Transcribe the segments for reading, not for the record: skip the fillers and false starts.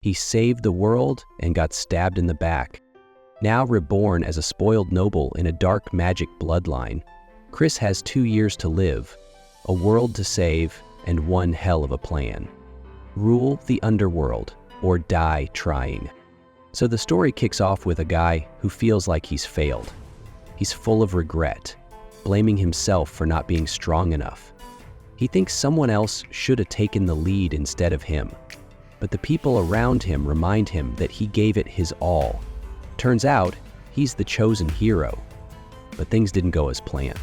He saved the world and got stabbed in the back. Now reborn as a spoiled noble in a dark magic bloodline, Chris has 2 years to live, a world to save, and one hell of a plan. Rule the underworld or die trying. So the story kicks off with a guy who feels like he's failed. He's full of regret, blaming himself for not being strong enough. He thinks someone else should have taken the lead instead of him. But the people around him remind him that he gave it his all. Turns out, he's the chosen hero. But things didn't go as planned.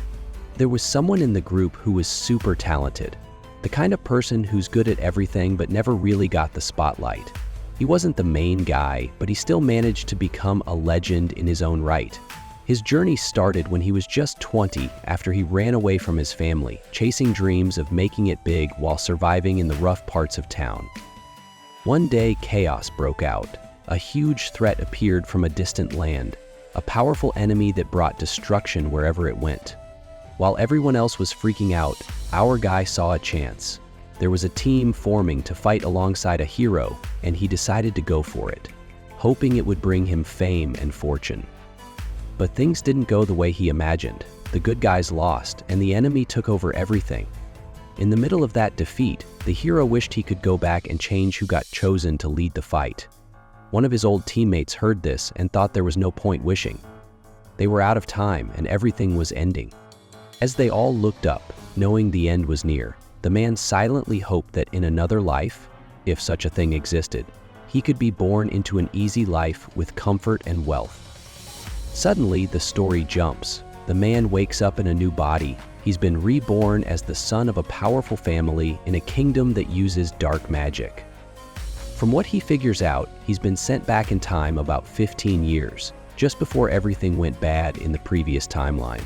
There was someone in the group who was super talented, the kind of person who's good at everything but never really got the spotlight. He wasn't the main guy, but he still managed to become a legend in his own right. His journey started when he was just 20 after he ran away from his family, chasing dreams of making it big while surviving in the rough parts of town. One day, chaos broke out. A huge threat appeared from a distant land, a powerful enemy that brought destruction wherever it went. While everyone else was freaking out, our guy saw a chance. There was a team forming to fight alongside a hero, and he decided to go for it, hoping it would bring him fame and fortune. But things didn't go the way he imagined. The good guys lost, and the enemy took over everything. In the middle of that defeat, the hero wished he could go back and change who got chosen to lead the fight. One of his old teammates heard this and thought there was no point wishing. They were out of time, and everything was ending. As they all looked up, knowing the end was near, the man silently hoped that in another life, if such a thing existed, he could be born into an easy life with comfort and wealth. Suddenly, the story jumps. The man wakes up in a new body. He's been reborn as the son of a powerful family in a kingdom that uses dark magic. From what he figures out, he's been sent back in time about 15 years, just before everything went bad in the previous timeline.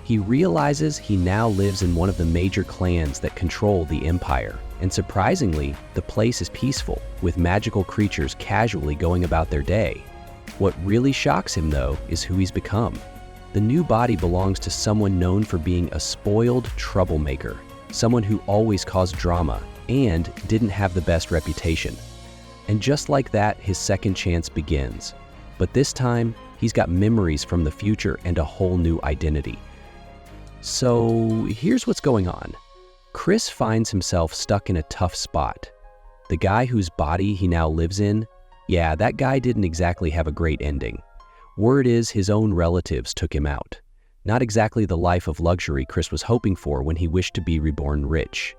He realizes he now lives in one of the major clans that control the Empire, and surprisingly, the place is peaceful, with magical creatures casually going about their day. What really shocks him, though, is who he's become. The new body belongs to someone known for being a spoiled troublemaker, someone who always caused drama and didn't have the best reputation. And just like that, his second chance begins. But this time, he's got memories from the future and a whole new identity. So here's what's going on. Chris finds himself stuck in a tough spot. The guy whose body he now lives in, yeah, that guy didn't exactly have a great ending. Word is his own relatives took him out. Not exactly the life of luxury Chris was hoping for when he wished to be reborn rich.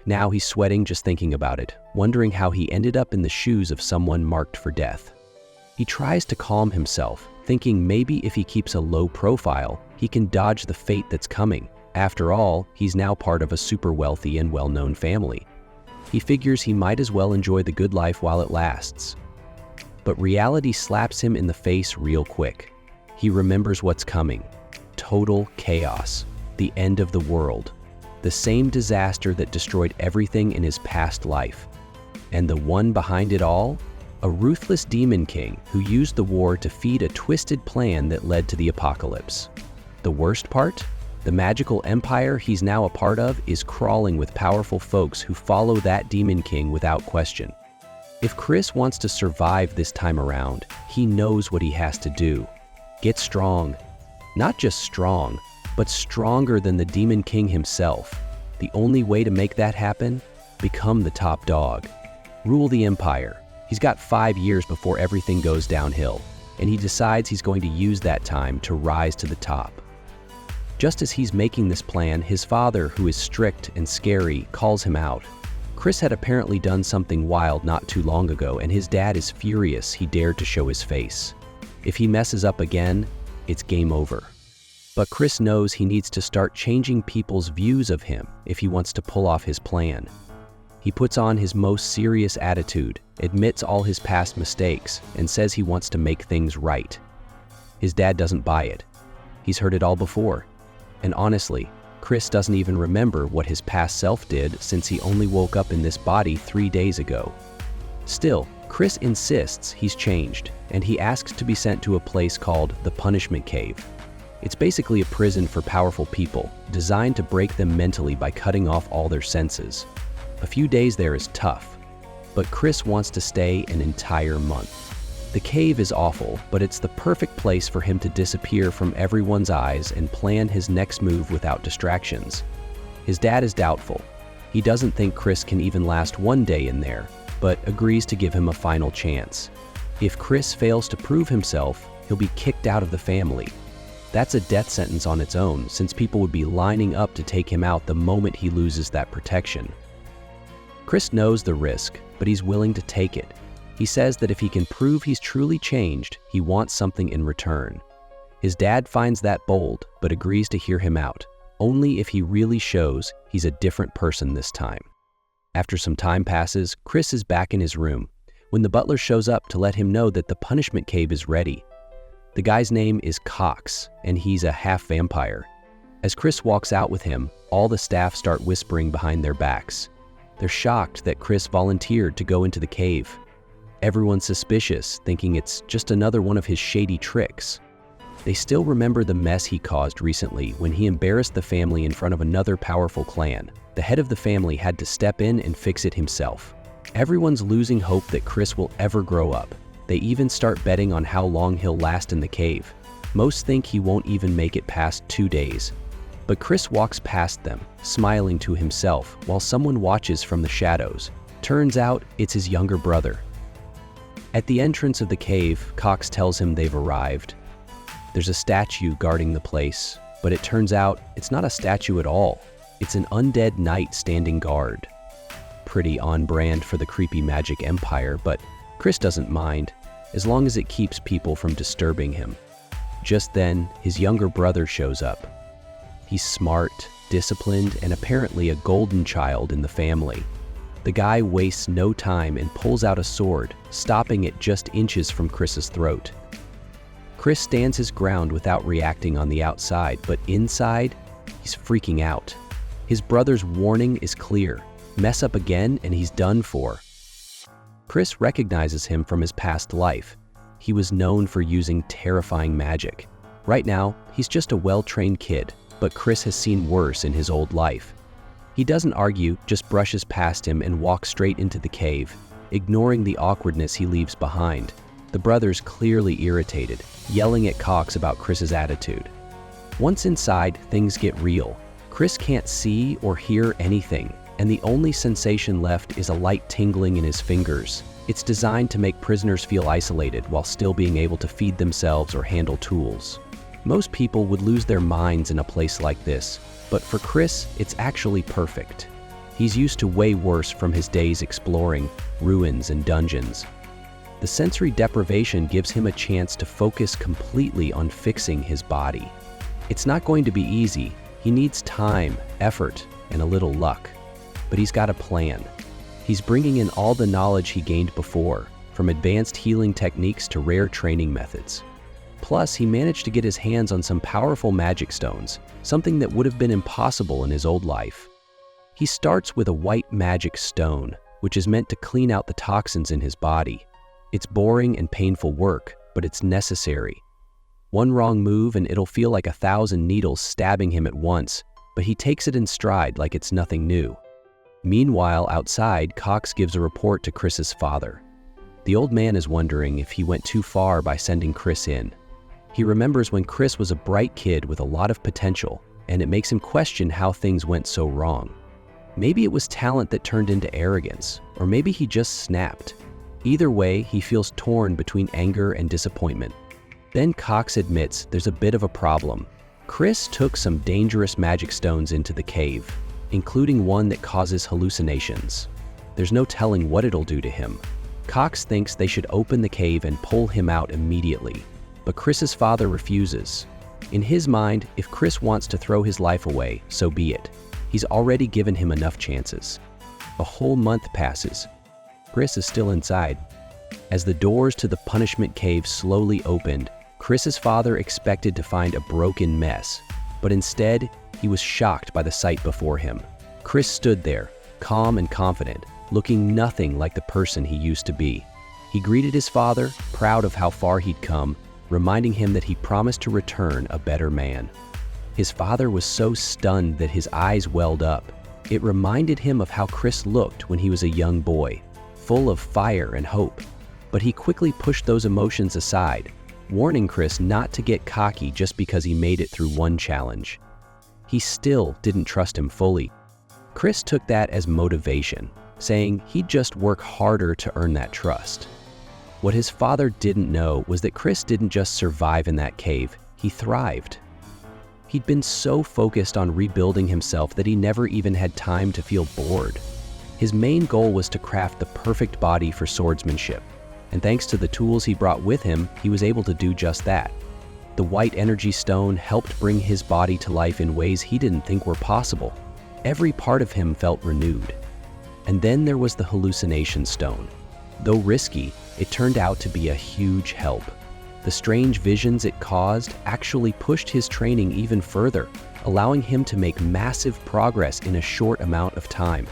Now he's sweating just thinking about it, wondering how he ended up in the shoes of someone marked for death. He tries to calm himself, thinking maybe if he keeps a low profile, he can dodge the fate that's coming. After all, he's now part of a super wealthy and well-known family. He figures he might as well enjoy the good life while it lasts. But reality slaps him in the face real quick. He remembers what's coming. Total chaos. The end of the world. The same disaster that destroyed everything in his past life. And the one behind it all? A ruthless demon king who used the war to feed a twisted plan that led to the apocalypse. The worst part? The magical empire he's now a part of is crawling with powerful folks who follow that demon king without question. If Chris wants to survive this time around, he knows what he has to do. Get strong. Not just strong, but stronger than the demon king himself. The only way to make that happen? Become the top dog. Rule the empire. He's got 5 years before everything goes downhill, and he decides he's going to use that time to rise to the top. Just as he's making this plan, his father, who is strict and scary, calls him out. Chris had apparently done something wild not too long ago, and his dad is furious he dared to show his face. If he messes up again, it's game over. But Chris knows he needs to start changing people's views of him if he wants to pull off his plan. He puts on his most serious attitude, admits all his past mistakes, and says he wants to make things right. His dad doesn't buy it. He's heard it all before. And honestly, Chris doesn't even remember what his past self did since he only woke up in this body 3 days ago. Still, Chris insists he's changed, and he asks to be sent to a place called the Punishment Cave. It's basically a prison for powerful people, designed to break them mentally by cutting off all their senses. A few days there is tough. but Chris wants to stay an entire month. The cave is awful, but it's the perfect place for him to disappear from everyone's eyes and plan his next move without distractions. His dad is doubtful. He doesn't think Chris can even last one day in there, but agrees to give him a final chance. If Chris fails to prove himself, he'll be kicked out of the family. That's a death sentence on its own, since people would be lining up to take him out the moment he loses that protection. Chris knows the risk, but he's willing to take it. He says that if he can prove he's truly changed, he wants something in return. His dad finds that bold, but agrees to hear him out, only if he really shows he's a different person this time. After some time passes, Chris is back in his room when the butler shows up to let him know that the punishment cave is ready. The guy's name is Cox, and he's a half-vampire. As Chris walks out with him, all the staff start whispering behind their backs. They're shocked that Chris volunteered to go into the cave. Everyone's suspicious, thinking it's just another one of his shady tricks. They still remember the mess he caused recently when he embarrassed the family in front of another powerful clan. The head of the family had to step in and fix it himself. Everyone's losing hope that Chris will ever grow up. They even start betting on how long he'll last in the cave. Most think he won't even make it past 2 days. But Chris walks past them, smiling to himself while someone watches from the shadows. Turns out it's his younger brother. At the entrance of the cave, Cox tells him they've arrived. There's a statue guarding the place, but it turns out it's not a statue at all. It's an undead knight standing guard. Pretty on brand for the creepy magic empire, but Chris doesn't mind, as long as it keeps people from disturbing him. Just then, his younger brother shows up. He's smart, disciplined, and apparently a golden child in the family. The guy wastes no time and pulls out a sword, stopping it just inches from Chris's throat. Chris stands his ground without reacting on the outside, but inside, he's freaking out. His brother's warning is clear. Mess up again and he's done for. Chris recognizes him from his past life. He was known for using terrifying magic. Right now, he's just a well-trained kid, but Chris has seen worse in his old life. He doesn't argue, just brushes past him and walks straight into the cave, ignoring the awkwardness he leaves behind. The brother's clearly irritated, yelling at Cox about Chris's attitude. Once inside, things get real. Chris can't see or hear anything, and the only sensation left is a light tingling in his fingers. It's designed to make prisoners feel isolated while still being able to feed themselves or handle tools. Most people would lose their minds in a place like this, but for Chris, it's actually perfect. He's used to way worse from his days exploring ruins and dungeons. The sensory deprivation gives him a chance to focus completely on fixing his body. It's not going to be easy. He needs time, effort, and a little luck. But he's got a plan. He's bringing in all the knowledge he gained before, from advanced healing techniques to rare training methods. Plus, he managed to get his hands on some powerful magic stones, something that would have been impossible in his old life. He starts with a white magic stone, which is meant to clean out the toxins in his body. It's boring and painful work, but it's necessary. One wrong move and it'll feel like 1,000 needles stabbing him at once, but he takes it in stride like it's nothing new. Meanwhile, outside, Cox gives a report to Chris's father. The old man is wondering if he went too far by sending Chris in. He remembers when Chris was a bright kid with a lot of potential, and it makes him question how things went so wrong. Maybe it was talent that turned into arrogance, or maybe he just snapped. Either way, he feels torn between anger and disappointment. Then Cox admits there's a bit of a problem. Chris took some dangerous magic stones into the cave, including one that causes hallucinations. There's no telling what it'll do to him. Cox thinks they should open the cave and pull him out immediately, but Chris's father refuses. In his mind, if Chris wants to throw his life away, so be it. He's already given him enough chances. A whole month passes. Chris is still inside. As the doors to the punishment cave slowly opened, Chris's father expected to find a broken mess, but instead, he was shocked by the sight before him. Chris stood there, calm and confident, looking nothing like the person he used to be. He greeted his father, proud of how far he'd come, reminding him that he promised to return a better man. His father was so stunned that his eyes welled up. It reminded him of how Chris looked when he was a young boy, full of fire and hope. But he quickly pushed those emotions aside, warning Chris not to get cocky just because he made it through one challenge. He still didn't trust him fully. Chris took that as motivation, saying he'd just work harder to earn that trust. What his father didn't know was that Chris didn't just survive in that cave, he thrived. He'd been so focused on rebuilding himself that he never even had time to feel bored. His main goal was to craft the perfect body for swordsmanship, and thanks to the tools he brought with him, he was able to do just that. The white energy stone helped bring his body to life in ways he didn't think were possible. Every part of him felt renewed. And then there was the hallucination stone. Though risky, it turned out to be a huge help. The strange visions it caused actually pushed his training even further, allowing him to make massive progress in a short amount of time.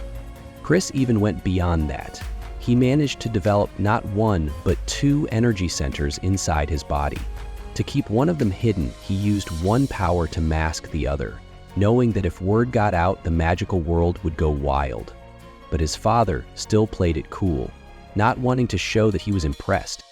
Chris even went beyond that. He managed to develop not one, but 2 energy centers inside his body. To keep one of them hidden, he used one power to mask the other, knowing that if word got out, the magical world would go wild. But his father still played it cool, not wanting to show that he was impressed.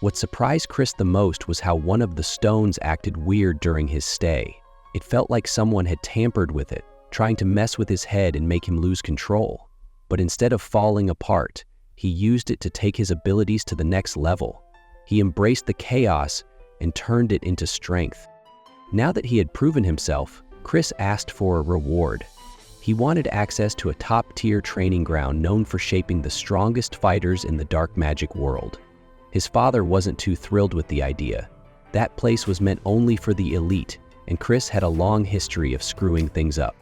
What surprised Chris the most was how one of the stones acted weird during his stay. It felt like someone had tampered with it, trying to mess with his head and make him lose control. But instead of falling apart, he used it to take his abilities to the next level. He embraced the chaos and turned it into strength. Now that he had proven himself, Chris asked for a reward. He wanted access to a top-tier training ground known for shaping the strongest fighters in the dark magic world. His father wasn't too thrilled with the idea. That place was meant only for the elite, and Chris had a long history of screwing things up.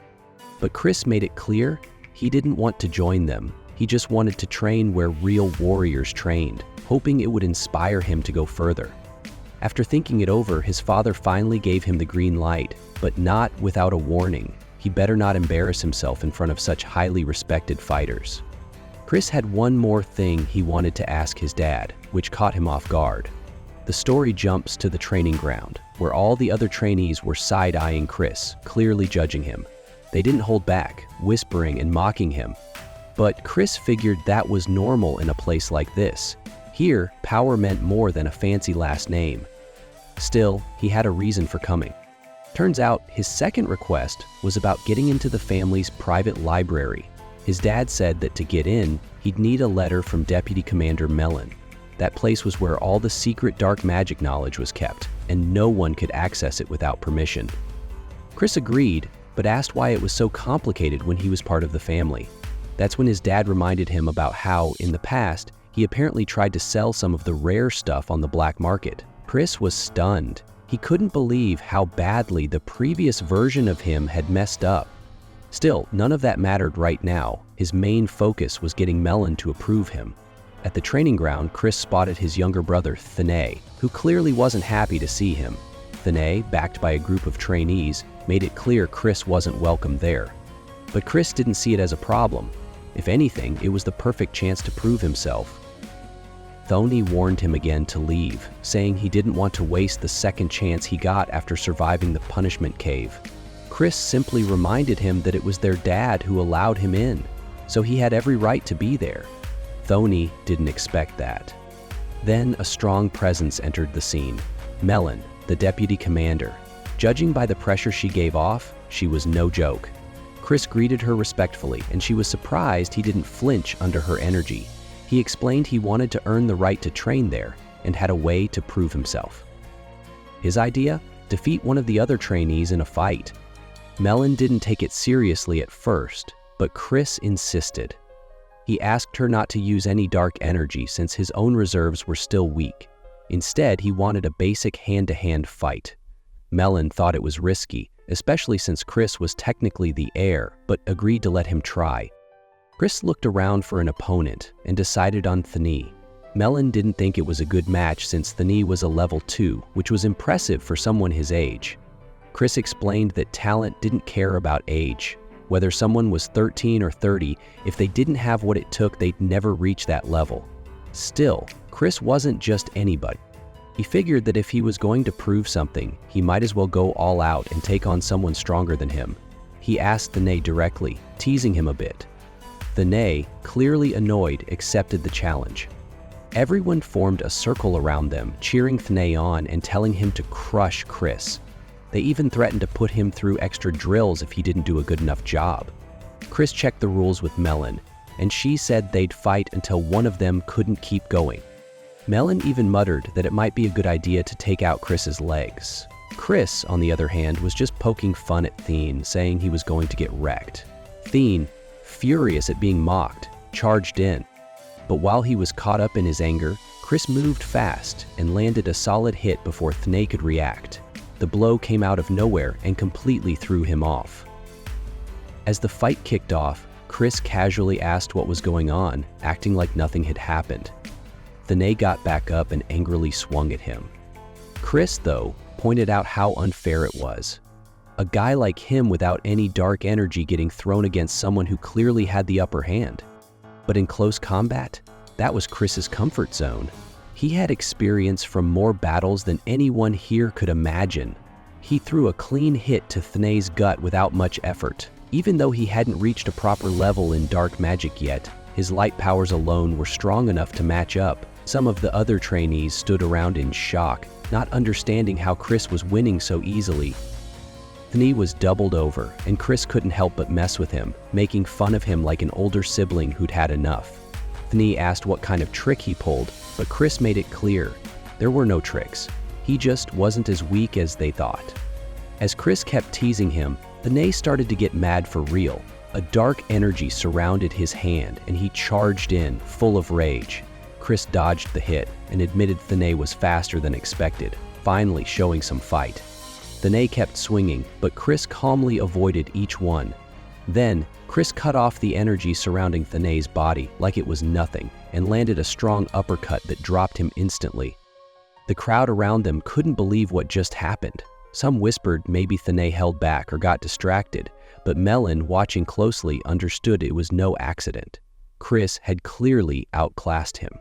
But Chris made it clear he didn't want to join them. He just wanted to train where real warriors trained, hoping it would inspire him to go further. After thinking it over, his father finally gave him the green light, but not without a warning. He better not embarrass himself in front of such highly respected fighters. Chris had one more thing he wanted to ask his dad, which caught him off guard. The story jumps to the training ground, where all the other trainees were side-eyeing Chris, clearly judging him. They didn't hold back, whispering and mocking him. But Chris figured that was normal in a place like this. Here, power meant more than a fancy last name. Still, he had a reason for coming. Turns out, his second request was about getting into the family's private library. His dad said that to get in, he'd need a letter from Deputy Commander Melon. That place was where all the secret dark magic knowledge was kept, and no one could access it without permission. Chris agreed, but asked why it was so complicated when he was part of the family. That's when his dad reminded him about how, in the past, he apparently tried to sell some of the rare stuff on the black market. Chris was stunned. He couldn't believe how badly the previous version of him had messed up. Still, none of that mattered right now. His main focus was getting Melon to approve him. At the training ground, Chris spotted his younger brother, Thane, who clearly wasn't happy to see him. Thane, backed by a group of trainees, made it clear Chris wasn't welcome there. But Chris didn't see it as a problem. If anything, it was the perfect chance to prove himself. Thane warned him again to leave, saying he didn't want to waste the second chance he got after surviving the punishment cave. Chris simply reminded him that it was their dad who allowed him in, so he had every right to be there. Thane didn't expect that. Then a strong presence entered the scene. Melon, the deputy commander. Judging by the pressure she gave off, she was no joke. Chris greeted her respectfully, and she was surprised he didn't flinch under her energy. He explained he wanted to earn the right to train there and had a way to prove himself. His idea? Defeat one of the other trainees in a fight. Melon didn't take it seriously at first, but Chris insisted. He asked her not to use any dark energy since his own reserves were still weak. Instead, he wanted a basic hand-to-hand fight. Melon thought it was risky, especially since Chris was technically the heir, but agreed to let him try. Chris looked around for an opponent and decided on Thane. Melon didn't think it was a good match since Thane was a level 2, which was impressive for someone his age. Chris explained that talent didn't care about age. Whether someone was 13 or 30, if they didn't have what it took, they'd never reach that level. Still, Chris wasn't just anybody. He figured that if he was going to prove something, he might as well go all out and take on someone stronger than him. He asked Thane directly, teasing him a bit. Thane, clearly annoyed, accepted the challenge. Everyone formed a circle around them, cheering Thane on and telling him to crush Chris. They even threatened to put him through extra drills if he didn't do a good enough job. Chris checked the rules with Melon, and she said they'd fight until one of them couldn't keep going. Melon even muttered that it might be a good idea to take out Chris's legs. Chris, on the other hand, was just poking fun at Thane, saying he was going to get wrecked. Thane, furious at being mocked, charged in. But while he was caught up in his anger, Chris moved fast and landed a solid hit before Thane could react. The blow came out of nowhere and completely threw him off. As the fight kicked off, Chris casually asked what was going on, acting like nothing had happened. Thane got back up and angrily swung at him. Chris, though, pointed out how unfair it was. A guy like him without any dark energy getting thrown against someone who clearly had the upper hand. But in close combat, that was Chris's comfort zone. He had experience from more battles than anyone here could imagine. He threw a clean hit to Thane's gut without much effort. Even though he hadn't reached a proper level in dark magic yet, his light powers alone were strong enough to match up. Some of the other trainees stood around in shock, not understanding how Chris was winning so easily. Thane was doubled over, and Chris couldn't help but mess with him, making fun of him like an older sibling who'd had enough. Thane asked what kind of trick he pulled, but Chris made it clear there were no tricks. He just wasn't as weak as they thought. As Chris kept teasing him, Thane started to get mad for real. A dark energy surrounded his hand, and he charged in, full of rage. Chris dodged the hit and admitted Thane was faster than expected, finally showing some fight. Thane kept swinging, but Chris calmly avoided each one. Then, Chris cut off the energy surrounding Thane's body like it was nothing and landed a strong uppercut that dropped him instantly. The crowd around them couldn't believe what just happened. Some whispered maybe Thane held back or got distracted, but Melon, watching closely, understood it was no accident. Chris had clearly outclassed him.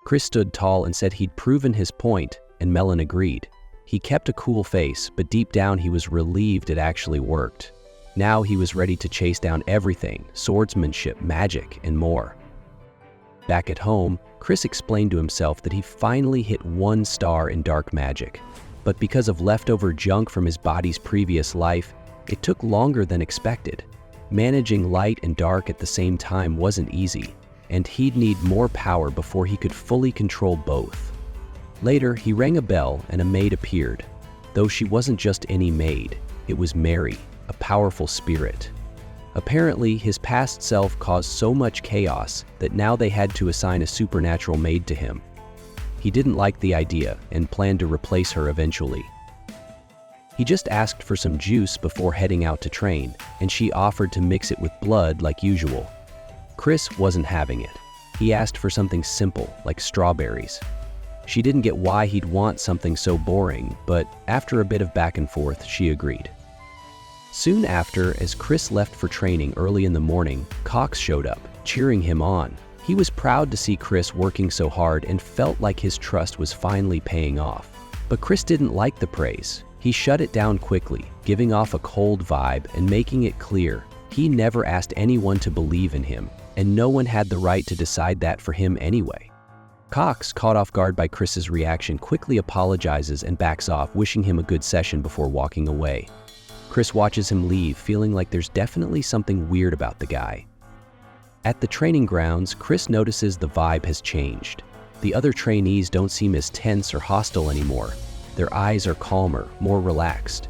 Chris stood tall and said he'd proven his point, and Melon agreed. He kept a cool face, but deep down he was relieved it actually worked. Now he was ready to chase down everything, swordsmanship, magic, and more. Back at home, Chris explained to himself that he finally hit 1 star in dark magic. But because of leftover junk from his body's previous life, it took longer than expected. Managing light and dark at the same time wasn't easy, and he'd need more power before he could fully control both. Later, he rang a bell and a maid appeared. Though she wasn't just any maid, it was Mary, a powerful spirit. Apparently, his past self caused so much chaos that now they had to assign a supernatural maid to him. He didn't like the idea and planned to replace her eventually. He just asked for some juice before heading out to train, and she offered to mix it with blood like usual. Chris wasn't having it. He asked for something simple, like strawberries. She didn't get why he'd want something so boring, but after a bit of back and forth, she agreed. Soon after, as Chris left for training early in the morning, Cox showed up, cheering him on. He was proud to see Chris working so hard and felt like his trust was finally paying off. But Chris didn't like the praise. He shut it down quickly, giving off a cold vibe and making it clear he never asked anyone to believe in him, and no one had the right to decide that for him anyway. Cox, caught off guard by Chris's reaction, quickly apologizes and backs off, wishing him a good session before walking away. Chris watches him leave, feeling like there's definitely something weird about the guy. At the training grounds, Chris notices the vibe has changed. The other trainees don't seem as tense or hostile anymore. Their eyes are calmer, more relaxed.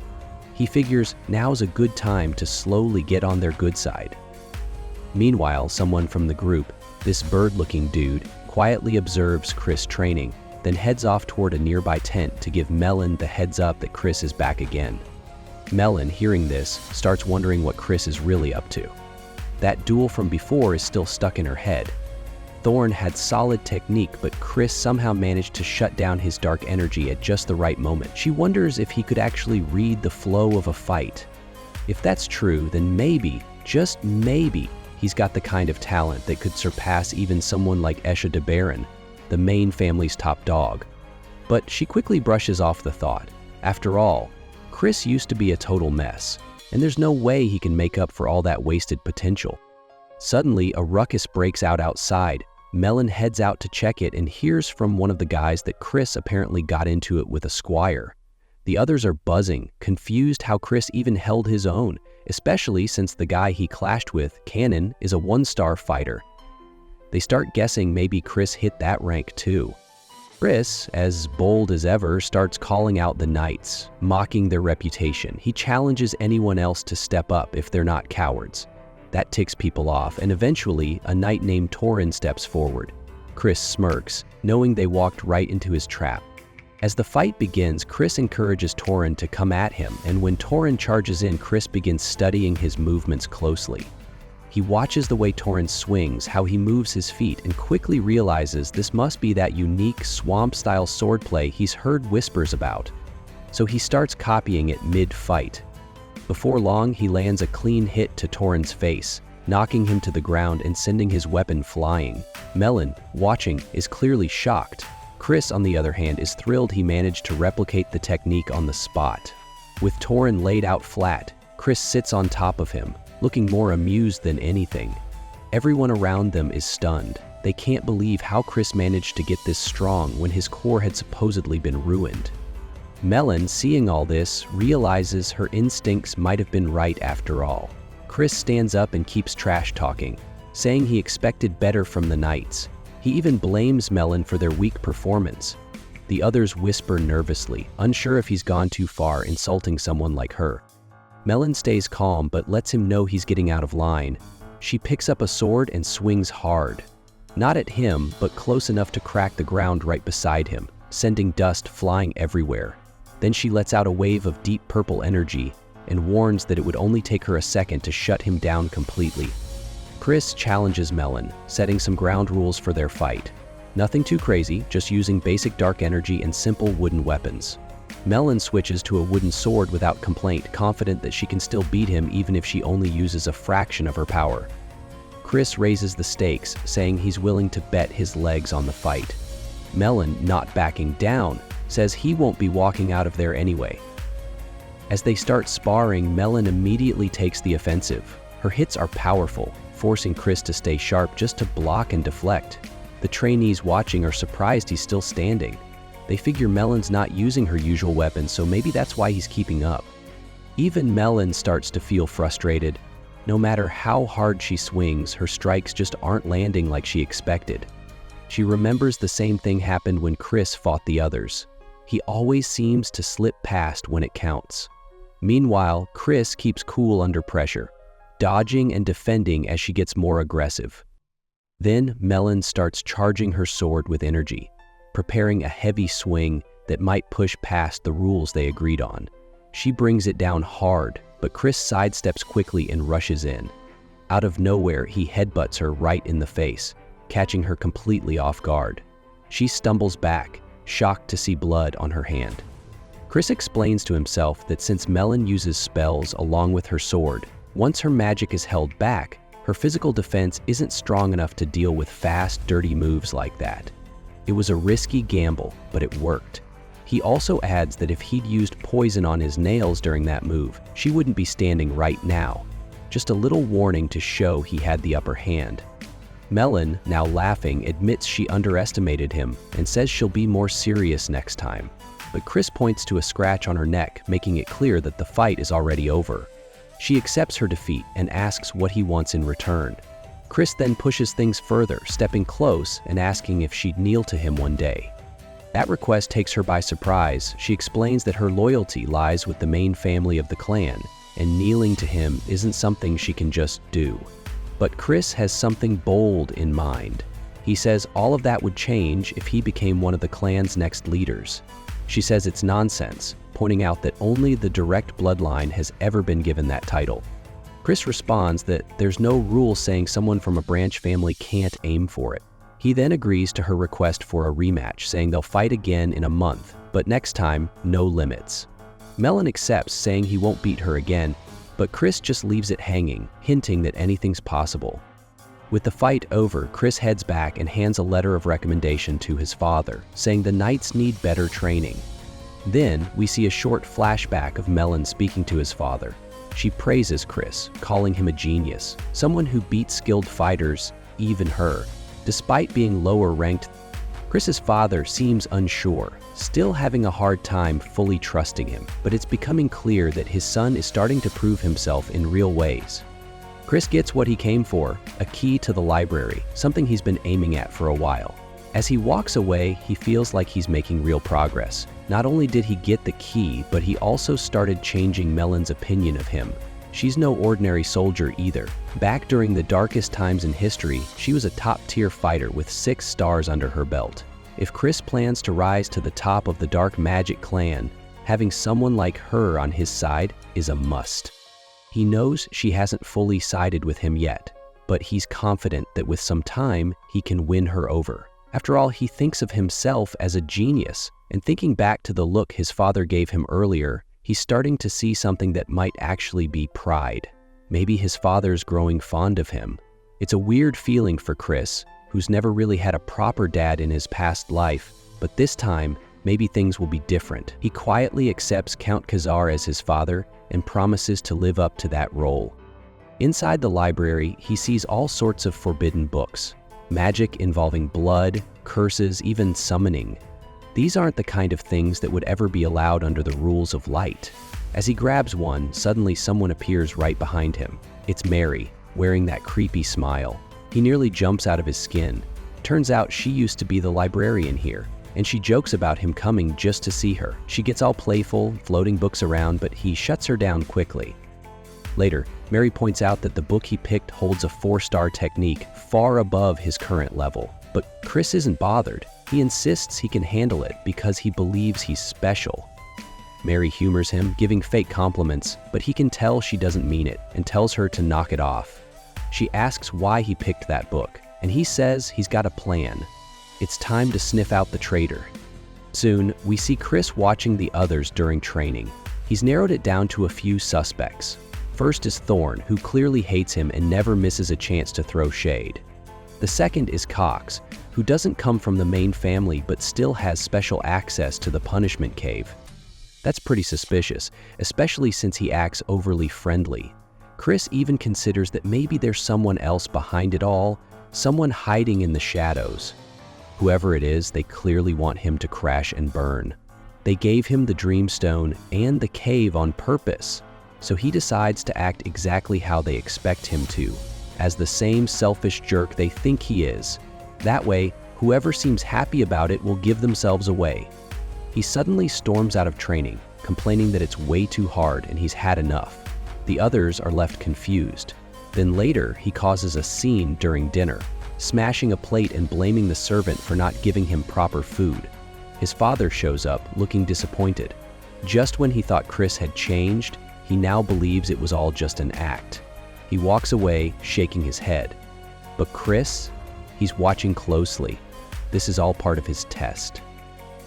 He figures now's a good time to slowly get on their good side. Meanwhile, someone from the group, this bird-looking dude, quietly observes Chris training, then heads off toward a nearby tent to give Melon the heads up that Chris is back again. Melon, hearing this, starts wondering what Chris is really up to. That duel from before is still stuck in her head. Thorn had solid technique, but Chris somehow managed to shut down his dark energy at just the right moment. She wonders if he could actually read the flow of a fight. If that's true, then maybe, just maybe, he's got the kind of talent that could surpass even someone like Esha de Baron, the main family's top dog. But she quickly brushes off the thought. After all, Chris used to be a total mess, and there's no way he can make up for all that wasted potential. Suddenly, a ruckus breaks out outside. Melon heads out to check it and hears from one of the guys that Chris apparently got into it with a squire. The others are buzzing, confused how Chris even held his own, especially since the guy he clashed with, Cannon, is a 1-star fighter. They start guessing maybe Chris hit that rank too. Chris, as bold as ever, starts calling out the knights, mocking their reputation. He challenges anyone else to step up if they're not cowards. That ticks people off, and eventually, a knight named Torin steps forward. Chris smirks, knowing they walked right into his trap. As the fight begins, Chris encourages Torin to come at him, and when Torin charges in, Chris begins studying his movements closely. He watches the way Torin swings, how he moves his feet, and quickly realizes this must be that unique swamp-style swordplay he's heard whispers about. So he starts copying it mid-fight. Before long, he lands a clean hit to Torin's face, knocking him to the ground and sending his weapon flying. Melon, watching, is clearly shocked. Chris, on the other hand, is thrilled he managed to replicate the technique on the spot. With Torin laid out flat, Chris sits on top of him, looking more amused than anything. Everyone around them is stunned. They can't believe how Chris managed to get this strong when his core had supposedly been ruined. Melon, seeing all this, realizes her instincts might have been right after all. Chris stands up and keeps trash-talking, saying he expected better from the knights. He even blames Melon for their weak performance. The others whisper nervously, unsure if he's gone too far insulting someone like her. Melon stays calm but lets him know he's getting out of line. She picks up a sword and swings hard. Not at him, but close enough to crack the ground right beside him, sending dust flying everywhere. Then she lets out a wave of deep purple energy and warns that it would only take her a second to shut him down completely. Chris challenges Melon, setting some ground rules for their fight. Nothing too crazy, just using basic dark energy and simple wooden weapons. Melon switches to a wooden sword without complaint, confident that she can still beat him even if she only uses a fraction of her power. Chris raises the stakes, saying he's willing to bet his legs on the fight. Melon, not backing down, says he won't be walking out of there anyway. As they start sparring, Melon immediately takes the offensive. Her hits are powerful, forcing Chris to stay sharp just to block and deflect. The trainees watching are surprised he's still standing. They figure Melon's not using her usual weapons, so maybe that's why he's keeping up. Even Melon starts to feel frustrated. No matter how hard she swings, her strikes just aren't landing like she expected. She remembers the same thing happened when Chris fought the others. He always seems to slip past when it counts. Meanwhile, Chris keeps cool under pressure, dodging and defending as she gets more aggressive. Then Melon starts charging her sword with energy, preparing a heavy swing that might push past the rules they agreed on. She brings it down hard, but Chris sidesteps quickly and rushes in. Out of nowhere, he headbutts her right in the face, catching her completely off guard. She stumbles back, shocked to see blood on her hand. Chris explains to himself that since Melon uses spells along with her sword, once her magic is held back, her physical defense isn't strong enough to deal with fast, dirty moves like that. It was a risky gamble, but it worked. He also adds that if he'd used poison on his nails during that move, she wouldn't be standing right now. Just a little warning to show he had the upper hand. Melon, now laughing, admits she underestimated him and says she'll be more serious next time. But Chris points to a scratch on her neck, making it clear that the fight is already over. She accepts her defeat and asks what he wants in return. Chris then pushes things further, stepping close and asking if she'd kneel to him one day. That request takes her by surprise. She explains that her loyalty lies with the main family of the clan, and kneeling to him isn't something she can just do. But Chris has something bold in mind. He says all of that would change if he became one of the clan's next leaders. She says it's nonsense, pointing out that only the direct bloodline has ever been given that title. Chris responds that there's no rule saying someone from a branch family can't aim for it. He then agrees to her request for a rematch, saying they'll fight again in a month, but next time, no limits. Melon accepts, saying he won't beat her again, but Chris just leaves it hanging, hinting that anything's possible. With the fight over, Chris heads back and hands a letter of recommendation to his father, saying the knights need better training. Then, we see a short flashback of Melon speaking to his father. She praises Chris, calling him a genius, someone who beats skilled fighters, even her. Despite being lower ranked, Chris's father seems unsure, still having a hard time fully trusting him, but it's becoming clear that his son is starting to prove himself in real ways. Chris gets what he came for, a key to the library, something he's been aiming at for a while. As he walks away, he feels like he's making real progress. Not only did he get the key, but he also started changing Melon's opinion of him. She's no ordinary soldier either. Back during the darkest times in history, she was a top-tier fighter with 6 stars under her belt. If Chris plans to rise to the top of the Dark Magic clan, having someone like her on his side is a must. He knows she hasn't fully sided with him yet, but he's confident that with some time, he can win her over. After all, he thinks of himself as a genius, and thinking back to the look his father gave him earlier, he's starting to see something that might actually be pride. Maybe his father's growing fond of him. It's a weird feeling for Chris, who's never really had a proper dad in his past life, but this time, maybe things will be different. He quietly accepts Count Khazar as his father and promises to live up to that role. Inside the library, he sees all sorts of forbidden books. Magic involving blood, curses, even summoning. These aren't the kind of things that would ever be allowed under the rules of light. As he grabs one, suddenly someone appears right behind him. It's Mary, wearing that creepy smile. He nearly jumps out of his skin. Turns out she used to be the librarian here, and she jokes about him coming just to see her. She gets all playful, floating books around, but he shuts her down quickly. Later, Mary points out that the book he picked holds a 4-star technique far above his current level. But Chris isn't bothered. He insists he can handle it because he believes he's special. Mary humors him, giving fake compliments, but he can tell she doesn't mean it and tells her to knock it off. She asks why he picked that book, and he says he's got a plan. It's time to sniff out the traitor. Soon, we see Chris watching the others during training. He's narrowed it down to a few suspects. First is Thorn, who clearly hates him and never misses a chance to throw shade. The second is Cox, who doesn't come from the main family but still has special access to the punishment cave. That's pretty suspicious, especially since he acts overly friendly. Chris even considers that maybe there's someone else behind it all, someone hiding in the shadows. Whoever it is, they clearly want him to crash and burn. They gave him the Dreamstone and the cave on purpose, so he decides to act exactly how they expect him to, as the same selfish jerk they think he is. That way, whoever seems happy about it will give themselves away. He suddenly storms out of training, complaining that it's way too hard and he's had enough. The others are left confused. Then later, he causes a scene during dinner, smashing a plate and blaming the servant for not giving him proper food. His father shows up, looking disappointed. Just when he thought Chris had changed, he now believes it was all just an act. He walks away, shaking his head. But Chris, he's watching closely. This is all part of his test.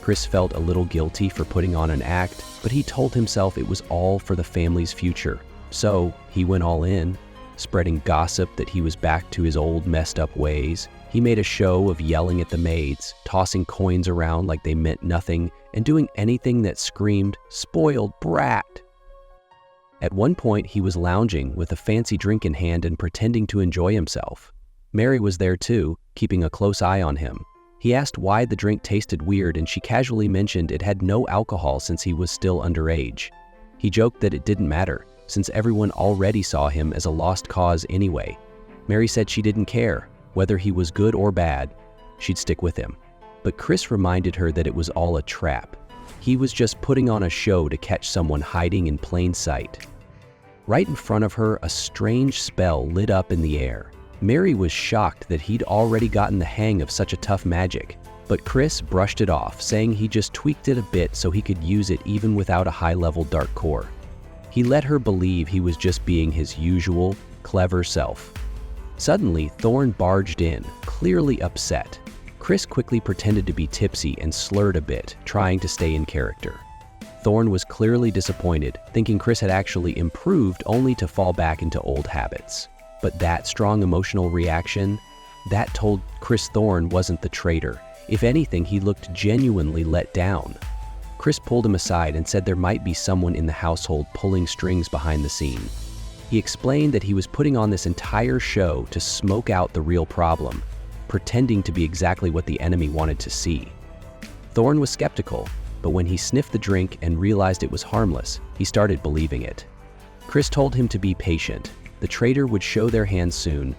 Chris felt a little guilty for putting on an act, but he told himself it was all for the family's future. So he went all in, spreading gossip that he was back to his old messed up ways. He made a show of yelling at the maids, tossing coins around like they meant nothing, and doing anything that screamed, "Spoiled brat!" At one point, he was lounging with a fancy drink in hand and pretending to enjoy himself. Mary was there too, keeping a close eye on him. He asked why the drink tasted weird, and she casually mentioned it had no alcohol since he was still underage. He joked that it didn't matter, since everyone already saw him as a lost cause anyway. Mary said she didn't care. Whether he was good or bad, she'd stick with him. But Chris reminded her that it was all a trap. He was just putting on a show to catch someone hiding in plain sight. Right in front of her, a strange spell lit up in the air. Mary was shocked that he'd already gotten the hang of such a tough magic, but Chris brushed it off, saying he just tweaked it a bit so he could use it even without a high-level dark core. He let her believe he was just being his usual, clever self. Suddenly, Thorn barged in, clearly upset. Chris quickly pretended to be tipsy and slurred a bit, trying to stay in character. Thorn was clearly disappointed, thinking Chris had actually improved only to fall back into old habits. But that strong emotional reaction, that told Chris Thorn wasn't the traitor. If anything, he looked genuinely let down. Chris pulled him aside and said there might be someone in the household pulling strings behind the scene. He explained that he was putting on this entire show to smoke out the real problem, pretending to be exactly what the enemy wanted to see. Thorne was skeptical, but when he sniffed the drink and realized it was harmless, he started believing it. Chris told him to be patient. The traitor would show their hand soon.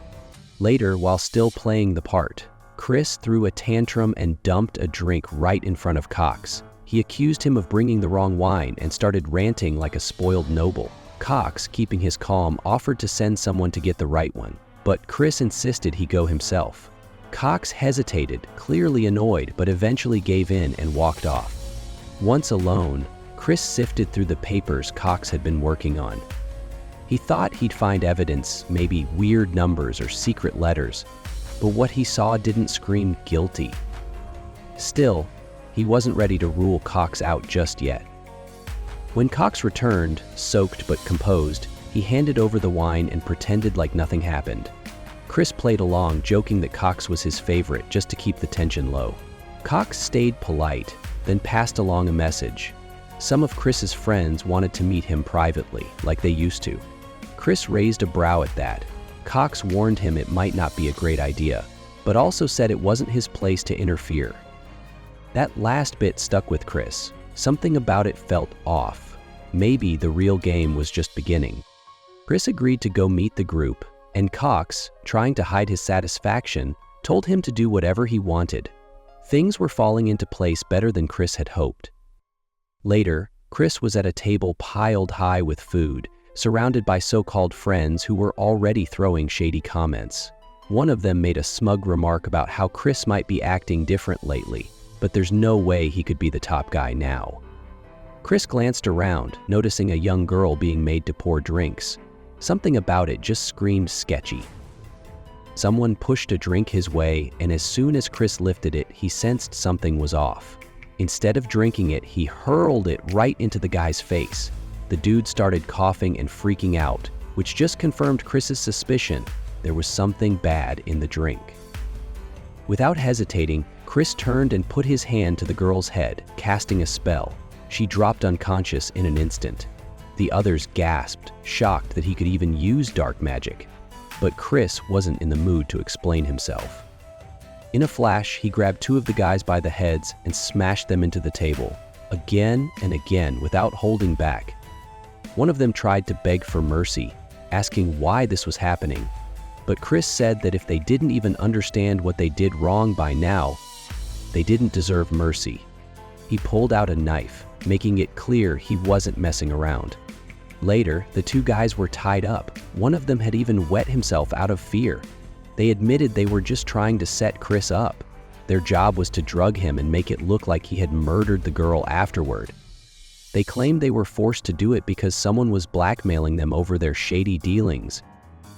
Later, while still playing the part, Chris threw a tantrum and dumped a drink right in front of Cox. He accused him of bringing the wrong wine and started ranting like a spoiled noble. Cox, keeping his calm, offered to send someone to get the right one, but Chris insisted he go himself. Cox hesitated, clearly annoyed, but eventually gave in and walked off. Once alone, Chris sifted through the papers Cox had been working on. He thought he'd find evidence, maybe weird numbers or secret letters, but what he saw didn't scream guilty. Still, he wasn't ready to rule Cox out just yet. When Cox returned, soaked but composed, he handed over the wine and pretended like nothing happened. Chris played along, joking that Cox was his favorite just to keep the tension low. Cox stayed polite, then passed along a message. Some of Chris's friends wanted to meet him privately, like they used to. Chris raised a brow at that. Cox warned him it might not be a great idea, but also said it wasn't his place to interfere. That last bit stuck with Chris. Something about it felt off. Maybe the real game was just beginning. Chris agreed to go meet the group, and Cox, trying to hide his satisfaction, told him to do whatever he wanted. Things were falling into place better than Chris had hoped. Later, Chris was at a table piled high with food, surrounded by so-called friends who were already throwing shady comments. One of them made a smug remark about how Chris might be acting different lately, but there's no way he could be the top guy now. Chris glanced around, noticing a young girl being made to pour drinks. Something about it just screamed sketchy. Someone pushed a drink his way, and as soon as Chris lifted it, he sensed something was off. Instead of drinking it, he hurled it right into the guy's face. The dude started coughing and freaking out, which just confirmed Chris's suspicion there was something bad in the drink. Without hesitating, Chris turned and put his hand to the girl's head, casting a spell. She dropped unconscious in an instant. The others gasped, shocked that he could even use dark magic. But Chris wasn't in the mood to explain himself. In a flash, he grabbed two of the guys by the heads and smashed them into the table, again and again without holding back. One of them tried to beg for mercy, asking why this was happening. But Chris said that if they didn't even understand what they did wrong by now, they didn't deserve mercy. He pulled out a knife, making it clear he wasn't messing around. Later, the two guys were tied up. One of them had even wet himself out of fear. They admitted they were just trying to set Chris up. Their job was to drug him and make it look like he had murdered the girl afterward. They claimed they were forced to do it because someone was blackmailing them over their shady dealings.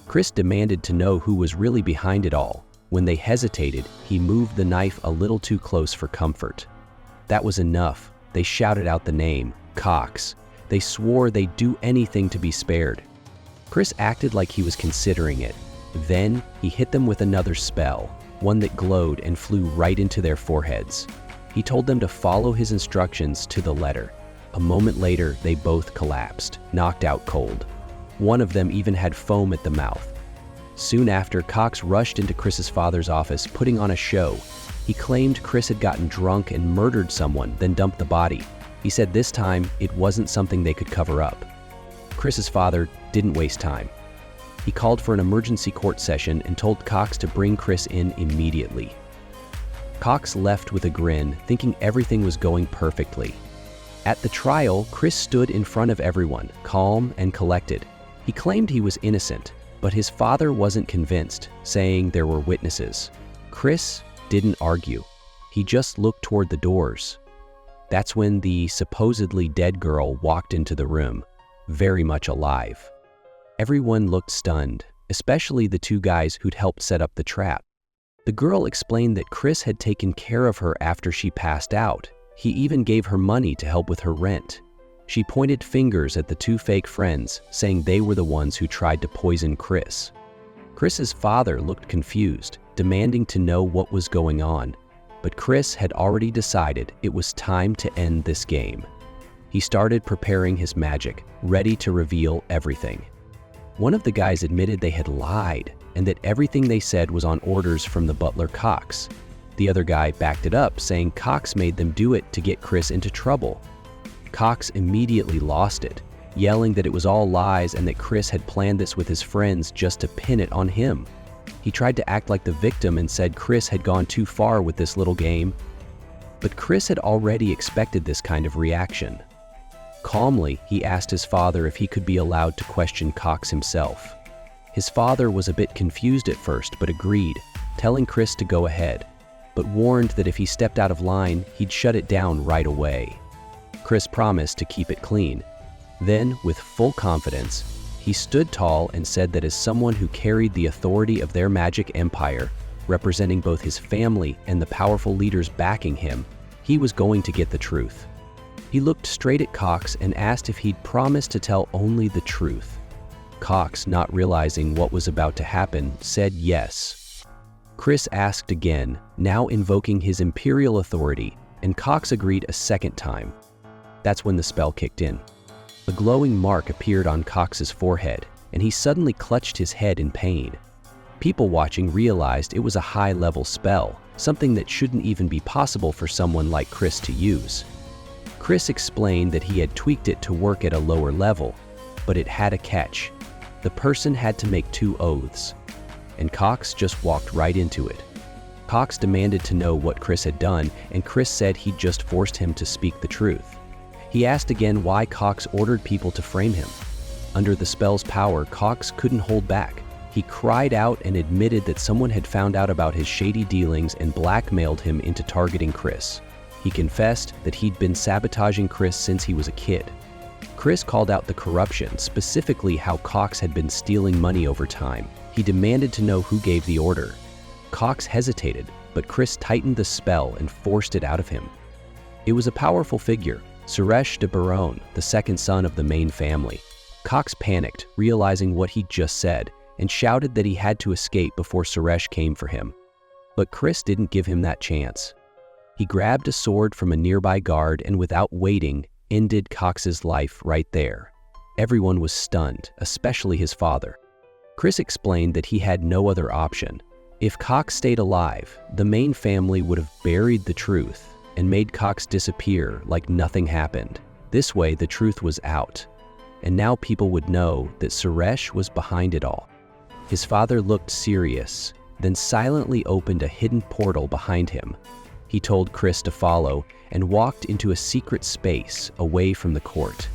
Chris demanded to know who was really behind it all. When they hesitated, he moved the knife a little too close for comfort. That was enough. They shouted out the name, Cox. They swore they'd do anything to be spared. Chris acted like he was considering it. Then, he hit them with another spell, one that glowed and flew right into their foreheads. He told them to follow his instructions to the letter. A moment later, they both collapsed, knocked out cold. One of them even had foam at the mouth. Soon after, Cox rushed into Chris's father's office, putting on a show. He claimed Chris had gotten drunk and murdered someone, then dumped the body. He said this time, it wasn't something they could cover up. Chris's father didn't waste time. He called for an emergency court session and told Cox to bring Chris in immediately. Cox left with a grin, thinking everything was going perfectly. At the trial, Chris stood in front of everyone, calm and collected. He claimed he was innocent, but his father wasn't convinced, saying there were witnesses. Chris didn't argue. He just looked toward the doors. That's when the supposedly dead girl walked into the room, very much alive. Everyone looked stunned, especially the two guys who'd helped set up the trap. The girl explained that Chris had taken care of her after she passed out. He even gave her money to help with her rent. She pointed fingers at the two fake friends, saying they were the ones who tried to poison Chris. Chris's father looked confused, demanding to know what was going on. But Chris had already decided it was time to end this game. He started preparing his magic, ready to reveal everything. One of the guys admitted they had lied and that everything they said was on orders from the butler Cox. The other guy backed it up, saying Cox made them do it to get Chris into trouble. Cox immediately lost it, yelling that it was all lies and that Chris had planned this with his friends just to pin it on him. He tried to act like the victim and said Chris had gone too far with this little game. But Chris had already expected this kind of reaction. Calmly, he asked his father if he could be allowed to question Cox himself. His father was a bit confused at first, but agreed, telling Chris to go ahead, but warned that if he stepped out of line, he'd shut it down right away. Chris promised to keep it clean. Then, with full confidence, he stood tall and said that as someone who carried the authority of their magic empire, representing both his family and the powerful leaders backing him, he was going to get the truth. He looked straight at Cox and asked if he'd promised to tell only the truth. Cox, not realizing what was about to happen, said yes. Chris asked again, now invoking his imperial authority, and Cox agreed a second time. That's when the spell kicked in. A glowing mark appeared on Cox's forehead, and he suddenly clutched his head in pain. People watching realized it was a high-level spell, something that shouldn't even be possible for someone like Chris to use. Chris explained that he had tweaked it to work at a lower level, but it had a catch. The person had to make 2 oaths, and Cox just walked right into it. Cox demanded to know what Chris had done, and Chris said he'd just forced him to speak the truth. He asked again why Cox ordered people to frame him. Under the spell's power, Cox couldn't hold back. He cried out and admitted that someone had found out about his shady dealings and blackmailed him into targeting Chris. He confessed that he'd been sabotaging Chris since he was a kid. Chris called out the corruption, specifically how Cox had been stealing money over time. He demanded to know who gave the order. Cox hesitated, but Chris tightened the spell and forced it out of him. It was a powerful figure, Suresh de Baron, the second son of the main family. Cox panicked, realizing what he'd just said, and shouted that he had to escape before Suresh came for him. But Chris didn't give him that chance. He grabbed a sword from a nearby guard and without waiting, ended Cox's life right there. Everyone was stunned, especially his father. Chris explained that he had no other option. If Cox stayed alive, the main family would have buried the truth and made Cox disappear like nothing happened. This way, the truth was out, and now people would know that Suresh was behind it all. His father looked serious, then silently opened a hidden portal behind him. He told Chris to follow and walked into a secret space away from the court.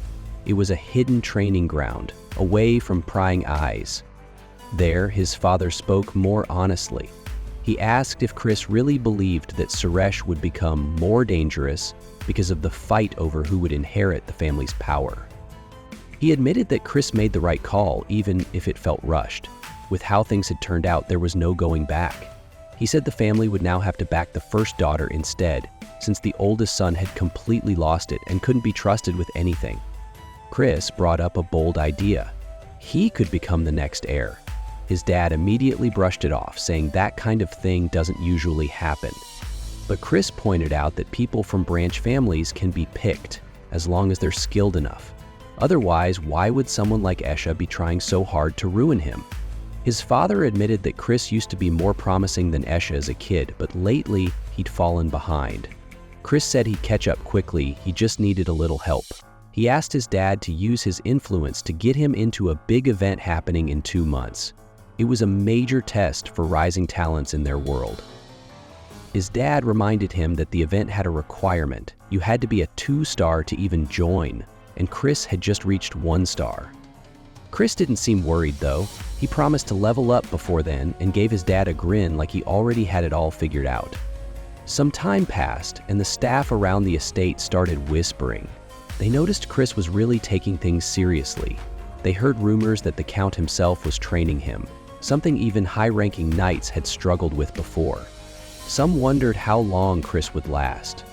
It was a hidden training ground, away from prying eyes. There, his father spoke more honestly. He asked if Chris really believed that Suresh would become more dangerous because of the fight over who would inherit the family's power. He admitted that Chris made the right call, even if it felt rushed. With how things had turned out, there was no going back. He said the family would now have to back the first daughter instead, since the oldest son had completely lost it and couldn't be trusted with anything. Chris brought up a bold idea. He could become the next heir. His dad immediately brushed it off, saying that kind of thing doesn't usually happen. But Chris pointed out that people from branch families can be picked, as long as they're skilled enough. Otherwise, why would someone like Esha be trying so hard to ruin him? His father admitted that Chris used to be more promising than Esha as a kid, but lately he'd fallen behind. Chris said he'd catch up quickly, he just needed a little help. He asked his dad to use his influence to get him into a big event happening in 2 months. It was a major test for rising talents in their world. His dad reminded him that the event had a requirement. You had to be a 2-star to even join, and Chris had just reached 1 star. Chris didn't seem worried though. He promised to level up before then and gave his dad a grin like he already had it all figured out. Some time passed and the staff around the estate started whispering. They noticed Chris was really taking things seriously. They heard rumors that the Count himself was training him, something even high-ranking knights had struggled with before. Some wondered how long Chris would last.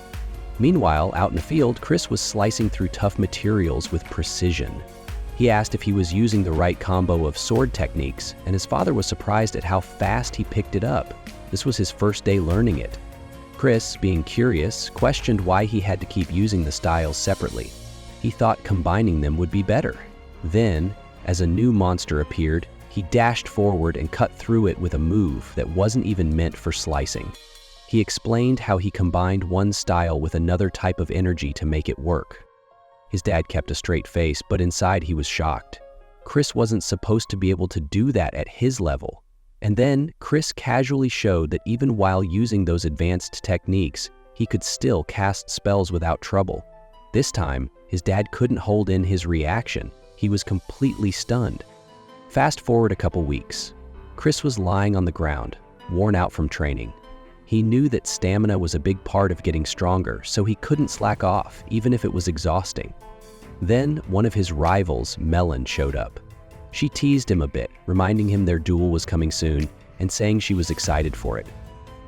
Meanwhile, out in the field, Chris was slicing through tough materials with precision. He asked if he was using the right combo of sword techniques, and his father was surprised at how fast he picked it up. This was his first day learning it. Chris, being curious, questioned why he had to keep using the styles separately. He thought combining them would be better. Then, as a new monster appeared, he dashed forward and cut through it with a move that wasn't even meant for slicing. He explained how he combined one style with another type of energy to make it work. His dad kept a straight face, but inside he was shocked. Chris wasn't supposed to be able to do that at his level. And then Chris casually showed that even while using those advanced techniques, he could still cast spells without trouble. This time, his dad couldn't hold in his reaction. He was completely stunned. Fast forward a couple weeks. Chris was lying on the ground, worn out from training. He knew that stamina was a big part of getting stronger, so he couldn't slack off, even if it was exhausting. Then one of his rivals, Melon, showed up. She teased him a bit, reminding him their duel was coming soon and saying she was excited for it.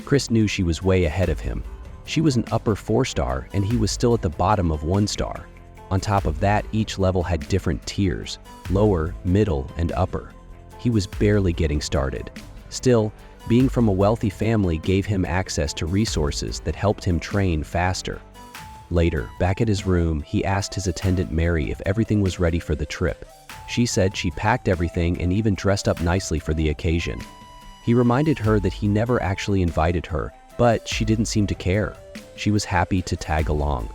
Chris knew she was way ahead of him. She was an upper 4-star and he was still at the bottom of 1-star. On top of that, each level had different tiers, lower, middle, and upper. He was barely getting started. Still, being from a wealthy family gave him access to resources that helped him train faster. Later, back at his room, he asked his attendant Mary if everything was ready for the trip. She said she packed everything and even dressed up nicely for the occasion. He reminded her that he never actually invited her, but she didn't seem to care. She was happy to tag along.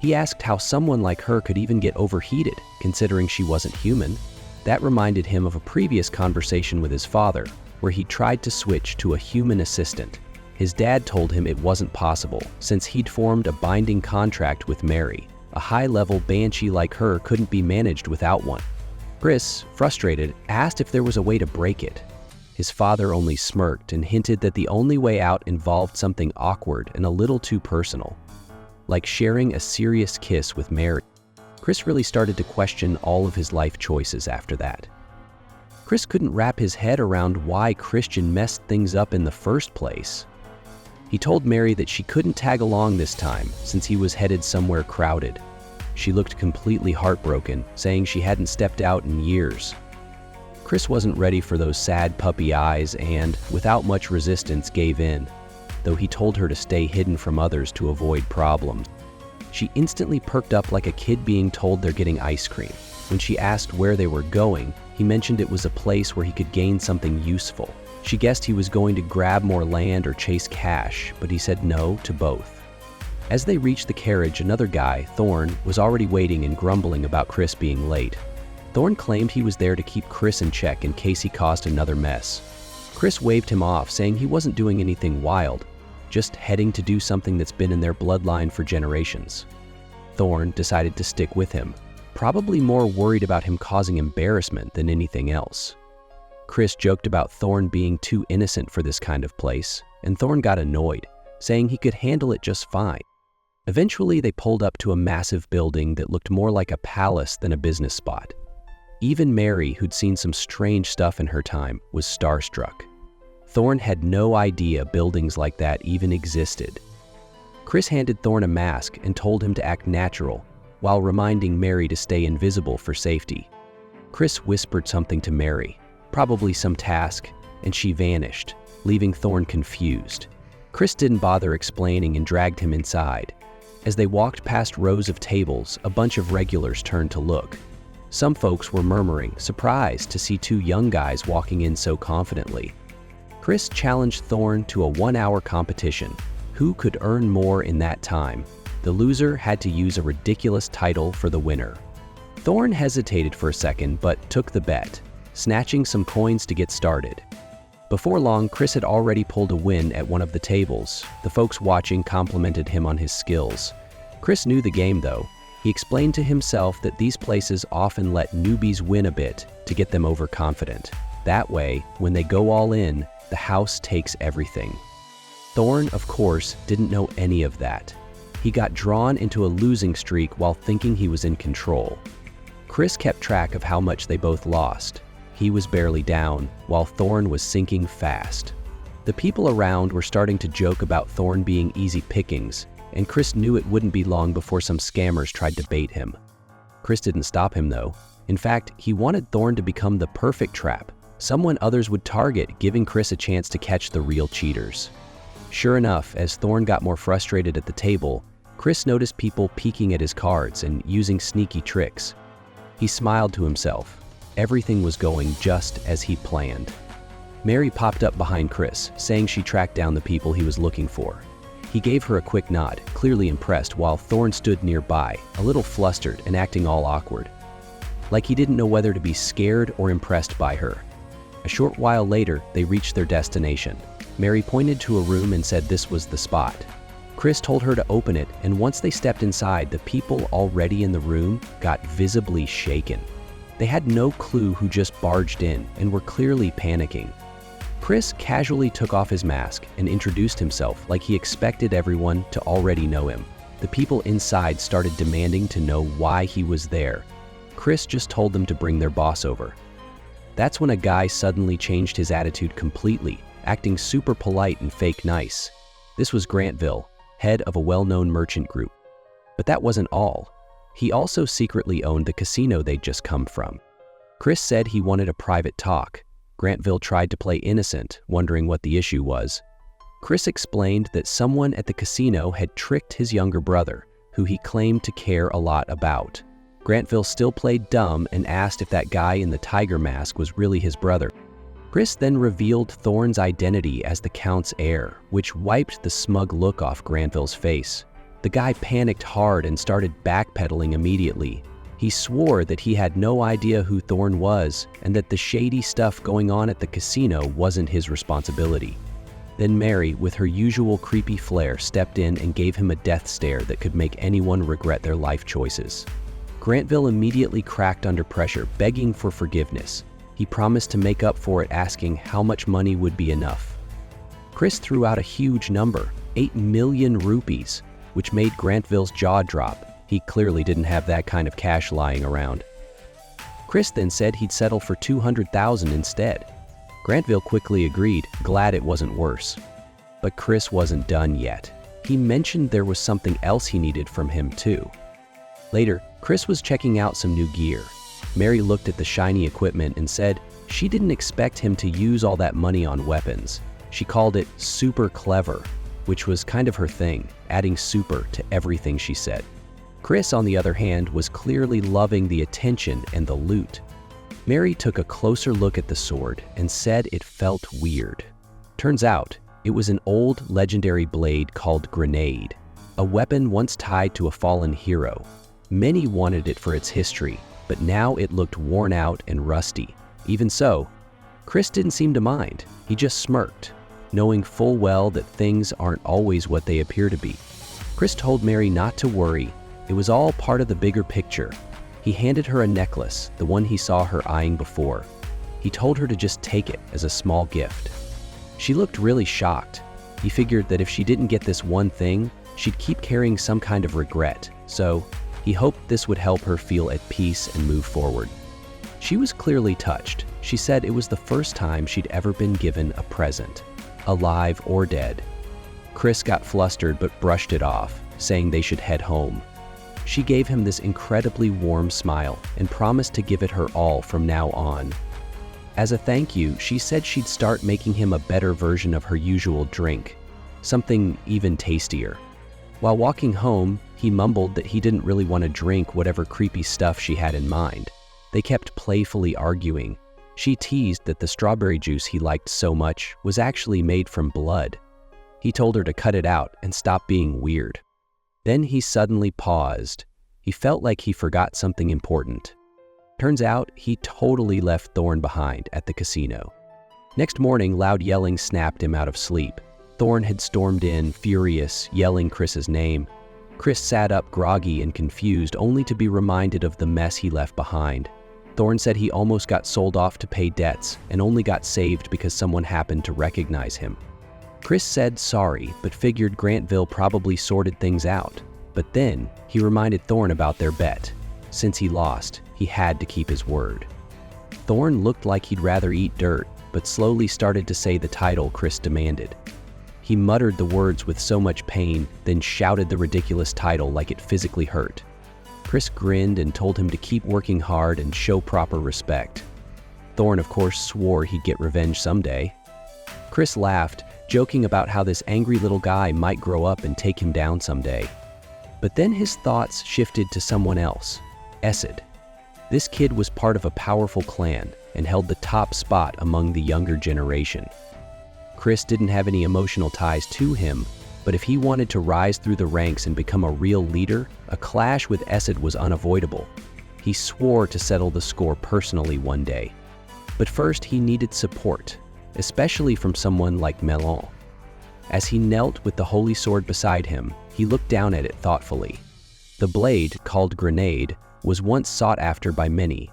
He asked how someone like her could even get overheated, considering she wasn't human. That reminded him of a previous conversation with his father, where he tried to switch to a human assistant. His dad told him it wasn't possible, since he'd formed a binding contract with Mary. A high-level banshee like her couldn't be managed without one. Chris, frustrated, asked if there was a way to break it. His father only smirked and hinted that the only way out involved something awkward and a little too personal, like sharing a serious kiss with Mary. Chris really started to question all of his life choices after that. Chris couldn't wrap his head around why Christian messed things up in the first place. He told Mary that she couldn't tag along this time since he was headed somewhere crowded. She looked completely heartbroken, saying she hadn't stepped out in years. Chris wasn't ready for those sad puppy eyes and, without much resistance, gave in, though he told her to stay hidden from others to avoid problems. She instantly perked up like a kid being told they're getting ice cream. When she asked where they were going, he mentioned it was a place where he could gain something useful. She guessed he was going to grab more land or chase cash, but he said no to both. As they reached the carriage, another guy, Thorn, was already waiting and grumbling about Chris being late. Thorn claimed he was there to keep Chris in check in case he caused another mess. Chris waved him off, saying he wasn't doing anything wild, just heading to do something that's been in their bloodline for generations. Thorn decided to stick with him, probably more worried about him causing embarrassment than anything else. Chris joked about Thorn being too innocent for this kind of place, and Thorn got annoyed, saying he could handle it just fine. Eventually, they pulled up to a massive building that looked more like a palace than a business spot. Even Mary, who'd seen some strange stuff in her time, was starstruck. Thorn had no idea buildings like that even existed. Chris handed Thorn a mask and told him to act natural, while reminding Mary to stay invisible for safety. Chris whispered something to Mary, probably some task, and she vanished, leaving Thorn confused. Chris didn't bother explaining and dragged him inside. As they walked past rows of tables, a bunch of regulars turned to look. Some folks were murmuring, surprised to see two young guys walking in so confidently. Chris challenged Thorn to a 1-hour competition. Who could earn more in that time? The loser had to use a ridiculous title for the winner. Thorn hesitated for a second, but took the bet, snatching some coins to get started. Before long, Chris had already pulled a win at one of the tables. The folks watching complimented him on his skills. Chris knew the game, though. He explained to himself that these places often let newbies win a bit to get them overconfident. That way, when they go all in, the house takes everything. Thorn, of course, didn't know any of that. He got drawn into a losing streak while thinking he was in control. Chris kept track of how much they both lost. He was barely down, while Thorn was sinking fast. The people around were starting to joke about Thorn being easy pickings, and Chris knew it wouldn't be long before some scammers tried to bait him. Chris didn't stop him, though. In fact, he wanted Thorn to become the perfect trap, someone others would target, giving Chris a chance to catch the real cheaters. Sure enough, as Thorn got more frustrated at the table, Chris noticed people peeking at his cards and using sneaky tricks. He smiled to himself. Everything was going just as he planned. Mary popped up behind Chris, saying she tracked down the people he was looking for. He gave her a quick nod, clearly impressed, while Thorn stood nearby, a little flustered and acting all awkward. Like he didn't know whether to be scared or impressed by her. A short while later, they reached their destination. Mary pointed to a room and said this was the spot. Chris told her to open it, and once they stepped inside, the people already in the room got visibly shaken. They had no clue who just barged in and were clearly panicking. Chris casually took off his mask and introduced himself like he expected everyone to already know him. The people inside started demanding to know why he was there. Chris just told them to bring their boss over. That's when a guy suddenly changed his attitude completely, acting super polite and fake nice. This was Grantville, head of a well-known merchant group. But that wasn't all. He also secretly owned the casino they'd just come from. Chris said he wanted a private talk. Grantville tried to play innocent, wondering what the issue was. Chris explained that someone at the casino had tricked his younger brother, who he claimed to care a lot about. Grantville still played dumb and asked if that guy in the tiger mask was really his brother. Chris then revealed Thorn's identity as the Count's heir, which wiped the smug look off Grantville's face. The guy panicked hard and started backpedaling immediately. He swore that he had no idea who Thorn was and that the shady stuff going on at the casino wasn't his responsibility. Then Mary, with her usual creepy flair, stepped in and gave him a death stare that could make anyone regret their life choices. Grantville immediately cracked under pressure, begging for forgiveness. He promised to make up for it, asking how much money would be enough. Chris threw out a huge number, 8 million rupees, which made Grantville's jaw drop. He clearly didn't have that kind of cash lying around. Chris then said he'd settle for 200,000 instead. Grantville quickly agreed, glad it wasn't worse. But Chris wasn't done yet. He mentioned there was something else he needed from him too. Later, Chris was checking out some new gear. Mary looked at the shiny equipment and said she didn't expect him to use all that money on weapons. She called it super clever, which was kind of her thing, adding super to everything she said. Chris, on the other hand, was clearly loving the attention and the loot. Mary took a closer look at the sword and said it felt weird. Turns out, it was an old legendary blade called Grenade, a weapon once tied to a fallen hero. Many wanted it for its history, but now it looked worn out and rusty. Even so, Chris didn't seem to mind. He just smirked, knowing full well that things aren't always what they appear to be. Chris told Mary not to worry. It was all part of the bigger picture. He handed her a necklace, the one he saw her eyeing before. He told her to just take it as a small gift. She looked really shocked. He figured that if she didn't get this one thing, she'd keep carrying some kind of regret, so he hoped this would help her feel at peace and move forward. She was clearly touched. She said it was the first time she'd ever been given a present, alive or dead. Chris got flustered but brushed it off, saying they should head home. She gave him this incredibly warm smile and promised to give it her all from now on. As a thank you, she said she'd start making him a better version of her usual drink, something even tastier. While walking home, he mumbled that he didn't really want to drink whatever creepy stuff she had in mind. They kept playfully arguing. She teased that the strawberry juice he liked so much was actually made from blood. He told her to cut it out and stop being weird. Then he suddenly paused. He felt like he forgot something important. Turns out he totally left Thorn behind at the casino. Next morning, loud yelling snapped him out of sleep. Thorn had stormed in, furious, yelling Chris's name. Chris sat up groggy and confused, only to be reminded of the mess he left behind. Thorn said he almost got sold off to pay debts and only got saved because someone happened to recognize him. Chris said sorry, but figured Grantville probably sorted things out. But then, he reminded Thorn about their bet. Since he lost, he had to keep his word. Thorn looked like he'd rather eat dirt, but slowly started to say the title Chris demanded. He muttered the words with so much pain, then shouted the ridiculous title like it physically hurt. Chris grinned and told him to keep working hard and show proper respect. Thorn, of course, swore he'd get revenge someday. Chris laughed, joking about how this angry little guy might grow up and take him down someday. But then his thoughts shifted to someone else, Esed. This kid was part of a powerful clan and held the top spot among the younger generation. Chris didn't have any emotional ties to him, but if he wanted to rise through the ranks and become a real leader, a clash with Esed was unavoidable. He swore to settle the score personally one day. But first he needed support, especially from someone like Melon. As he knelt with the holy sword beside him, he looked down at it thoughtfully. The blade, called Grenade, was once sought after by many,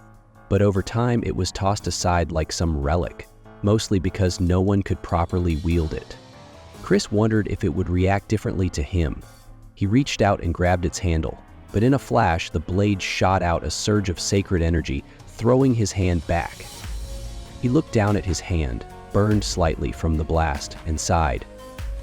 but over time it was tossed aside like some relic, mostly because no one could properly wield it. Chris wondered if it would react differently to him. He reached out and grabbed its handle, but in a flash the blade shot out a surge of sacred energy, throwing his hand back. He looked down at his hand, burned slightly from the blast, and sighed.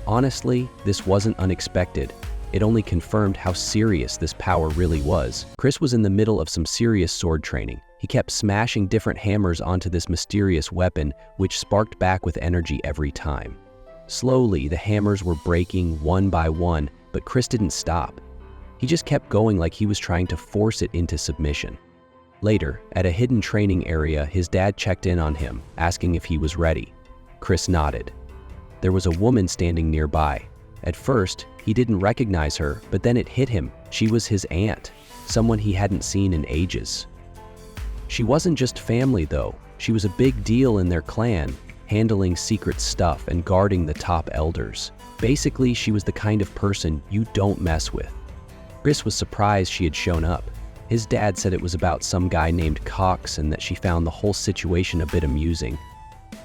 Honestly, this wasn't unexpected. It only confirmed how serious this power really was. Chris was in the middle of some serious sword training. He kept smashing different hammers onto this mysterious weapon, which sparked back with energy every time. Slowly, the hammers were breaking one by one, but Chris didn't stop. He just kept going like he was trying to force it into submission. Later, at a hidden training area, his dad checked in on him, asking if he was ready. Chris nodded. There was a woman standing nearby. At first, he didn't recognize her, but then it hit him. She was his aunt, someone he hadn't seen in ages. She wasn't just family, though. She was a big deal in their clan, handling secret stuff and guarding the top elders. Basically, she was the kind of person you don't mess with. Chris was surprised she had shown up. His dad said it was about some guy named Cox and that she found the whole situation a bit amusing.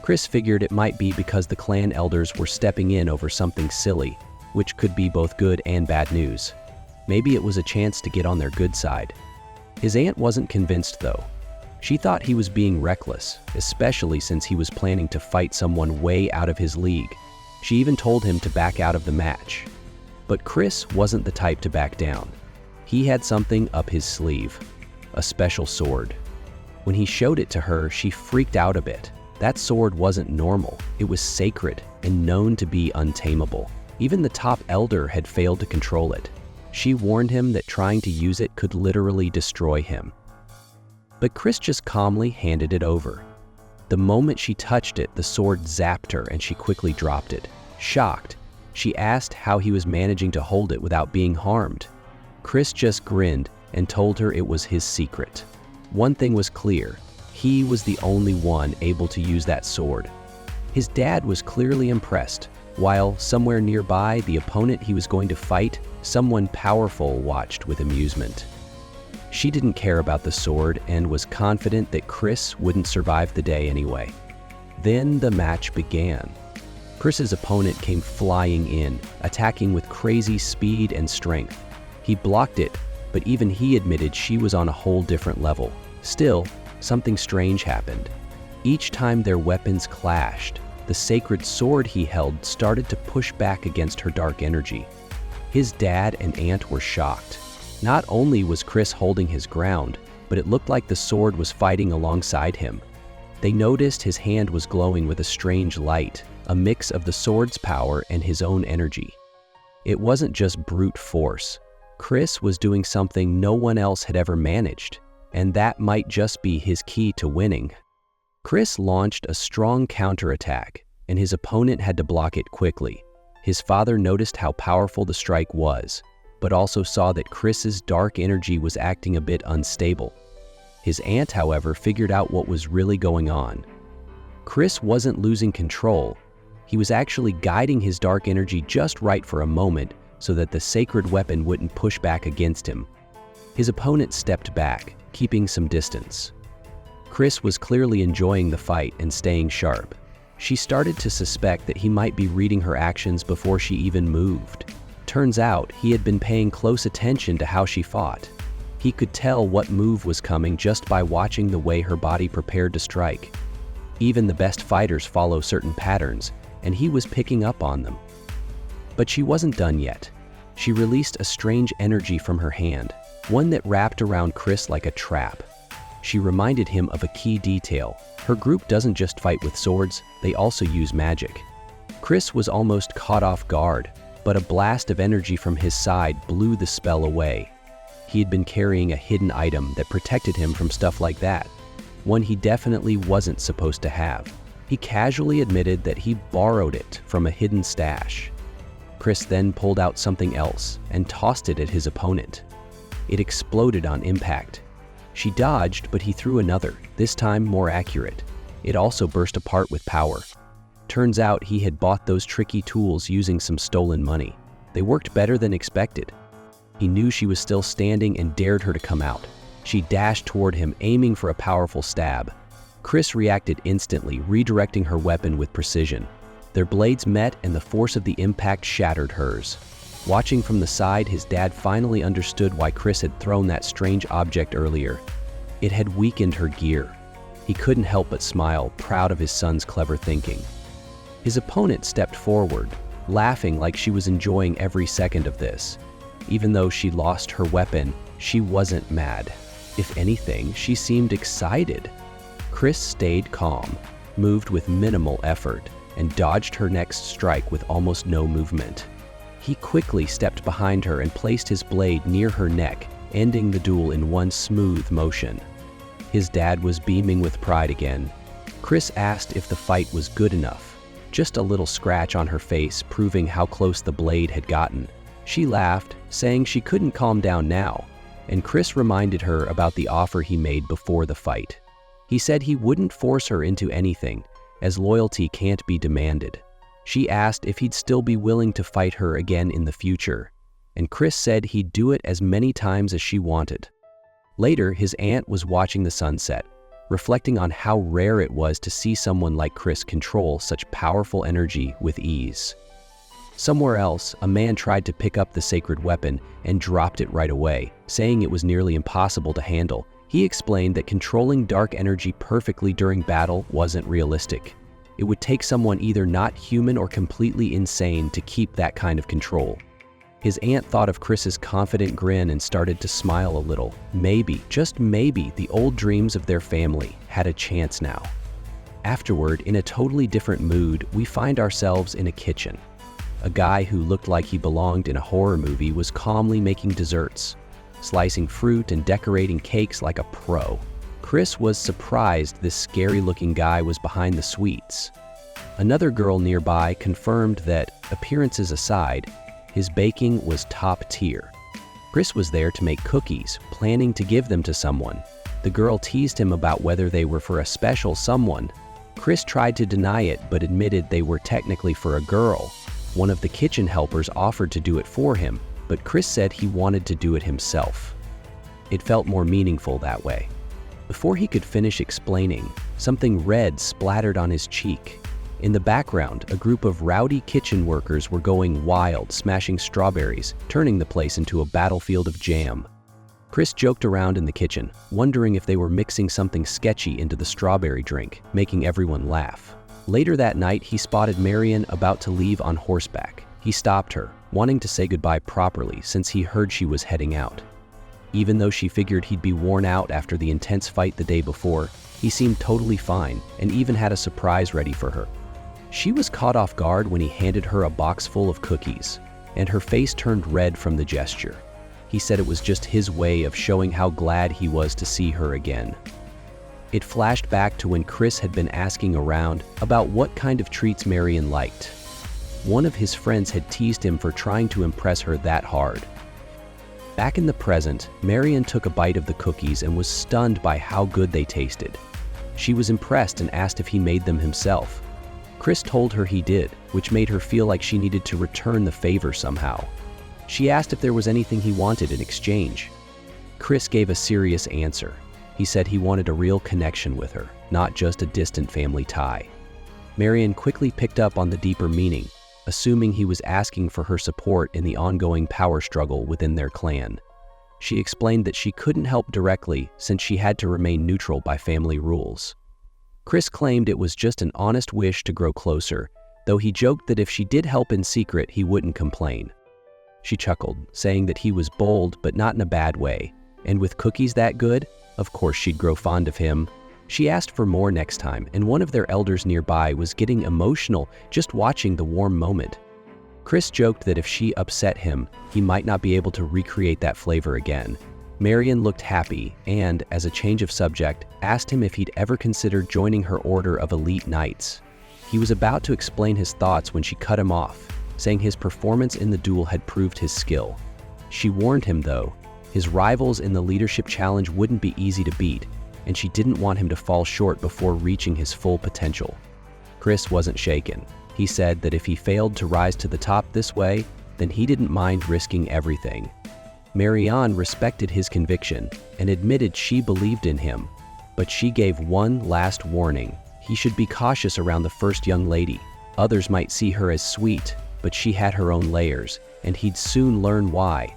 Chris figured it might be because the clan elders were stepping in over something silly, which could be both good and bad news. Maybe it was a chance to get on their good side. His aunt wasn't convinced, though. She thought he was being reckless, especially since he was planning to fight someone way out of his league. She even told him to back out of the match. But Chris wasn't the type to back down. He had something up his sleeve, a special sword. When he showed it to her, she freaked out a bit. That sword wasn't normal. It was sacred and known to be untamable. Even the top elder had failed to control it. She warned him that trying to use it could literally destroy him. But Chris just calmly handed it over. The moment she touched it, the sword zapped her and she quickly dropped it. Shocked, she asked how he was managing to hold it without being harmed. Chris just grinned and told her it was his secret. One thing was clear. He was the only one able to use that sword. His dad was clearly impressed, while somewhere nearby, the opponent he was going to fight, someone powerful watched with amusement. She didn't care about the sword and was confident that Chris wouldn't survive the day anyway. Then the match began. Chris's opponent came flying in, attacking with crazy speed and strength. He blocked it, but even he admitted she was on a whole different level. Still, something strange happened. Each time their weapons clashed, the sacred sword he held started to push back against her dark energy. His dad and aunt were shocked. Not only was Chris holding his ground, but it looked like the sword was fighting alongside him. They noticed his hand was glowing with a strange light, a mix of the sword's power and his own energy. It wasn't just brute force. Chris was doing something no one else had ever managed, and that might just be his key to winning. Chris launched a strong counterattack, and his opponent had to block it quickly. His father noticed how powerful the strike was, but also saw that Chris's dark energy was acting a bit unstable. His aunt, however, figured out what was really going on. Chris wasn't losing control. He was actually guiding his dark energy just right for a moment so that the sacred weapon wouldn't push back against him. His opponent stepped back, keeping some distance. Chris was clearly enjoying the fight and staying sharp. She started to suspect that he might be reading her actions before she even moved. Turns out, he had been paying close attention to how she fought. He could tell what move was coming just by watching the way her body prepared to strike. Even the best fighters follow certain patterns, and he was picking up on them. But she wasn't done yet. She released a strange energy from her hand, one that wrapped around Chris like a trap. She reminded him of a key detail. Her group doesn't just fight with swords, they also use magic. Chris was almost caught off guard, but a blast of energy from his side blew the spell away. He had been carrying a hidden item that protected him from stuff like that, one he definitely wasn't supposed to have. He casually admitted that he borrowed it from a hidden stash. Chris then pulled out something else and tossed it at his opponent. It exploded on impact. She dodged, but he threw another, this time more accurate. It also burst apart with power. Turns out he had bought those tricky tools using some stolen money. They worked better than expected. He knew she was still standing and dared her to come out. She dashed toward him, aiming for a powerful stab. Chris reacted instantly, redirecting her weapon with precision. Their blades met and the force of the impact shattered hers. Watching from the side, his dad finally understood why Chris had thrown that strange object earlier. It had weakened her gear. He couldn't help but smile, proud of his son's clever thinking. His opponent stepped forward, laughing like she was enjoying every second of this. Even though she lost her weapon, she wasn't mad. If anything, she seemed excited. Chris stayed calm, moved with minimal effort, and dodged her next strike with almost no movement. He quickly stepped behind her and placed his blade near her neck, ending the duel in one smooth motion. His dad was beaming with pride again. Chris asked if the fight was good enough. Just a little scratch on her face, proving how close the blade had gotten. She laughed, saying she couldn't calm down now, and Chris reminded her about the offer he made before the fight. He said he wouldn't force her into anything, as loyalty can't be demanded. She asked if he'd still be willing to fight her again in the future, and Chris said he'd do it as many times as she wanted. Later, his aunt was watching the sunset, reflecting on how rare it was to see someone like Chris control such powerful energy with ease. Somewhere else, a man tried to pick up the sacred weapon and dropped it right away, saying it was nearly impossible to handle. He explained that controlling dark energy perfectly during battle wasn't realistic. It would take someone either not human or completely insane to keep that kind of control. His aunt thought of Chris's confident grin and started to smile a little. Maybe, just maybe, the old dreams of their family had a chance now. Afterward, in a totally different mood, we find ourselves in a kitchen. A guy who looked like he belonged in a horror movie was calmly making desserts, slicing fruit and decorating cakes like a pro. Chris was surprised this scary-looking guy was behind the sweets. Another girl nearby confirmed that, appearances aside, his baking was top tier. Chris was there to make cookies, planning to give them to someone. The girl teased him about whether they were for a special someone. Chris tried to deny it but admitted they were technically for a girl. One of the kitchen helpers offered to do it for him, but Chris said he wanted to do it himself. It felt more meaningful that way. Before he could finish explaining, something red splattered on his cheek. In the background, a group of rowdy kitchen workers were going wild, smashing strawberries, turning the place into a battlefield of jam. Chris joked around in the kitchen, wondering if they were mixing something sketchy into the strawberry drink, making everyone laugh. Later that night, he spotted Marion about to leave on horseback. He stopped her, wanting to say goodbye properly since he heard she was heading out. Even though she figured he'd be worn out after the intense fight the day before, he seemed totally fine and even had a surprise ready for her. She was caught off guard when he handed her a box full of cookies, and her face turned red from the gesture. He said it was just his way of showing how glad he was to see her again. It flashed back to when Chris had been asking around about what kind of treats Marion liked. One of his friends had teased him for trying to impress her that hard. Back in the present, Marion took a bite of the cookies and was stunned by how good they tasted. She was impressed and asked if he made them himself. Chris told her he did, which made her feel like she needed to return the favor somehow. She asked if there was anything he wanted in exchange. Chris gave a serious answer. He said he wanted a real connection with her, not just a distant family tie. Marion quickly picked up on the deeper meaning, assuming he was asking for her support in the ongoing power struggle within their clan. She explained that she couldn't help directly since she had to remain neutral by family rules. Chris claimed it was just an honest wish to grow closer, though he joked that if she did help in secret, he wouldn't complain. She chuckled, saying that he was bold but not in a bad way, and with cookies that good, of course she'd grow fond of him. She asked for more next time, and one of their elders nearby was getting emotional just watching the warm moment. Chris joked that if she upset him, he might not be able to recreate that flavor again. Marion looked happy and, as a change of subject, asked him if he'd ever considered joining her order of elite knights. He was about to explain his thoughts when she cut him off, saying his performance in the duel had proved his skill. She warned him, though, his rivals in the leadership challenge wouldn't be easy to beat, and she didn't want him to fall short before reaching his full potential. Chris wasn't shaken. He said that if he failed to rise to the top this way, then he didn't mind risking everything. Marianne respected his conviction and admitted she believed in him, but she gave one last warning. He should be cautious around the first young lady. Others might see her as sweet, but she had her own layers, and he'd soon learn why.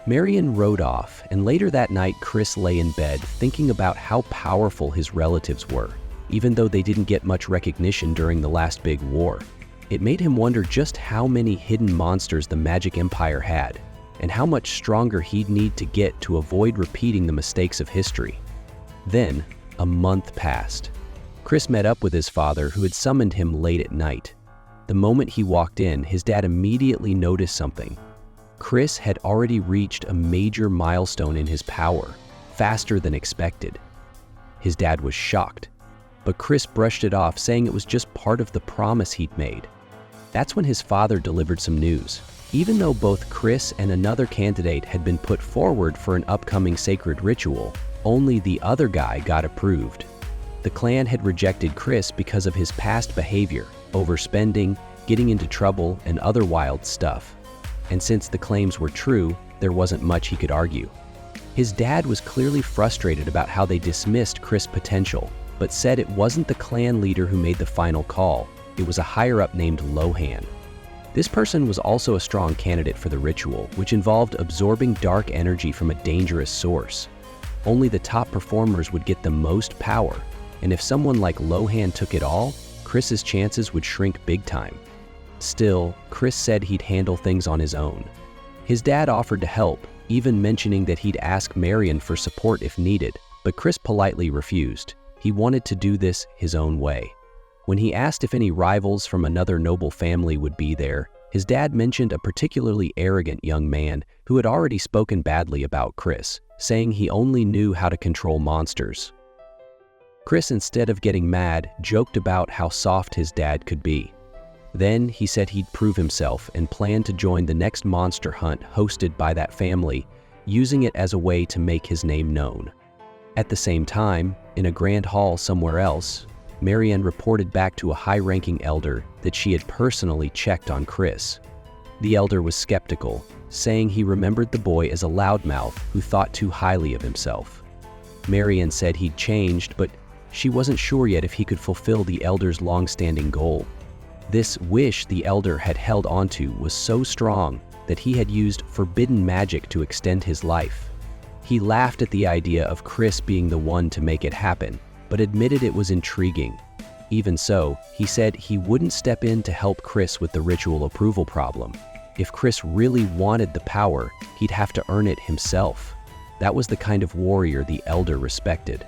Marion rode off, and later that night Chris lay in bed thinking about how powerful his relatives were, even though they didn't get much recognition during the last big war. It made him wonder just how many hidden monsters the Magic Empire had, and how much stronger he'd need to get to avoid repeating the mistakes of history. Then, a month passed. Chris met up with his father, who had summoned him late at night. The moment he walked in, his dad immediately noticed something. Chris had already reached a major milestone in his power, faster than expected. His dad was shocked, but Chris brushed it off, saying it was just part of the promise he'd made. That's when his father delivered some news. Even though both Chris and another candidate had been put forward for an upcoming sacred ritual, only the other guy got approved. The clan had rejected Chris because of his past behavior, overspending, getting into trouble, and other wild stuff. And since the claims were true, there wasn't much he could argue. His dad was clearly frustrated about how they dismissed Chris' potential, but said it wasn't the clan leader who made the final call. It was a higher-up named Lohan. This person was also a strong candidate for the ritual, which involved absorbing dark energy from a dangerous source. Only the top performers would get the most power, and if someone like Lohan took it all, Chris's chances would shrink big time. Still, Chris said he'd handle things on his own. His dad offered to help, even mentioning that he'd ask Marion for support if needed, but Chris politely refused. He wanted to do this his own way. When he asked if any rivals from another noble family would be there, his dad mentioned a particularly arrogant young man who had already spoken badly about Chris, saying he only knew how to control monsters. Chris, instead of getting mad, joked about how soft his dad could be. Then he said he'd prove himself and planned to join the next monster hunt hosted by that family, using it as a way to make his name known. At the same time, in a grand hall somewhere else, Marianne reported back to a high-ranking elder that she had personally checked on Chris. The elder was skeptical, saying he remembered the boy as a loudmouth who thought too highly of himself. Marianne said he'd changed, but she wasn't sure yet if he could fulfill the elder's long-standing goal. This wish the elder had held onto was so strong that he had used forbidden magic to extend his life. He laughed at the idea of Chris being the one to make it happen, but admitted it was intriguing. Even so, he said he wouldn't step in to help Chris with the ritual approval problem. If Chris really wanted the power, he'd have to earn it himself. That was the kind of warrior the elder respected.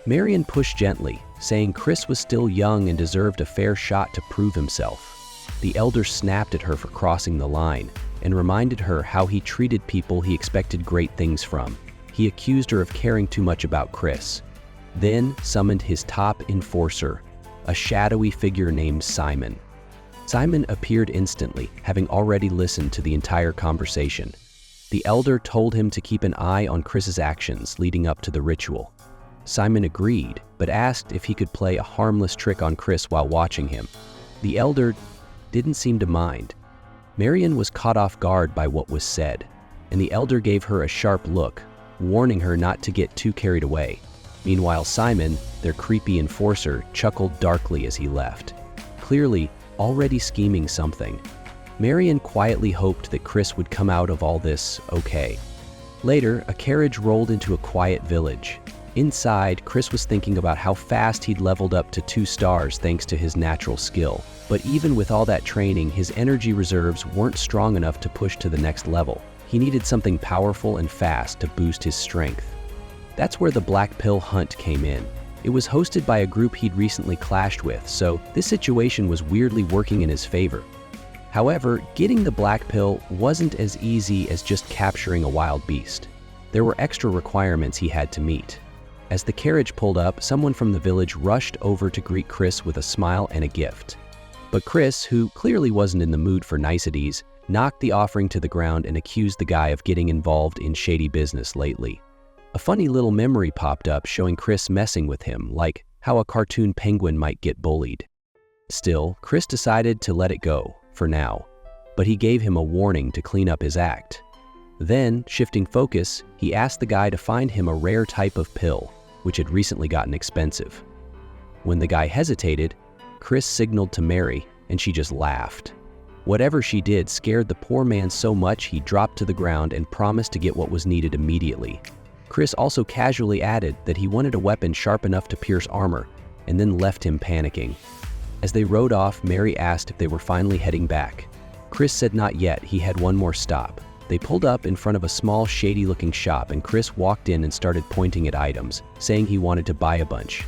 Marion pushed gently, saying Chris was still young and deserved a fair shot to prove himself. The elder snapped at her for crossing the line and reminded her how he treated people he expected great things from. He accused her of caring too much about Chris, then summoned his top enforcer, a shadowy figure named Simon. Simon appeared instantly, having already listened to the entire conversation. The elder told him to keep an eye on Chris's actions leading up to the ritual. Simon agreed, but asked if he could play a harmless trick on Chris while watching him. The elder didn't seem to mind. Marion was caught off guard by what was said, and the elder gave her a sharp look, warning her not to get too carried away. Meanwhile, Simon, their creepy enforcer, chuckled darkly as he left, clearly already scheming something. Marion quietly hoped that Chris would come out of all this okay. Later, a carriage rolled into a quiet village. Inside, Chris was thinking about how fast he'd leveled up to 2 stars thanks to his natural skill. But even with all that training, his energy reserves weren't strong enough to push to the next level. He needed something powerful and fast to boost his strength. That's where the black pill hunt came in. It was hosted by a group he'd recently clashed with, so this situation was weirdly working in his favor. However, getting the black pill wasn't as easy as just capturing a wild beast. There were extra requirements he had to meet. As the carriage pulled up, someone from the village rushed over to greet Chris with a smile and a gift. But Chris, who clearly wasn't in the mood for niceties, knocked the offering to the ground and accused the guy of getting involved in shady business lately. A funny little memory popped up showing Chris messing with him, like how a cartoon penguin might get bullied. Still, Chris decided to let it go, for now, but he gave him a warning to clean up his act. Then, shifting focus, he asked the guy to find him a rare type of pill, which had recently gotten expensive. When the guy hesitated, Chris signaled to Mary, and she just laughed. Whatever she did scared the poor man so much he dropped to the ground and promised to get what was needed immediately. Chris also casually added that he wanted a weapon sharp enough to pierce armor, and then left him panicking. As they rode off, Mary asked if they were finally heading back. Chris said not yet, he had one more stop. They pulled up in front of a small, shady-looking shop, and Chris walked in and started pointing at items, saying he wanted to buy a bunch.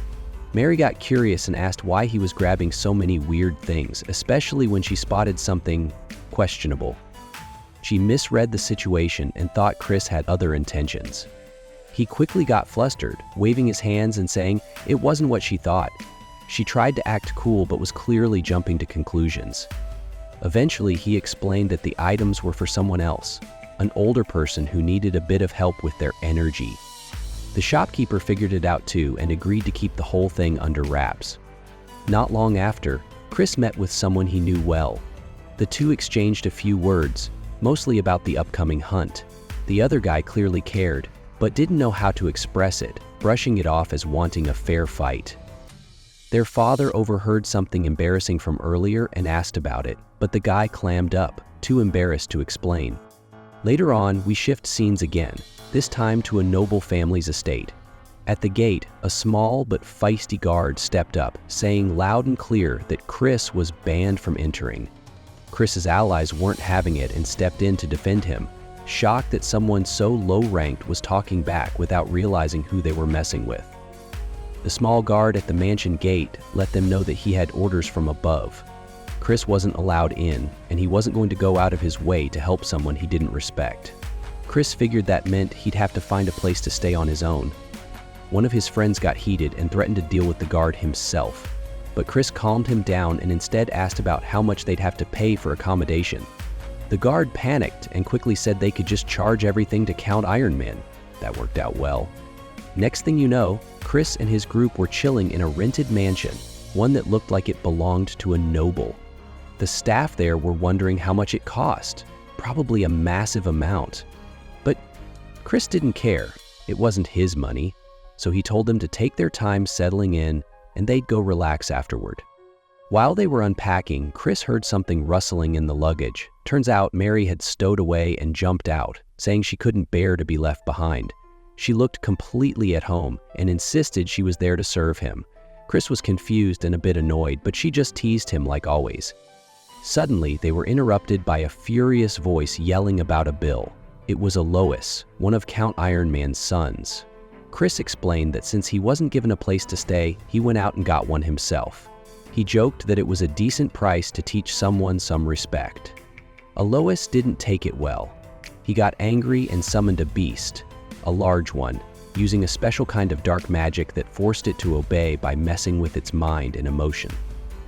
Mary got curious and asked why he was grabbing so many weird things, especially when she spotted something questionable. She misread the situation and thought Chris had other intentions. He quickly got flustered, waving his hands and saying it wasn't what she thought. She tried to act cool but was clearly jumping to conclusions. Eventually, he explained that the items were for someone else, an older person who needed a bit of help with their energy. The shopkeeper figured it out too and agreed to keep the whole thing under wraps. Not long after, Chris met with someone he knew well. The two exchanged a few words, mostly about the upcoming hunt. The other guy clearly cared, but didn't know how to express it, brushing it off as wanting a fair fight. Their father overheard something embarrassing from earlier and asked about it, but the guy clammed up, too embarrassed to explain. Later on, we shift scenes again, this time to a noble family's estate. At the gate, a small but feisty guard stepped up, saying loud and clear that Chris was banned from entering. Chris's allies weren't having it and stepped in to defend him, shocked that someone so low-ranked was talking back without realizing who they were messing with. The small guard at the mansion gate let them know that he had orders from above. Chris wasn't allowed in, and he wasn't going to go out of his way to help someone he didn't respect. Chris figured that meant he'd have to find a place to stay on his own. One of his friends got heated and threatened to deal with the guard himself, but Chris calmed him down and instead asked about how much they'd have to pay for accommodation. The guard panicked and quickly said they could just charge everything to Count Iron Man. That worked out well. Next thing you know, Chris and his group were chilling in a rented mansion, one that looked like it belonged to a noble. The staff there were wondering how much it cost, probably a massive amount. But Chris didn't care. It wasn't his money, so he told them to take their time settling in and they'd go relax afterward. While they were unpacking, Chris heard something rustling in the luggage. Turns out Mary had stowed away and jumped out, saying she couldn't bear to be left behind. She looked completely at home and insisted she was there to serve him. Chris was confused and a bit annoyed, but she just teased him like always. Suddenly, they were interrupted by a furious voice yelling about a bill. It was Alois, one of Count Iron Man's sons. Chris explained that since he wasn't given a place to stay, he went out and got one himself. He joked that it was a decent price to teach someone some respect. Alois didn't take it well. He got angry and summoned a beast, a large one, using a special kind of dark magic that forced it to obey by messing with its mind and emotion.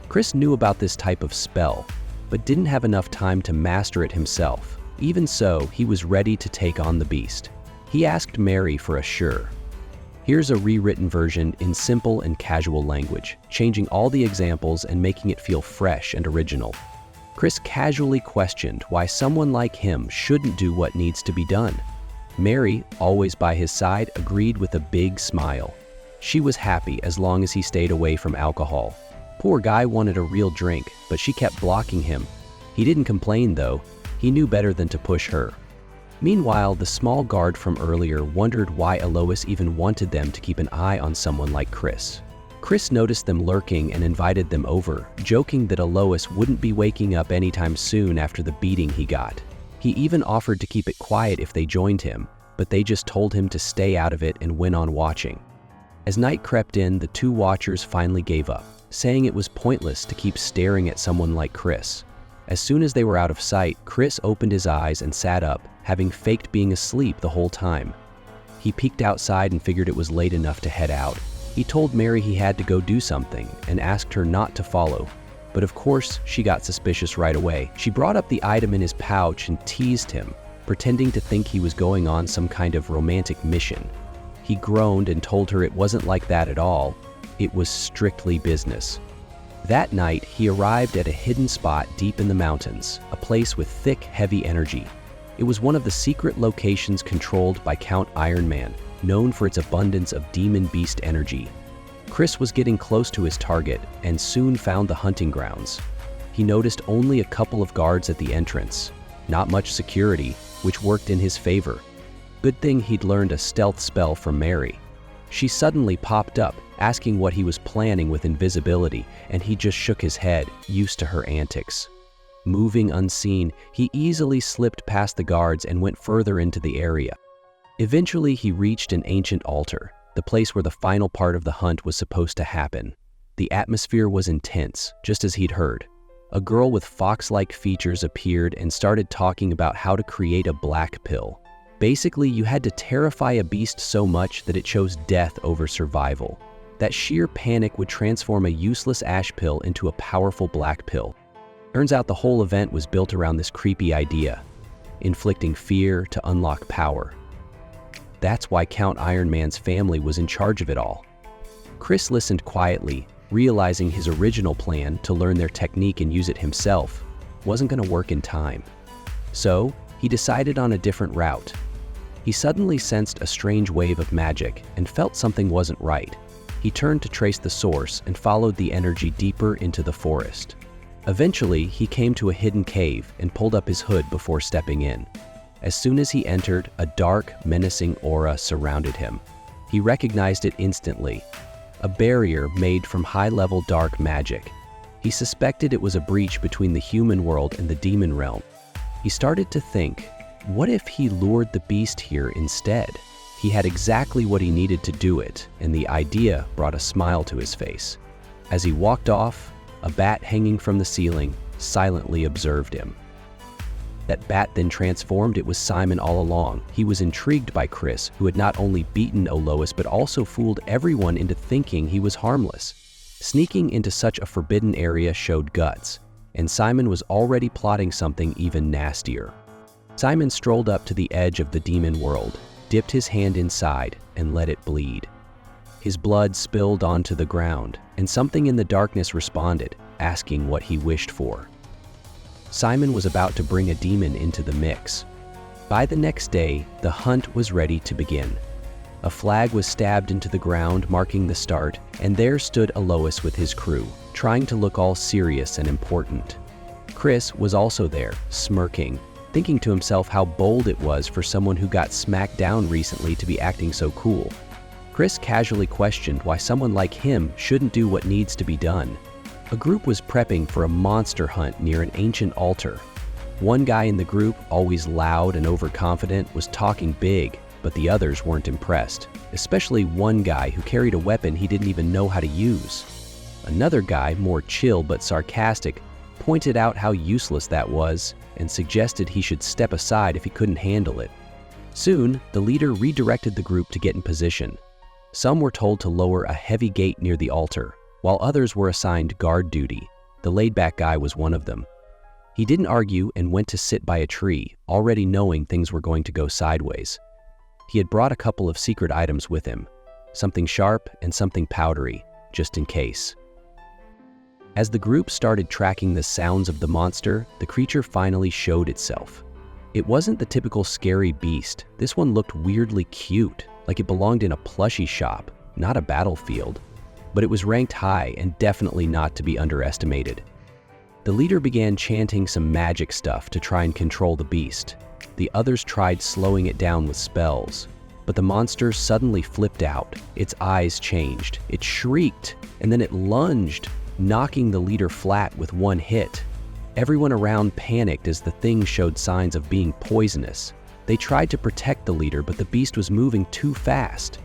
Chris knew about this type of spell, but didn't have enough time to master it himself. Even so, he was ready to take on the beast. He asked Mary for a sure. Here's a rewritten version in simple and casual language, changing all the examples and making it feel fresh and original. Chris casually questioned why someone like him shouldn't do what needs to be done. Mary, always by his side, agreed with a big smile. She was happy as long as he stayed away from alcohol. Poor guy wanted a real drink, but she kept blocking him. He didn't complain though. He knew better than to push her. Meanwhile, the small guard from earlier wondered why Alois even wanted them to keep an eye on someone like Chris. Chris noticed them lurking and invited them over, joking that Alois wouldn't be waking up anytime soon after the beating he got. He even offered to keep it quiet if they joined him, but they just told him to stay out of it and went on watching. As night crept in, the two watchers finally gave up, saying it was pointless to keep staring at someone like Chris. As soon as they were out of sight, Chris opened his eyes and sat up, having faked being asleep the whole time. He peeked outside and figured it was late enough to head out. He told Mary he had to go do something and asked her not to follow. But of course, she got suspicious right away. She brought up the item in his pouch and teased him, pretending to think he was going on some kind of romantic mission. He groaned and told her it wasn't like that at all. It was strictly business. That night, he arrived at a hidden spot deep in the mountains, a place with thick, heavy energy. It was one of the secret locations controlled by Count Iron Man, known for its abundance of demon beast energy. Chris was getting close to his target and soon found the hunting grounds. He noticed only a couple of guards at the entrance, not much security, which worked in his favor. Good thing he'd learned a stealth spell from Mary. She suddenly popped up, asking what he was planning with invisibility, and he just shook his head, used to her antics. Moving unseen, he easily slipped past the guards and went further into the area. Eventually, he reached an ancient altar, the place where the final part of the hunt was supposed to happen. The atmosphere was intense, just as he'd heard. A girl with fox-like features appeared and started talking about how to create a black pill. Basically, you had to terrify a beast so much that it chose death over survival. That sheer panic would transform a useless ash pill into a powerful black pill. Turns out the whole event was built around this creepy idea, inflicting fear to unlock power. That's why Count Iron Man's family was in charge of it all. Chris listened quietly, realizing his original plan to learn their technique and use it himself wasn't going to work in time. So, he decided on a different route. He suddenly sensed a strange wave of magic and felt something wasn't right. He turned to trace the source and followed the energy deeper into the forest. Eventually, he came to a hidden cave and pulled up his hood before stepping in. As soon as he entered, a dark, menacing aura surrounded him. He recognized it instantly, a barrier made from high-level dark magic. He suspected it was a breach between the human world and the demon realm. He started to think, what if he lured the beast here instead? He had exactly what he needed to do it, and the idea brought a smile to his face. As he walked off, a bat hanging from the ceiling silently observed him. That bat then transformed. It was Simon all along. He was intrigued by Chris, who had not only beaten Olois but also fooled everyone into thinking he was harmless. Sneaking into such a forbidden area showed guts, and Simon was already plotting something even nastier. Simon strolled up to the edge of the demon world, dipped his hand inside, and let it bleed. His blood spilled onto the ground, and something in the darkness responded, asking what he wished for. Simon was about to bring a demon into the mix. By the next day, the hunt was ready to begin. A flag was stabbed into the ground, marking the start, and there stood Olois with his crew, trying to look all serious and important. Chris was also there, smirking, thinking to himself how bold it was for someone who got smacked down recently to be acting so cool. Chris casually questioned why someone like him shouldn't do what needs to be done. A group was prepping for a monster hunt near an ancient altar. One guy in the group, always loud and overconfident, was talking big, but the others weren't impressed, especially one guy who carried a weapon he didn't even know how to use. Another guy, more chill but sarcastic, pointed out how useless that was and suggested he should step aside if he couldn't handle it. Soon, the leader redirected the group to get in position. Some were told to lower a heavy gate near the altar, while others were assigned guard duty. The laid-back guy was one of them. He didn't argue and went to sit by a tree, already knowing things were going to go sideways. He had brought a couple of secret items with him, something sharp and something powdery, just in case. As the group started tracking the sounds of the monster, the creature finally showed itself. It wasn't the typical scary beast. This one looked weirdly cute, like it belonged in a plushie shop, not a battlefield. But it was ranked high and definitely not to be underestimated. The leader began chanting some magic stuff to try and control the beast. The others tried slowing it down with spells, but the monster suddenly flipped out. Its eyes changed, it shrieked, and then it lunged, knocking the leader flat with one hit. Everyone around panicked as the thing showed signs of being poisonous. They tried to protect the leader, but the beast was moving too fast.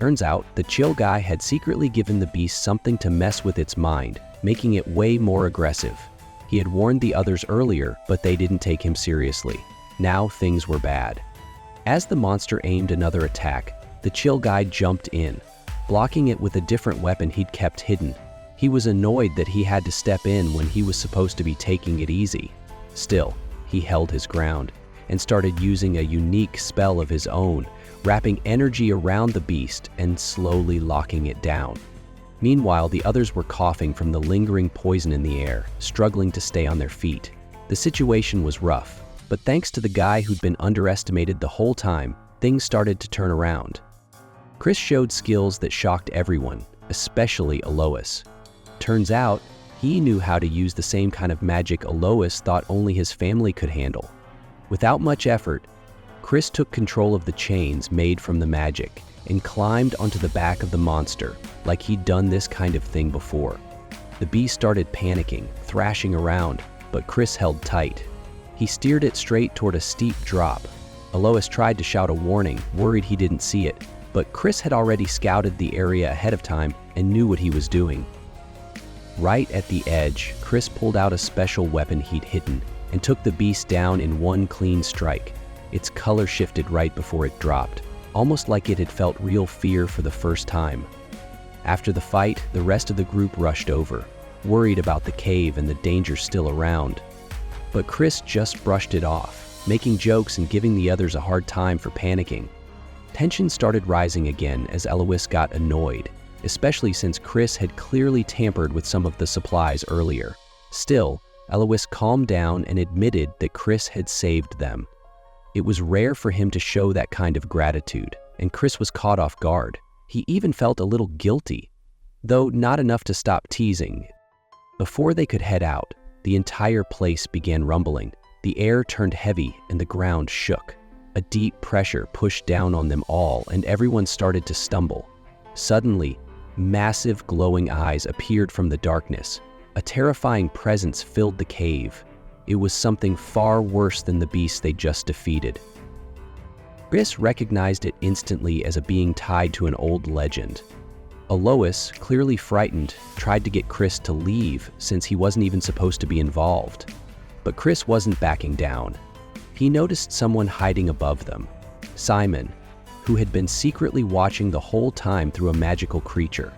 Turns out, the chill guy had secretly given the beast something to mess with its mind, making it way more aggressive. He had warned the others earlier, but they didn't take him seriously. Now things were bad. As the monster aimed another attack, the chill guy jumped in, blocking it with a different weapon he'd kept hidden. He was annoyed that he had to step in when he was supposed to be taking it easy. Still, he held his ground and started using a unique spell of his own, wrapping energy around the beast and slowly locking it down. Meanwhile, the others were coughing from the lingering poison in the air, struggling to stay on their feet. The situation was rough, but thanks to the guy who'd been underestimated the whole time, things started to turn around. Chris showed skills that shocked everyone, especially Alois. Turns out, he knew how to use the same kind of magic Alois thought only his family could handle. Without much effort, Chris took control of the chains made from the magic and climbed onto the back of the monster like he'd done this kind of thing before. The beast started panicking, thrashing around, but Chris held tight. He steered it straight toward a steep drop. Alois tried to shout a warning, worried he didn't see it, but Chris had already scouted the area ahead of time and knew what he was doing. Right at the edge, Chris pulled out a special weapon he'd hidden and took the beast down in one clean strike. Its color shifted right before it dropped, almost like it had felt real fear for the first time. After the fight, the rest of the group rushed over, worried about the cave and the danger still around. But Chris just brushed it off, making jokes and giving the others a hard time for panicking. Tension started rising again as Alois got annoyed, especially since Chris had clearly tampered with some of the supplies earlier. Still, Alois calmed down and admitted that Chris had saved them. It was rare for him to show that kind of gratitude, and Chris was caught off guard. He even felt a little guilty, though not enough to stop teasing. Before they could head out, the entire place began rumbling. The air turned heavy and the ground shook. A deep pressure pushed down on them all, and everyone started to stumble. Suddenly, massive glowing eyes appeared from the darkness. A terrifying presence filled the cave. It was something far worse than the beast they just defeated. Chris recognized it instantly as a being tied to an old legend. Alois, clearly frightened, tried to get Chris to leave since he wasn't even supposed to be involved. But Chris wasn't backing down. He noticed someone hiding above them, Simon, who had been secretly watching the whole time through a magical creature.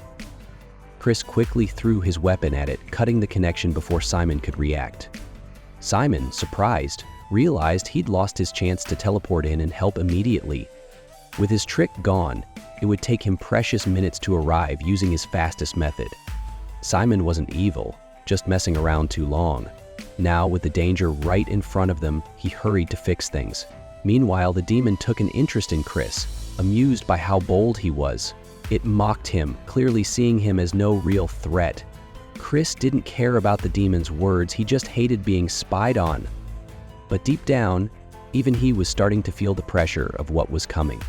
Chris quickly threw his weapon at it, cutting the connection before Simon could react. Simon, surprised, realized he'd lost his chance to teleport in and help immediately. With his trick gone, it would take him precious minutes to arrive using his fastest method. Simon wasn't evil, just messing around too long. Now, with the danger right in front of them, he hurried to fix things. Meanwhile, the demon took an interest in Chris, amused by how bold he was. It mocked him, clearly seeing him as no real threat. Chris didn't care about the demon's words, he just hated being spied on. But deep down, even he was starting to feel the pressure of what was coming.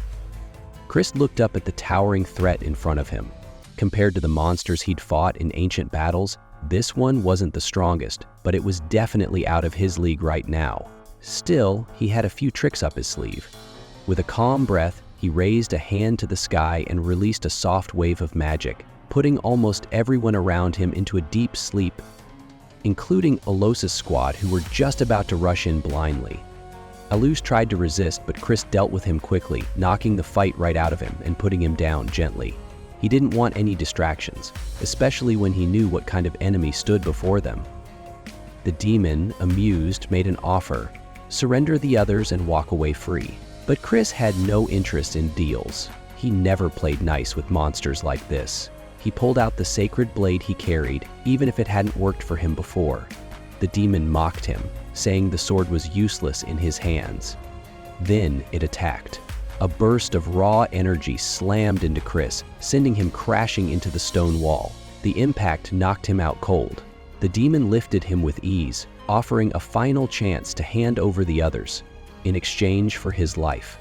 Chris looked up at the towering threat in front of him. Compared to the monsters he'd fought in ancient battles, this one wasn't the strongest, but it was definitely out of his league right now. Still, he had a few tricks up his sleeve. With a calm breath, he raised a hand to the sky and released a soft wave of magic, putting almost everyone around him into a deep sleep, including Alois' squad, who were just about to rush in blindly. Alois tried to resist, but Chris dealt with him quickly, knocking the fight right out of him and putting him down gently. He didn't want any distractions, especially when he knew what kind of enemy stood before them. The demon, amused, made an offer: surrender the others and walk away free. But Chris had no interest in deals. He never played nice with monsters like this. He pulled out the sacred blade he carried, even if it hadn't worked for him before. The demon mocked him, saying the sword was useless in his hands. Then it attacked. A burst of raw energy slammed into Chris, sending him crashing into the stone wall. The impact knocked him out cold. The demon lifted him with ease, offering a final chance to hand over the others, in exchange for his life.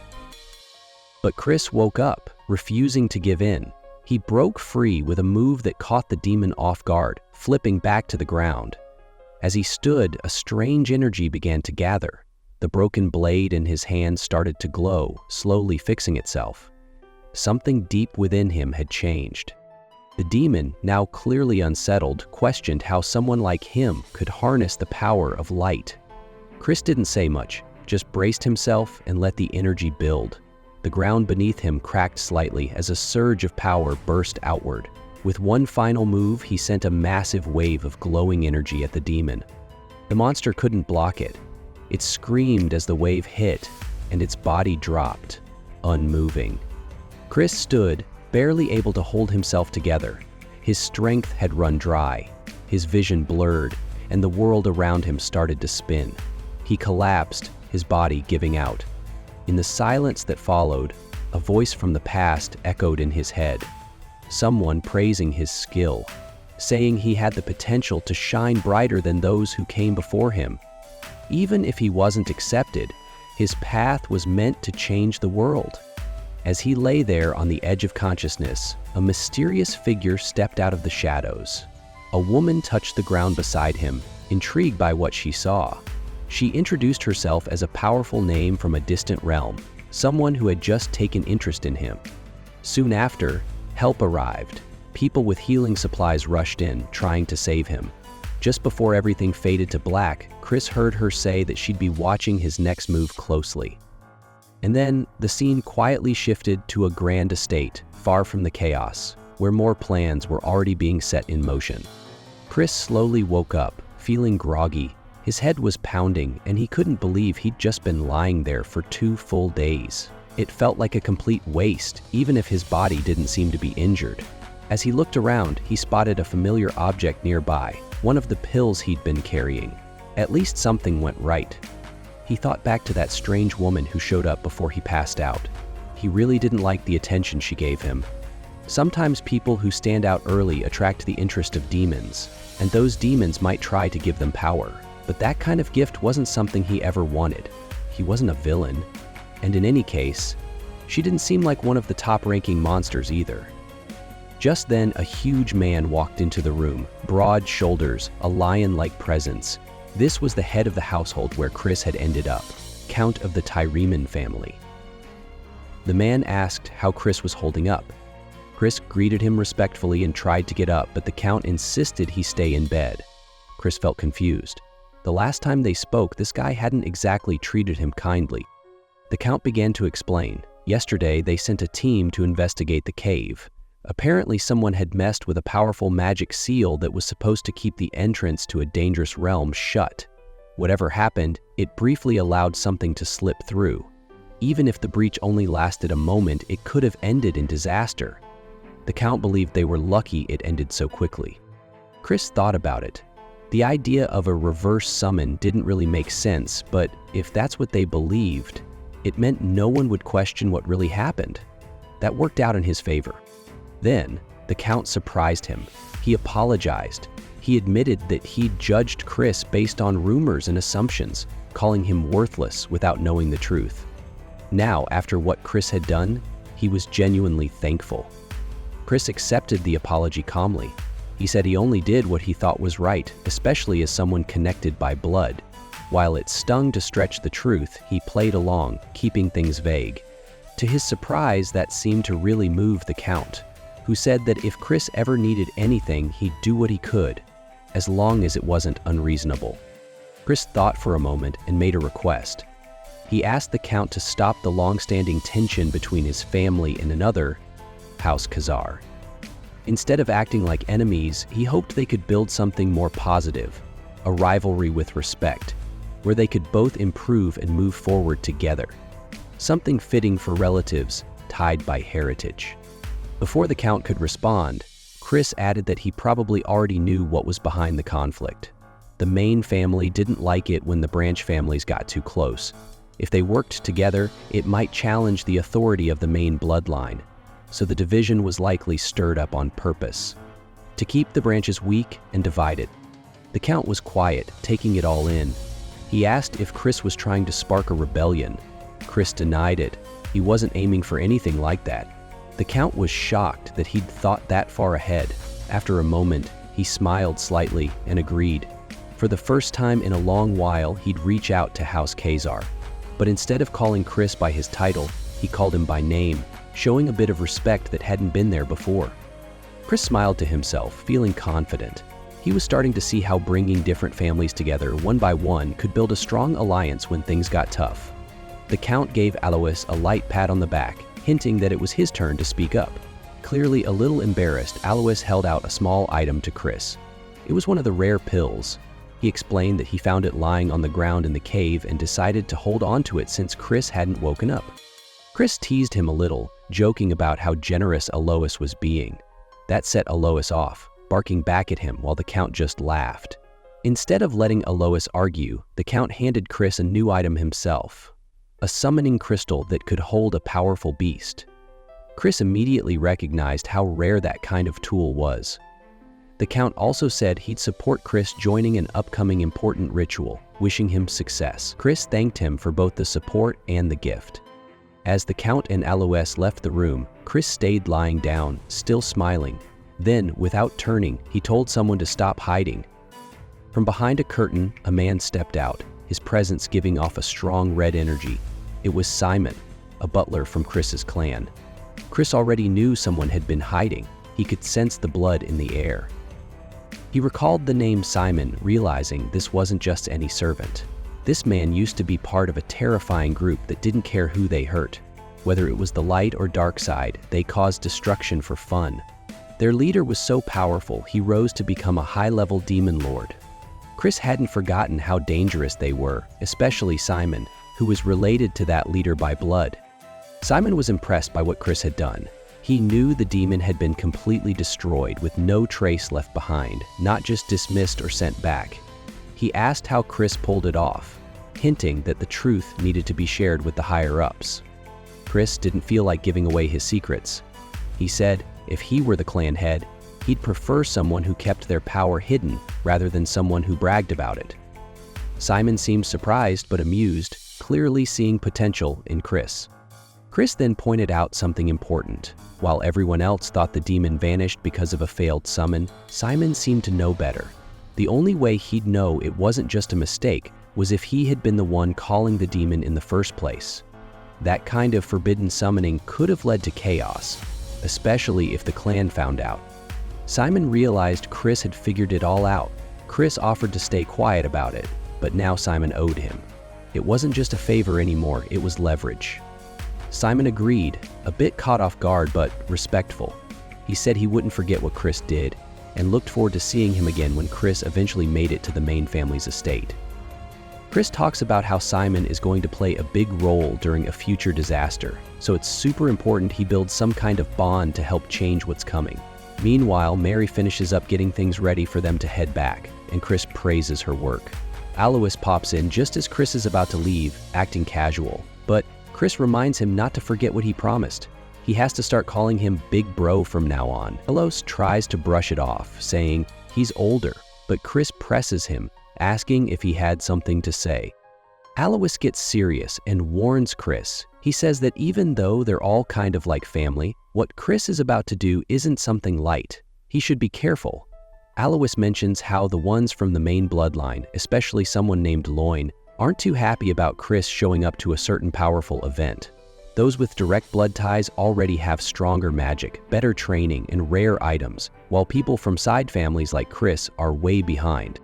But Chris woke up, refusing to give in. He broke free with a move that caught the demon off guard, flipping back to the ground. As he stood, a strange energy began to gather. The broken blade in his hand started to glow, slowly fixing itself. something deep within him had changed. The demon, now clearly unsettled, questioned how someone like him could harness the power of light. Chris didn't say much, just braced himself and let the energy build. The ground beneath him cracked slightly as a surge of power burst outward. With one final move, he sent a massive wave of glowing energy at the demon. The monster couldn't block it. It screamed as the wave hit, and its body dropped, unmoving. Chris stood, barely able to hold himself together. His strength had run dry, his vision blurred, and the world around him started to spin. He collapsed, his body giving out. In the silence that followed, a voice from the past echoed in his head. Someone praising his skill, saying he had the potential to shine brighter than those who came before him. Even if he wasn't accepted, his path was meant to change the world. As he lay there on the edge of consciousness, a mysterious figure stepped out of the shadows. A woman touched the ground beside him, intrigued by what she saw. She introduced herself as a powerful name from a distant realm, someone who had just taken interest in him. Soon after, help arrived. People with healing supplies rushed in, trying to save him. Just before everything faded to black, Chris heard her say that she'd be watching his next move closely. And then, the scene quietly shifted to a grand estate, far from the chaos, where more plans were already being set in motion. Chris slowly woke up, feeling groggy. His head was pounding, and he couldn't believe he'd just been lying there for 2 full days. It felt like a complete waste, even if his body didn't seem to be injured. As he looked around, he spotted a familiar object nearby, one of the pills he'd been carrying. At least something went right. He thought back to that strange woman who showed up before he passed out. He really didn't like the attention she gave him. Sometimes people who stand out early attract the interest of demons, and those demons might try to give them power. But that kind of gift wasn't something he ever wanted. He wasn't a villain. And in any case, she didn't seem like one of the top-ranking monsters either. Just then, a huge man walked into the room, broad shoulders, a lion-like presence. This was the head of the household where Chris had ended up, Count of the Tyreman family. The man asked how Chris was holding up. Chris greeted him respectfully and tried to get up, but the Count insisted he stay in bed. Chris felt confused. The last time they spoke, this guy hadn't exactly treated him kindly. The Count began to explain. Yesterday, they sent a team to investigate the cave. Apparently, someone had messed with a powerful magic seal that was supposed to keep the entrance to a dangerous realm shut. Whatever happened, it briefly allowed something to slip through. Even if the breach only lasted a moment, it could have ended in disaster. The Count believed they were lucky it ended so quickly. Chris thought about it. The idea of a reverse summon didn't really make sense, but if that's what they believed, it meant no one would question what really happened. That worked out in his favor. Then, the Count surprised him. He apologized. He admitted that he'd judged Chris based on rumors and assumptions, calling him worthless without knowing the truth. Now, after what Chris had done, he was genuinely thankful. Chris accepted the apology calmly. He said he only did what he thought was right, especially as someone connected by blood. While it stung to stretch the truth, he played along, keeping things vague. To his surprise, that seemed to really move the Count, who said that if Chris ever needed anything, he'd do what he could, as long as it wasn't unreasonable. Chris thought for a moment and made a request. He asked the Count to stop the long-standing tension between his family and another, House Khazar. Instead of acting like enemies, he hoped they could build something more positive, a rivalry with respect, where they could both improve and move forward together. Something fitting for relatives tied by heritage. Before the Count could respond, Chris added that he probably already knew what was behind the conflict. The main family didn't like it when the branch families got too close. If they worked together, it might challenge the authority of the main bloodline. So the division was likely stirred up on purpose, to keep the branches weak and divided. The Count was quiet, taking it all in. He asked if Chris was trying to spark a rebellion. Chris denied it. He wasn't aiming for anything like that. The Count was shocked that he'd thought that far ahead. After a moment, he smiled slightly and agreed. For the first time in a long while, he'd reach out to House Khazar. But instead of calling Chris by his title, he called him by name, showing a bit of respect that hadn't been there before. Chris smiled to himself, feeling confident. He was starting to see how bringing different families together one by one could build a strong alliance when things got tough. The Count gave Alois a light pat on the back, hinting that it was his turn to speak up. Clearly a little embarrassed, Alois held out a small item to Chris. It was one of the rare pills. He explained that he found it lying on the ground in the cave and decided to hold on to it since Chris hadn't woken up. Chris teased him a little, joking about how generous Alois was being. That set Alois off, barking back at him while the Count just laughed. Instead of letting Alois argue, the Count handed Chris a new item himself, a summoning crystal that could hold a powerful beast. Chris immediately recognized how rare that kind of tool was. The Count also said he'd support Chris joining an upcoming important ritual, wishing him success. Chris thanked him for both the support and the gift. As the Count and Alois left the room, Chris stayed lying down, still smiling. Then, without turning, he told someone to stop hiding. From behind a curtain, a man stepped out, his presence giving off a strong red energy. It was Simon, a butler from Chris's clan. Chris already knew someone had been hiding. He could sense the blood in the air. He recalled the name Simon, realizing this wasn't just any servant. This man used to be part of a terrifying group that didn't care who they hurt. Whether it was the light or dark side, they caused destruction for fun. Their leader was so powerful, he rose to become a high-level demon lord. Chris hadn't forgotten how dangerous they were, especially Simon, who was related to that leader by blood. Simon was impressed by what Chris had done. He knew the demon had been completely destroyed with no trace left behind, not just dismissed or sent back. He asked how Chris pulled it off, hinting that the truth needed to be shared with the higher-ups. Chris didn't feel like giving away his secrets. He said if he were the clan head, he'd prefer someone who kept their power hidden rather than someone who bragged about it. Simon seemed surprised but amused, clearly seeing potential in Chris. Chris then pointed out something important. While everyone else thought the demon vanished because of a failed summon, Simon seemed to know better. The only way he'd know it wasn't just a mistake was if he had been the one calling the demon in the first place. That kind of forbidden summoning could have led to chaos, especially if the clan found out. Simon realized Chris had figured it all out. Chris offered to stay quiet about it, but now Simon owed him. It wasn't just a favor anymore, it was leverage. Simon agreed, a bit caught off guard but respectful. He said he wouldn't forget what Chris did, and looked forward to seeing him again when Chris eventually made it to the main family's estate. Chris talks about how Simon is going to play a big role during a future disaster, so it's super important he builds some kind of bond to help change what's coming. Meanwhile, Mary finishes up getting things ready for them to head back, and Chris praises her work. Alois pops in just as Chris is about to leave, acting casual, but Chris reminds him not to forget what he promised. He has to start calling him Big Bro from now on. Alois tries to brush it off, saying he's older, but Chris presses him, asking if he had something to say. Alois gets serious and warns Chris. He says that even though they're all kind of like family, what Chris is about to do isn't something light. He should be careful. Alois mentions how the ones from the main bloodline, especially someone named Loin, aren't too happy about Chris showing up to a certain powerful event. Those with direct blood ties already have stronger magic, better training, and rare items, while people from side families like Chris are way behind.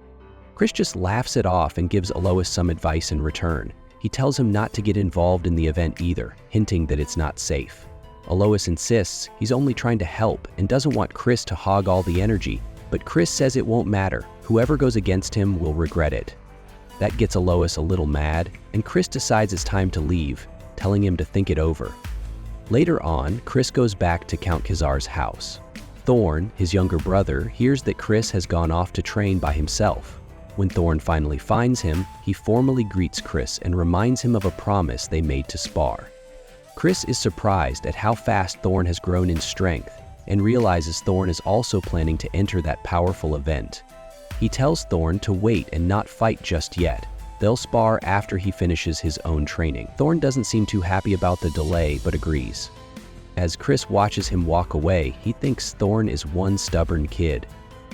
Chris just laughs it off and gives Alois some advice in return. He tells him not to get involved in the event either, hinting that it's not safe. Alois insists he's only trying to help and doesn't want Chris to hog all the energy, but Chris says it won't matter. Whoever goes against him will regret it. That gets Alois a little mad, and Chris decides it's time to leave, telling him to think it over. Later on, Chris goes back to Count Khazar's house. Thorn, his younger brother, hears that Chris has gone off to train by himself. When Thorn finally finds him, he formally greets Chris and reminds him of a promise they made to spar. Chris is surprised at how fast Thorn has grown in strength and realizes Thorn is also planning to enter that powerful event. He tells Thorn to wait and not fight just yet. They'll spar after he finishes his own training. Thorn doesn't seem too happy about the delay but agrees. As Chris watches him walk away, he thinks Thorn is one stubborn kid.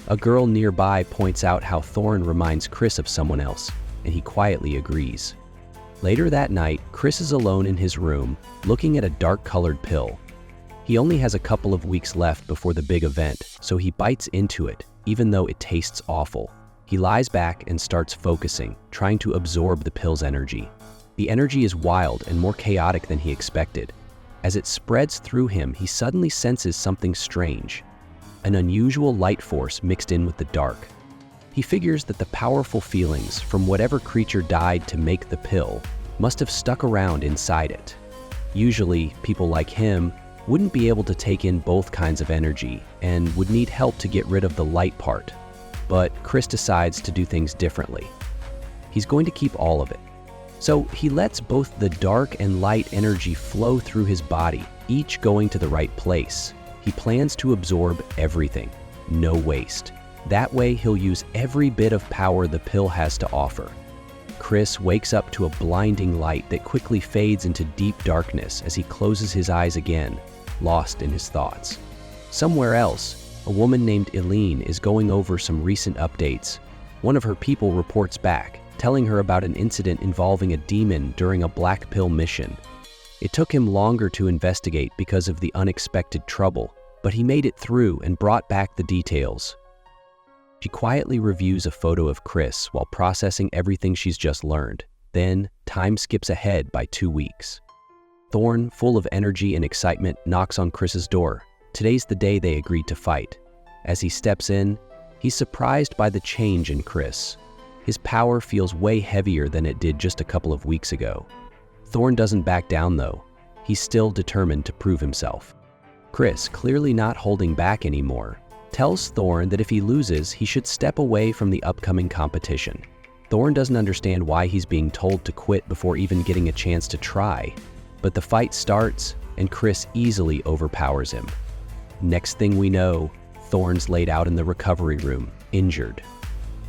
A girl nearby points out how Thorn reminds Chris of someone else, and he quietly agrees. Later that night, Chris is alone in his room, looking at a dark-colored pill. He only has a couple of weeks left before the big event, so he bites into it, even though it tastes awful. He lies back and starts focusing, trying to absorb the pill's energy. The energy is wild and more chaotic than he expected. As it spreads through him, he suddenly senses something strange, an unusual light force mixed in with the dark. He figures that the powerful feelings from whatever creature died to make the pill must have stuck around inside it. Usually, people like him wouldn't be able to take in both kinds of energy and would need help to get rid of the light part. But Chris decides to do things differently. He's going to keep all of it. So he lets both the dark and light energy flow through his body, each going to the right place. He plans to absorb everything, no waste. That way he'll use every bit of power the pill has to offer. Chris wakes up to a blinding light that quickly fades into deep darkness as he closes his eyes again, lost in his thoughts. Somewhere else, a woman named Eileen is going over some recent updates. One of her people reports back, telling her about an incident involving a demon during a black pill mission. It took him longer to investigate because of the unexpected trouble, but he made it through and brought back the details. She quietly reviews a photo of Chris while processing everything she's just learned. Then, time skips ahead by 2 weeks. Thorn, full of energy and excitement, knocks on Chris's door. Today's the day they agreed to fight. As he steps in, he's surprised by the change in Chris. His power feels way heavier than it did just a couple of weeks ago. Thorn doesn't back down though. He's still determined to prove himself. Chris, clearly not holding back anymore, tells Thorn that if he loses, he should step away from the upcoming competition. Thorn doesn't understand why he's being told to quit before even getting a chance to try. But the fight starts, and Chris easily overpowers him. Next thing we know, Thorn's laid out in the recovery room, injured.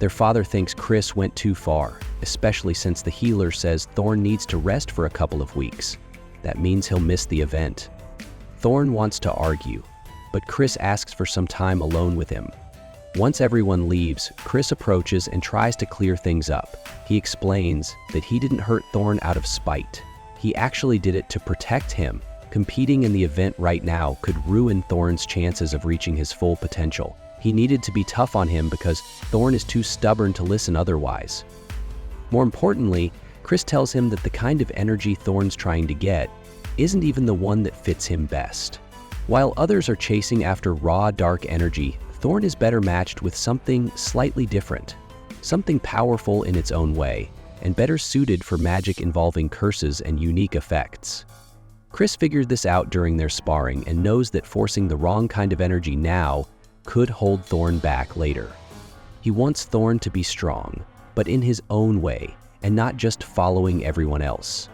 Their father thinks Chris went too far, especially since the healer says Thorn needs to rest for a couple of weeks. That means he'll miss the event. Thorn wants to argue, but Chris asks for some time alone with him. Once everyone leaves, Chris approaches and tries to clear things up. He explains that he didn't hurt Thorn out of spite. He actually did it to protect him. Competing in the event right now could ruin Thorn's chances of reaching his full potential. He needed to be tough on him because Thorn is too stubborn to listen otherwise. More importantly, Chris tells him that the kind of energy Thorn's trying to get isn't even the one that fits him best. While others are chasing after raw, dark energy, Thorn is better matched with something slightly different, something powerful in its own way, and better suited for magic involving curses and unique effects. Chris figured this out during their sparring and knows that forcing the wrong kind of energy now could hold Thorn back later. He wants Thorn to be strong, but in his own way, and not just following everyone else.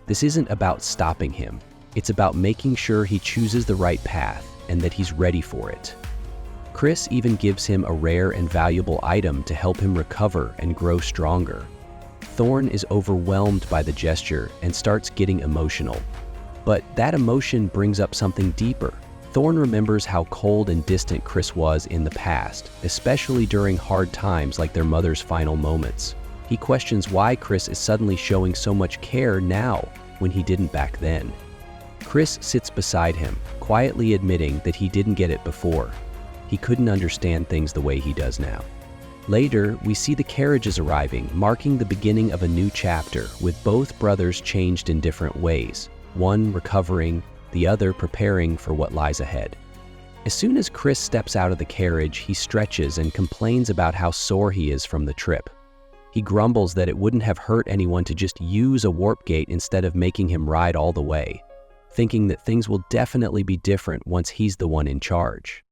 This isn't about stopping him. It's about making sure he chooses the right path and that he's ready for it. Chris even gives him a rare and valuable item to help him recover and grow stronger. Thorn is overwhelmed by the gesture and starts getting emotional. But that emotion brings up something deeper. Thorn remembers how cold and distant Chris was in the past, especially during hard times like their mother's final moments. He questions why Chris is suddenly showing so much care now when he didn't back then. Chris sits beside him, quietly admitting that he didn't get it before. He couldn't understand things the way he does now. Later, we see the carriages arriving, marking the beginning of a new chapter, with both brothers changed in different ways. One recovering, the other preparing for what lies ahead. As soon as Chris steps out of the carriage, he stretches and complains about how sore he is from the trip. He grumbles that it wouldn't have hurt anyone to just use a warp gate instead of making him ride all the way, thinking that things will definitely be different once he's the one in charge.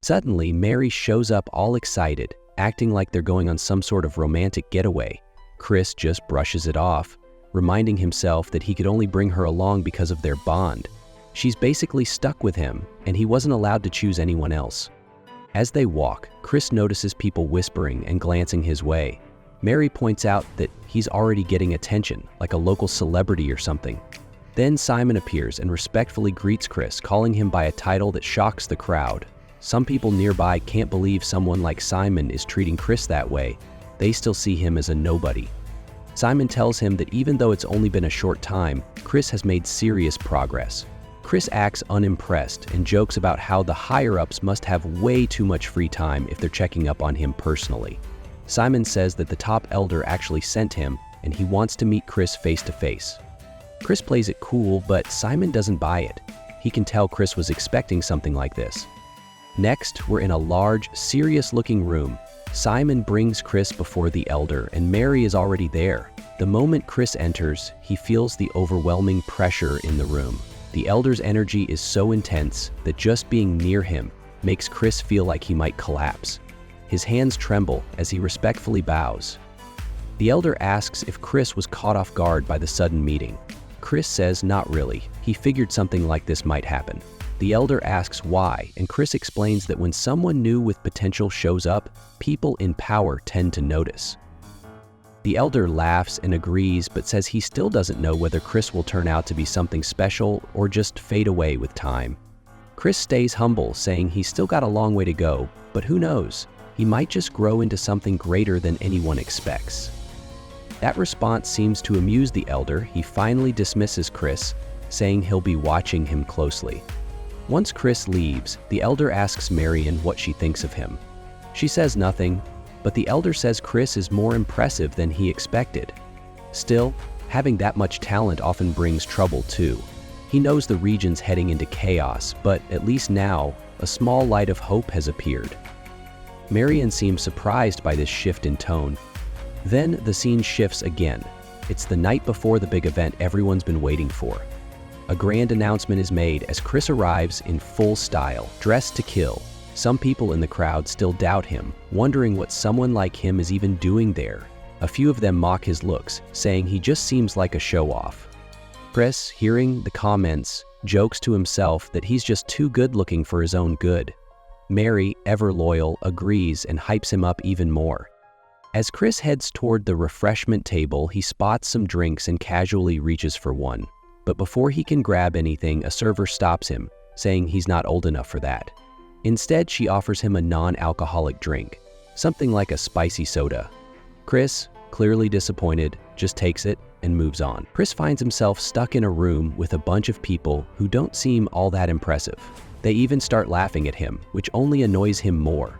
Suddenly, Mary shows up all excited, acting like they're going on some sort of romantic getaway. Chris just brushes it off, reminding himself that he could only bring her along because of their bond. She's basically stuck with him, and he wasn't allowed to choose anyone else. As they walk, Chris notices people whispering and glancing his way. Mary points out that he's already getting attention, like a local celebrity or something. Then Simon appears and respectfully greets Chris, calling him by a title that shocks the crowd. Some people nearby can't believe someone like Simon is treating Chris that way. They still see him as a nobody. Simon tells him that even though it's only been a short time, Chris has made serious progress. Chris acts unimpressed and jokes about how the higher-ups must have way too much free time if they're checking up on him personally. Simon says that the top elder actually sent him and he wants to meet Chris face to face. Chris plays it cool, but Simon doesn't buy it. He can tell Chris was expecting something like this. Next, we're in a large, serious-looking room. Simon brings Chris before the elder, and Mary is already there. The moment Chris enters, he feels the overwhelming pressure in the room. The elder's energy is so intense that just being near him makes Chris feel like he might collapse. His hands tremble as he respectfully bows. The elder asks if Chris was caught off guard by the sudden meeting. Chris says not really. He figured something like this might happen. The elder asks why, and Chris explains that when someone new with potential shows up, people in power tend to notice. The elder laughs and agrees, but says he still doesn't know whether Chris will turn out to be something special or just fade away with time. Chris stays humble, saying he's still got a long way to go, but who knows? He might just grow into something greater than anyone expects. That response seems to amuse the elder. He finally dismisses Chris, saying he'll be watching him closely. Once Chris leaves, the elder asks Marion what she thinks of him. She says nothing, but the elder says Chris is more impressive than he expected. Still, having that much talent often brings trouble too. He knows the region's heading into chaos, but at least now, a small light of hope has appeared. Marion seems surprised by this shift in tone. Then the scene shifts again. It's the night before the big event everyone's been waiting for. A grand announcement is made as Chris arrives in full style, dressed to kill. Some people in the crowd still doubt him, wondering what someone like him is even doing there. A few of them mock his looks, saying he just seems like a show-off. Chris, hearing the comments, jokes to himself that he's just too good-looking for his own good. Mary, ever loyal, agrees and hypes him up even more. As Chris heads toward the refreshment table, he spots some drinks and casually reaches for one. But before he can grab anything, a server stops him, saying he's not old enough for that. Instead, she offers him a non-alcoholic drink, something like a spicy soda. Chris, clearly disappointed, just takes it and moves on. Chris finds himself stuck in a room with a bunch of people who don't seem all that impressive. They even start laughing at him, which only annoys him more.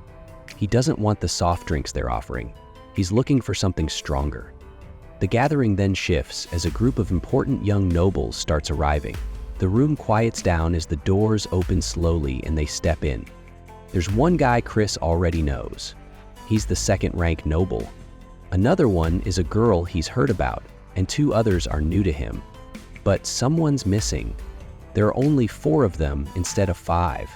He doesn't want the soft drinks they're offering. He's looking for something stronger. The gathering then shifts as a group of important young nobles starts arriving. The room quiets down as the doors open slowly and they step in. There's one guy Chris already knows. He's the second-rank noble. Another one is a girl he's heard about, and two others are new to him. But someone's missing. There are only 4 of them instead of 5.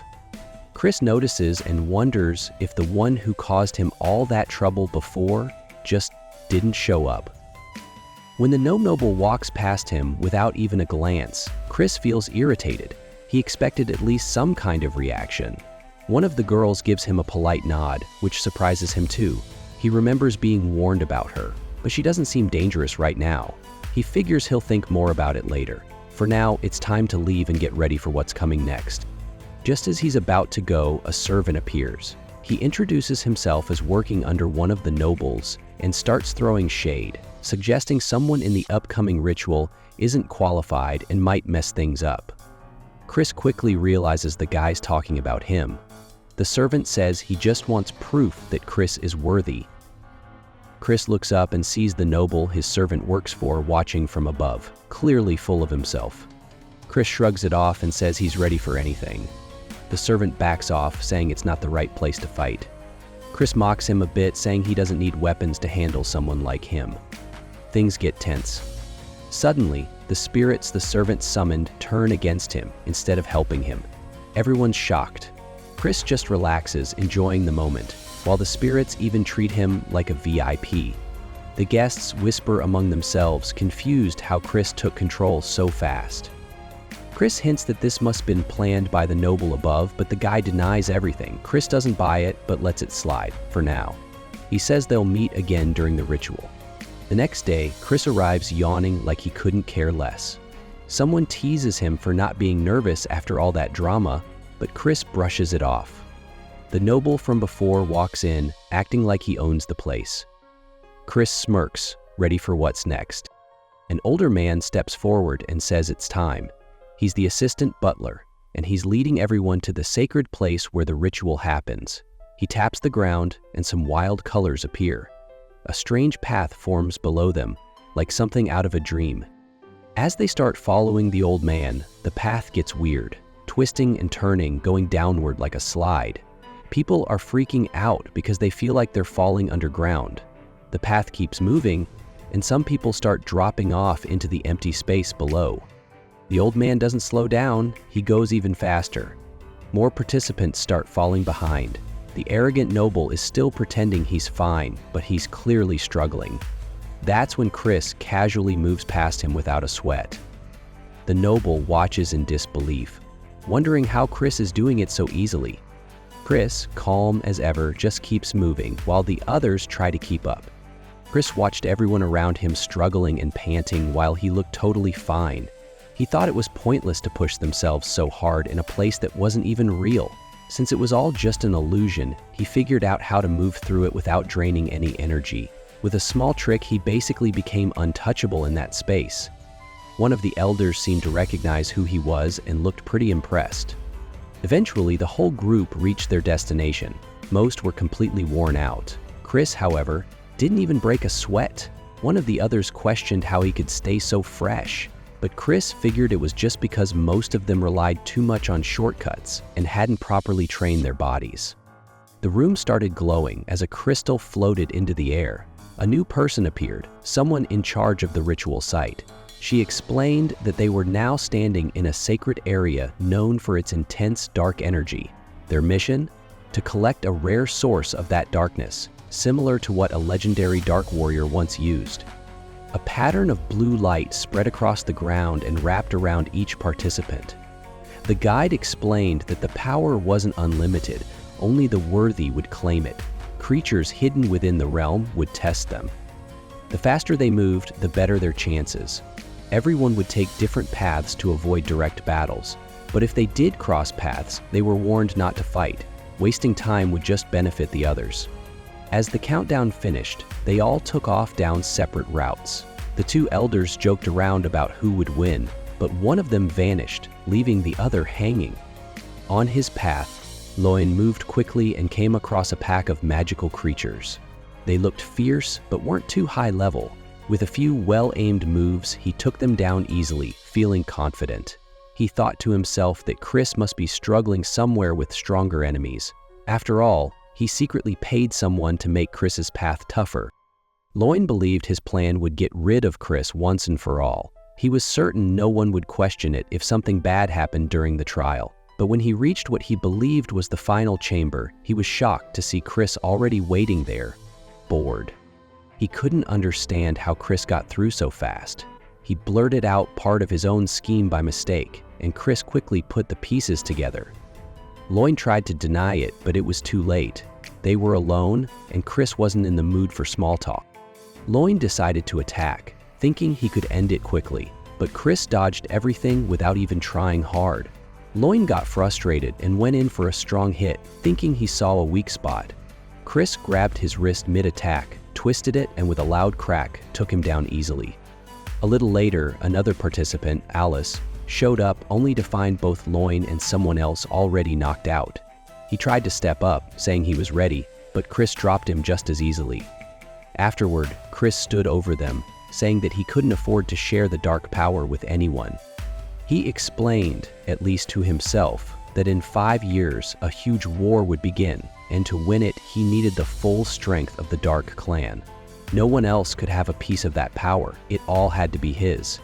Chris notices and wonders if the one who caused him all that trouble before just didn't show up. When the gnome noble walks past him without even a glance, Chris feels irritated. He expected at least some kind of reaction. One of the girls gives him a polite nod, which surprises him too. He remembers being warned about her, but she doesn't seem dangerous right now. He figures he'll think more about it later. For now, it's time to leave and get ready for what's coming next. Just as he's about to go, a servant appears. He introduces himself as working under one of the nobles and starts throwing shade, suggesting someone in the upcoming ritual isn't qualified and might mess things up. Chris quickly realizes the guy's talking about him. The servant says he just wants proof that Chris is worthy. Chris looks up and sees the noble his servant works for watching from above, clearly full of himself. Chris shrugs it off and says he's ready for anything. The servant backs off, saying it's not the right place to fight. Chris mocks him a bit, saying he doesn't need weapons to handle someone like him. Things get tense. Suddenly, the spirits the servant summoned turn against him instead of helping him. Everyone's shocked. Chris just relaxes, enjoying the moment, while the spirits even treat him like a VIP. The guests whisper among themselves, confused how Chris took control so fast. Chris hints that this must have been planned by the noble above, but the guy denies everything. Chris doesn't buy it, but lets it slide, for now. He says they'll meet again during the ritual. The next day, Chris arrives yawning like he couldn't care less. Someone teases him for not being nervous after all that drama, but Chris brushes it off. The noble from before walks in, acting like he owns the place. Chris smirks, ready for what's next. An older man steps forward and says it's time. He's the assistant butler, and he's leading everyone to the sacred place where the ritual happens. He taps the ground, and some wild colors appear. A strange path forms below them, like something out of a dream. As they start following the old man, the path gets weird, twisting and turning, going downward like a slide. People are freaking out because they feel like they're falling underground. The path keeps moving, and some people start dropping off into the empty space below. The old man doesn't slow down, he goes even faster. More participants start falling behind. The arrogant noble is still pretending he's fine, but he's clearly struggling. That's when Chris casually moves past him without a sweat. The noble watches in disbelief, wondering how Chris is doing it so easily. Chris, calm as ever, just keeps moving while the others try to keep up. Chris watched everyone around him struggling and panting while he looked totally fine. He thought it was pointless to push themselves so hard in a place that wasn't even real. Since it was all just an illusion, he figured out how to move through it without draining any energy. With a small trick, he basically became untouchable in that space. One of the elders seemed to recognize who he was and looked pretty impressed. Eventually, the whole group reached their destination. Most were completely worn out. Chris, however, didn't even break a sweat. One of the others questioned how he could stay so fresh. But Chris figured it was just because most of them relied too much on shortcuts and hadn't properly trained their bodies. The room started glowing as a crystal floated into the air. A new person appeared, someone in charge of the ritual site. She explained that they were now standing in a sacred area known for its intense dark energy. Their mission? To collect a rare source of that darkness, similar to what a legendary dark warrior once used. A pattern of blue light spread across the ground and wrapped around each participant. The guide explained that the power wasn't unlimited, only the worthy would claim it. Creatures hidden within the realm would test them. The faster they moved, the better their chances. Everyone would take different paths to avoid direct battles, but if they did cross paths, they were warned not to fight. Wasting time would just benefit the others. As the countdown finished, they all took off down separate routes. The two elders joked around about who would win, but one of them vanished, leaving the other hanging. On his path, Loin moved quickly and came across a pack of magical creatures. They looked fierce, but weren't too high level. With a few well-aimed moves, he took them down easily, feeling confident. He thought to himself that Chris must be struggling somewhere with stronger enemies. After all, he secretly paid someone to make Chris's path tougher. Loin believed his plan would get rid of Chris once and for all. He was certain no one would question it if something bad happened during the trial. But when he reached what he believed was the final chamber, he was shocked to see Chris already waiting there, bored. He couldn't understand how Chris got through so fast. He blurted out part of his own scheme by mistake, and Chris quickly put the pieces together. Loin tried to deny it, but it was too late. They were alone, and Chris wasn't in the mood for small talk. Loin decided to attack, thinking he could end it quickly, but Chris dodged everything without even trying hard. Loin got frustrated and went in for a strong hit, thinking he saw a weak spot. Chris grabbed his wrist mid-attack, twisted it, and with a loud crack, took him down easily. A little later, another participant, Alice, showed up only to find both Loin and someone else already knocked out. He tried to step up, saying he was ready, but Chris dropped him just as easily. Afterward, Chris stood over them, saying that he couldn't afford to share the dark power with anyone. He explained, at least to himself, that in 5 years, a huge war would begin, and to win it, he needed the full strength of the Dark Clan. No one else could have a piece of that power. It all had to be his.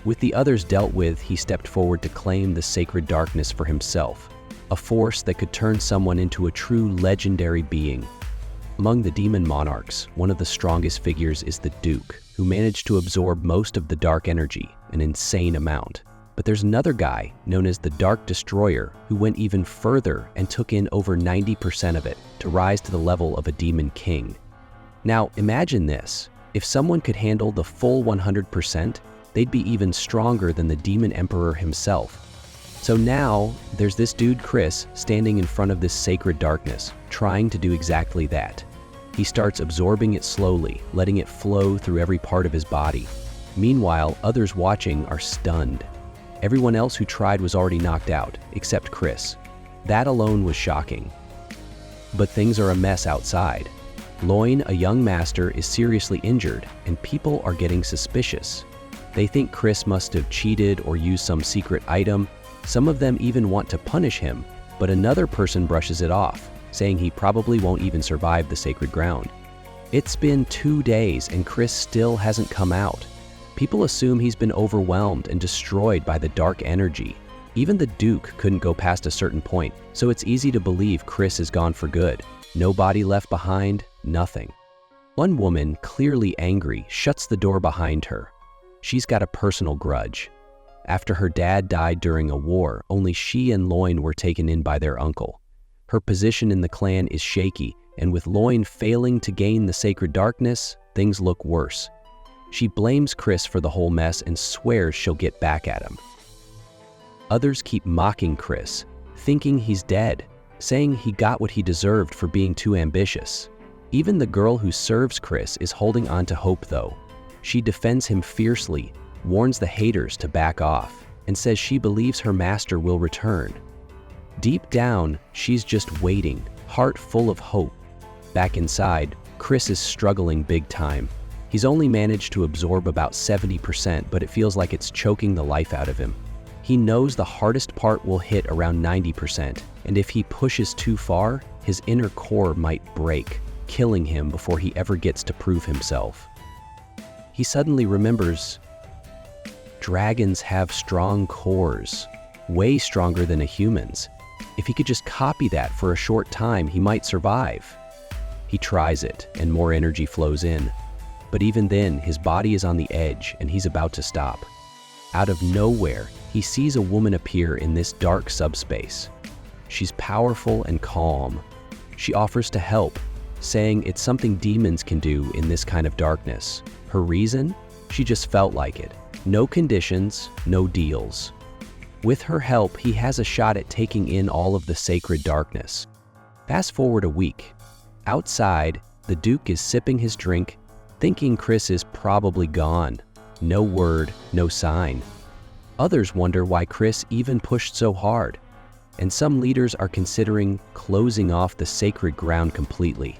With the others dealt with, he stepped forward to claim the sacred darkness for himself, a force that could turn someone into a true legendary being. Among the demon monarchs, one of the strongest figures is the Duke, who managed to absorb most of the dark energy, an insane amount. But there's another guy, known as the Dark Destroyer, who went even further and took in over 90% of it to rise to the level of a demon king. Now, imagine this. If someone could handle the full 100%, they'd be even stronger than the Demon Emperor himself. So now, there's this dude Chris standing in front of this sacred darkness, trying to do exactly that. He starts absorbing it slowly, letting it flow through every part of his body. Meanwhile, others watching are stunned. Everyone else who tried was already knocked out, except Chris. That alone was shocking. But things are a mess outside. Loin, a young master, is seriously injured, and people are getting suspicious. They think Chris must have cheated or used some secret item. Some of them even want to punish him, but another person brushes it off, saying he probably won't even survive the sacred ground. It's been 2 days and Chris still hasn't come out. People assume he's been overwhelmed and destroyed by the dark energy. Even the Duke couldn't go past a certain point, so it's easy to believe Chris is gone for good. No body left behind, nothing. One woman, clearly angry, shuts the door behind her. She's got a personal grudge. After her dad died during a war, only she and Loin were taken in by their uncle. Her position in the clan is shaky, and with Loin failing to gain the sacred darkness, things look worse. She blames Chris for the whole mess and swears she'll get back at him. Others keep mocking Chris, thinking he's dead, saying he got what he deserved for being too ambitious. Even the girl who serves Chris is holding on to hope though. She defends him fiercely, warns the haters to back off, and says she believes her master will return. Deep down, she's just waiting, heart full of hope. Back inside, Chris is struggling big time. He's only managed to absorb about 70%, but it feels like it's choking the life out of him. He knows the hardest part will hit around 90%, and if he pushes too far, his inner core might break, killing him before he ever gets to prove himself. He suddenly remembers, dragons have strong cores, way stronger than a human's. If he could just copy that for a short time, he might survive. He tries it, and more energy flows in. But even then, his body is on the edge, and he's about to stop. Out of nowhere, he sees a woman appear in this dark subspace. She's powerful and calm. She offers to help, saying it's something demons can do in this kind of darkness. Her reason? She just felt like it. No conditions, no deals. With her help, he has a shot at taking in all of the sacred darkness. Fast forward a week. Outside, the Duke is sipping his drink, thinking Chris is probably gone. No word, no sign. Others wonder why Chris even pushed so hard, and some leaders are considering closing off the sacred ground completely.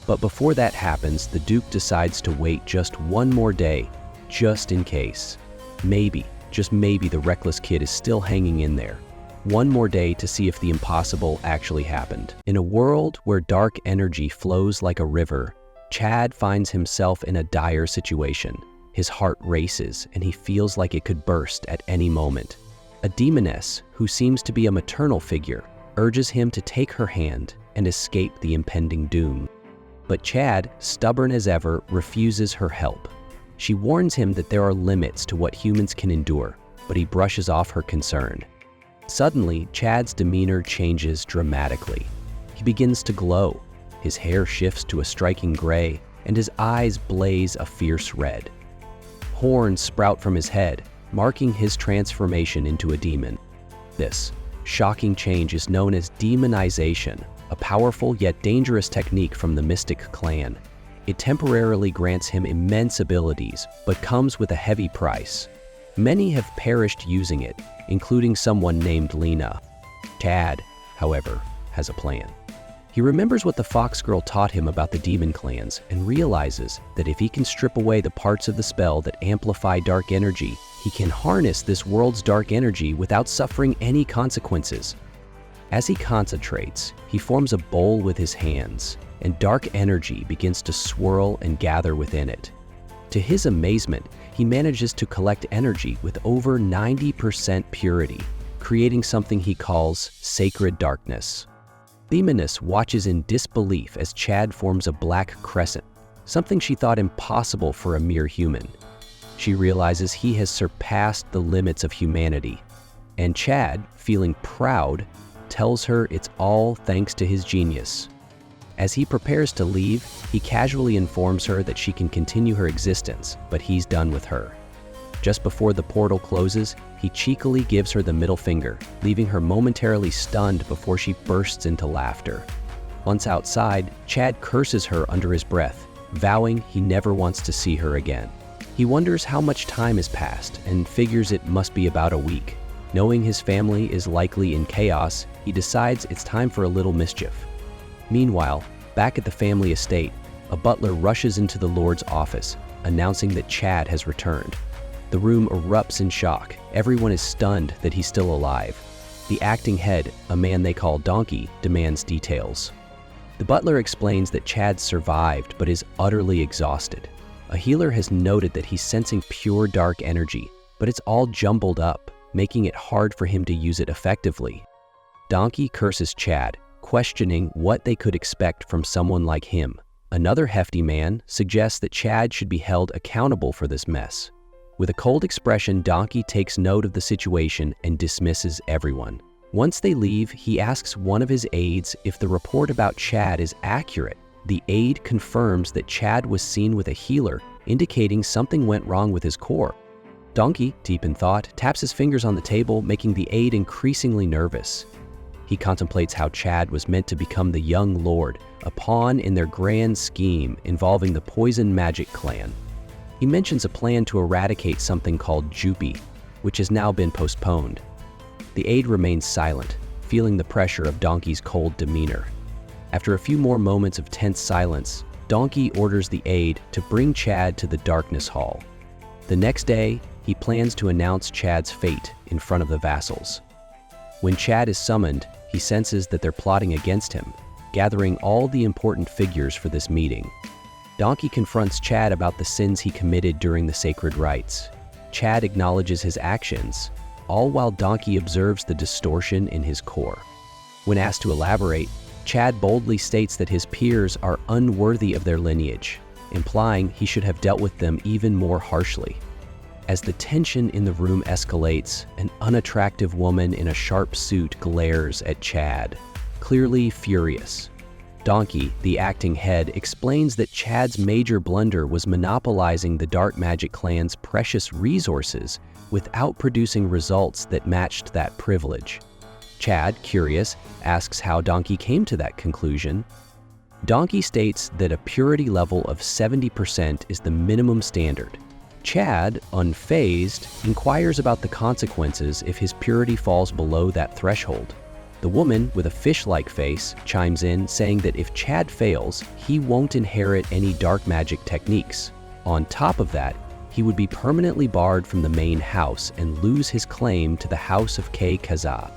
But before that happens, the Duke decides to wait just one more day, just in case. Maybe, just maybe, the reckless kid is still hanging in there. One more day to see if the impossible actually happened. In a world where dark energy flows like a river, Chad finds himself in a dire situation. His heart races, and he feels like it could burst at any moment. A demoness, who seems to be a maternal figure, urges him to take her hand and escape the impending doom. But Chad, stubborn as ever, refuses her help. She warns him that there are limits to what humans can endure, but he brushes off her concern. Suddenly, Chad's demeanor changes dramatically. He begins to glow. His hair shifts to a striking gray, and his eyes blaze a fierce red. Horns sprout from his head, marking his transformation into a demon. This shocking change is known as demonization, a powerful yet dangerous technique from the Mystic clan. It temporarily grants him immense abilities, but comes with a heavy price. Many have perished using it, including someone named Lena. Chad, however, has a plan. He remembers what the Fox Girl taught him about the demon clans and realizes that if he can strip away the parts of the spell that amplify dark energy, he can harness this world's dark energy without suffering any consequences. As he concentrates, he forms a bowl with his hands, and dark energy begins to swirl and gather within it. To his amazement, he manages to collect energy with over 90% purity, creating something he calls sacred darkness. Demoness watches in disbelief as Chad forms a black crescent, something she thought impossible for a mere human. She realizes he has surpassed the limits of humanity, and Chad, feeling proud, tells her it's all thanks to his genius. As he prepares to leave, he casually informs her that she can continue her existence, but he's done with her. Just before the portal closes, he cheekily gives her the middle finger, leaving her momentarily stunned before she bursts into laughter. Once outside, Chad curses her under his breath, vowing he never wants to see her again. He wonders how much time has passed and figures it must be about a week. Knowing his family is likely in chaos, he decides it's time for a little mischief. Meanwhile, back at the family estate, a butler rushes into the Lord's office, announcing that Chad has returned. The room erupts in shock. Everyone is stunned that he's still alive. The acting head, a man they call Donkey, demands details. The butler explains that Chad survived but is utterly exhausted. A healer has noted that he's sensing pure dark energy, but it's all jumbled up, making it hard for him to use it effectively. Donkey curses Chad, questioning what they could expect from someone like him. Another hefty man suggests that Chad should be held accountable for this mess. With a cold expression, Donkey takes note of the situation and dismisses everyone. Once they leave, he asks one of his aides if the report about Chad is accurate. The aide confirms that Chad was seen with a healer, indicating something went wrong with his core. Donkey, deep in thought, taps his fingers on the table, making the aide increasingly nervous. He contemplates how Chad was meant to become the young lord, a pawn in their grand scheme involving the Poison Magic clan. He mentions a plan to eradicate something called Jupi, which has now been postponed. The aide remains silent, feeling the pressure of Donkey's cold demeanor. After a few more moments of tense silence, Donkey orders the aide to bring Chad to the Darkness Hall. The next day, he plans to announce Chad's fate in front of the vassals. When Chad is summoned, he senses that they're plotting against him, gathering all the important figures for this meeting. Donkey confronts Chad about the sins he committed during the sacred rites. Chad acknowledges his actions, all while Donkey observes the distortion in his core. When asked to elaborate, Chad boldly states that his peers are unworthy of their lineage, implying he should have dealt with them even more harshly. As the tension in the room escalates, an unattractive woman in a sharp suit glares at Chad, clearly furious. Donkey, the acting head, explains that Chad's major blunder was monopolizing the Dark Magic clan's precious resources without producing results that matched that privilege. Chad, curious, asks how Donkey came to that conclusion. Donkey states that a purity level of 70% is the minimum standard. Chad, unfazed, inquires about the consequences if his purity falls below that threshold. The woman, with a fish-like face, chimes in, saying that if Chad fails, he won't inherit any dark magic techniques. On top of that, he would be permanently barred from the main house and lose his claim to the House of K. Kaza.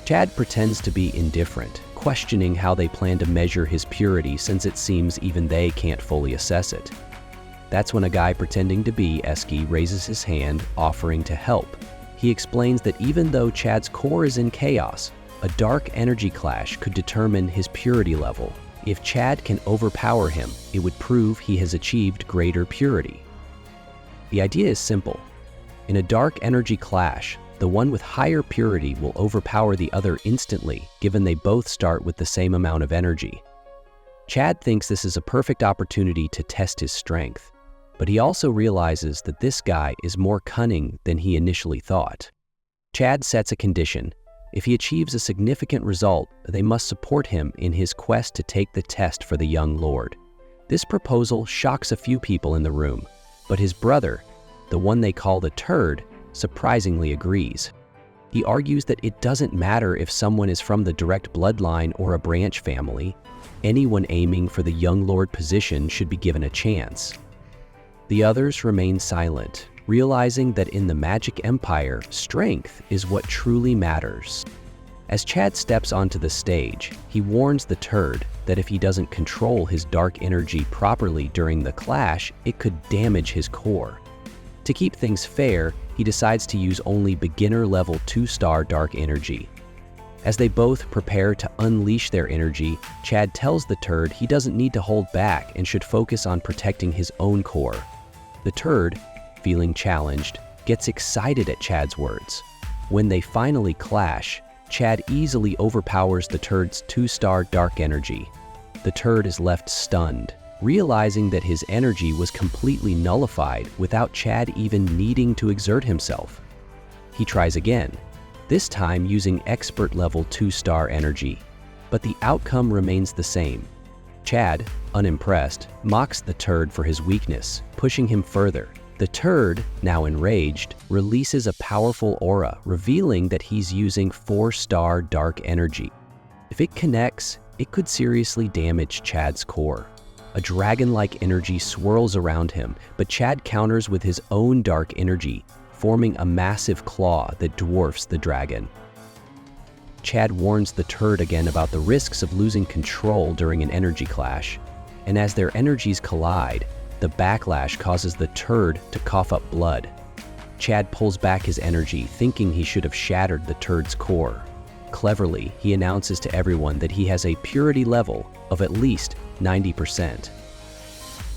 Chad pretends to be indifferent, questioning how they plan to measure his purity since it seems even they can't fully assess it. That's when a guy pretending to be Eski raises his hand, offering to help. He explains that even though Chad's core is in chaos, a dark energy clash could determine his purity level. If Chad can overpower him, it would prove he has achieved greater purity. The idea is simple. In a dark energy clash, the one with higher purity will overpower the other instantly, given they both start with the same amount of energy. Chad thinks this is a perfect opportunity to test his strength, but he also realizes that this guy is more cunning than he initially thought. Chad sets a condition. If he achieves a significant result, they must support him in his quest to take the test for the young lord. This proposal shocks a few people in the room, but his brother, the one they call the Turd, surprisingly agrees. He argues that it doesn't matter if someone is from the direct bloodline or a branch family. Anyone aiming for the young lord position should be given a chance. The others remain silent, realizing that in the Magic Empire, strength is what truly matters. As Chad steps onto the stage, he warns the Turd that if he doesn't control his dark energy properly during the clash, it could damage his core. To keep things fair, he decides to use only beginner-level 2-star dark energy. As they both prepare to unleash their energy, Chad tells the Turd he doesn't need to hold back and should focus on protecting his own core. The Turd, feeling challenged, gets excited at Chad's words. When they finally clash, Chad easily overpowers the Turd's 2-star dark energy. The Turd is left stunned, realizing that his energy was completely nullified without Chad even needing to exert himself. He tries again, this time using expert-level 2-star energy, but the outcome remains the same. Chad, unimpressed, mocks the Turd for his weakness, pushing him further. The The turd, now enraged, releases a powerful aura, revealing that he's using 4-star dark energy. If it connects, it could seriously damage Chad's core. A dragon-like energy swirls around him, but Chad counters with his own dark energy, forming a massive claw that dwarfs the dragon. Chad warns the turd again about the risks of losing control during an energy clash, and as their energies collide, the backlash causes the turd to cough up blood. Chad pulls back his energy, thinking he should have shattered the turd's core. Cleverly, he announces to everyone that he has a purity level of at least 90%.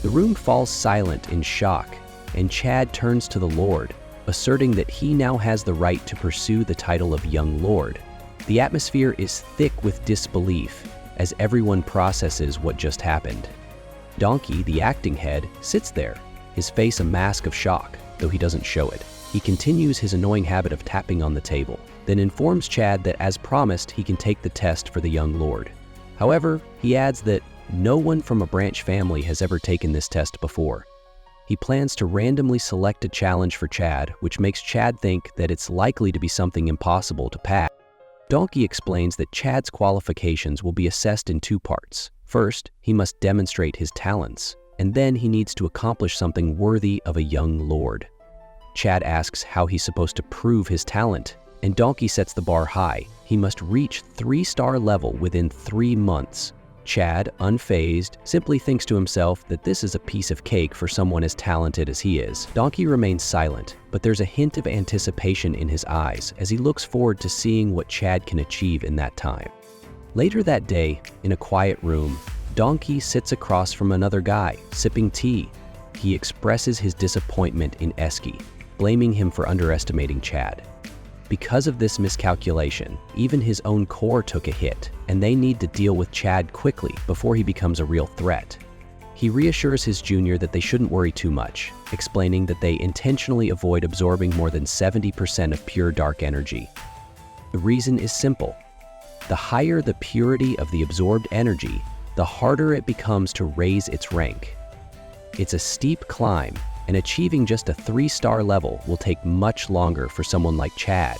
The room falls silent in shock, and Chad turns to the Lord, asserting that he now has the right to pursue the title of Young Lord. The atmosphere is thick with disbelief as everyone processes what just happened. Donkey, the acting head, sits there, his face a mask of shock, though he doesn't show it. He continues his annoying habit of tapping on the table, then informs Chad that as promised he can take the test for the Young Lord. However, he adds that no one from a branch family has ever taken this test before. He plans to randomly select a challenge for Chad, which makes Chad think that it's likely to be something impossible to pass. Donkey explains that Chad's qualifications will be assessed in 2 parts. First, he must demonstrate his talents, and then he needs to accomplish something worthy of a young lord. Chad asks how he's supposed to prove his talent, and Donkey sets the bar high. He must reach 3-star level within 3 months. Chad, unfazed, simply thinks to himself that this is a piece of cake for someone as talented as he is. Donkey remains silent, but there's a hint of anticipation in his eyes as he looks forward to seeing what Chad can achieve in that time. Later that day, in a quiet room, Donkey sits across from another guy, sipping tea. He expresses his disappointment in Eski, blaming him for underestimating Chad. Because of this miscalculation, even his own core took a hit, and they need to deal with Chad quickly before he becomes a real threat. He reassures his junior that they shouldn't worry too much, explaining that they intentionally avoid absorbing more than 70% of pure dark energy. The reason is simple. The higher the purity of the absorbed energy, the harder it becomes to raise its rank. It's a steep climb, and achieving just a 3-star level will take much longer for someone like Chad,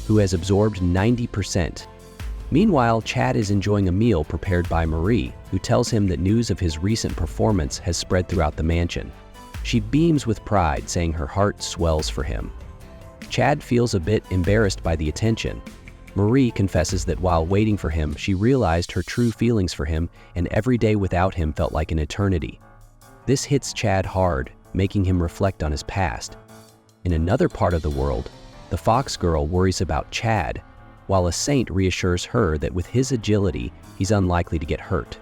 who has absorbed 90%. Meanwhile, Chad is enjoying a meal prepared by Marie, who tells him that news of his recent performance has spread throughout the mansion. She beams with pride, saying her heart swells for him. Chad feels a bit embarrassed by the attention. Marie confesses that while waiting for him, she realized her true feelings for him, and every day without him felt like an eternity. This hits Chad hard, making him reflect on his past. In another part of the world, the fox girl worries about Chad, while a saint reassures her that with his agility, he's unlikely to get hurt.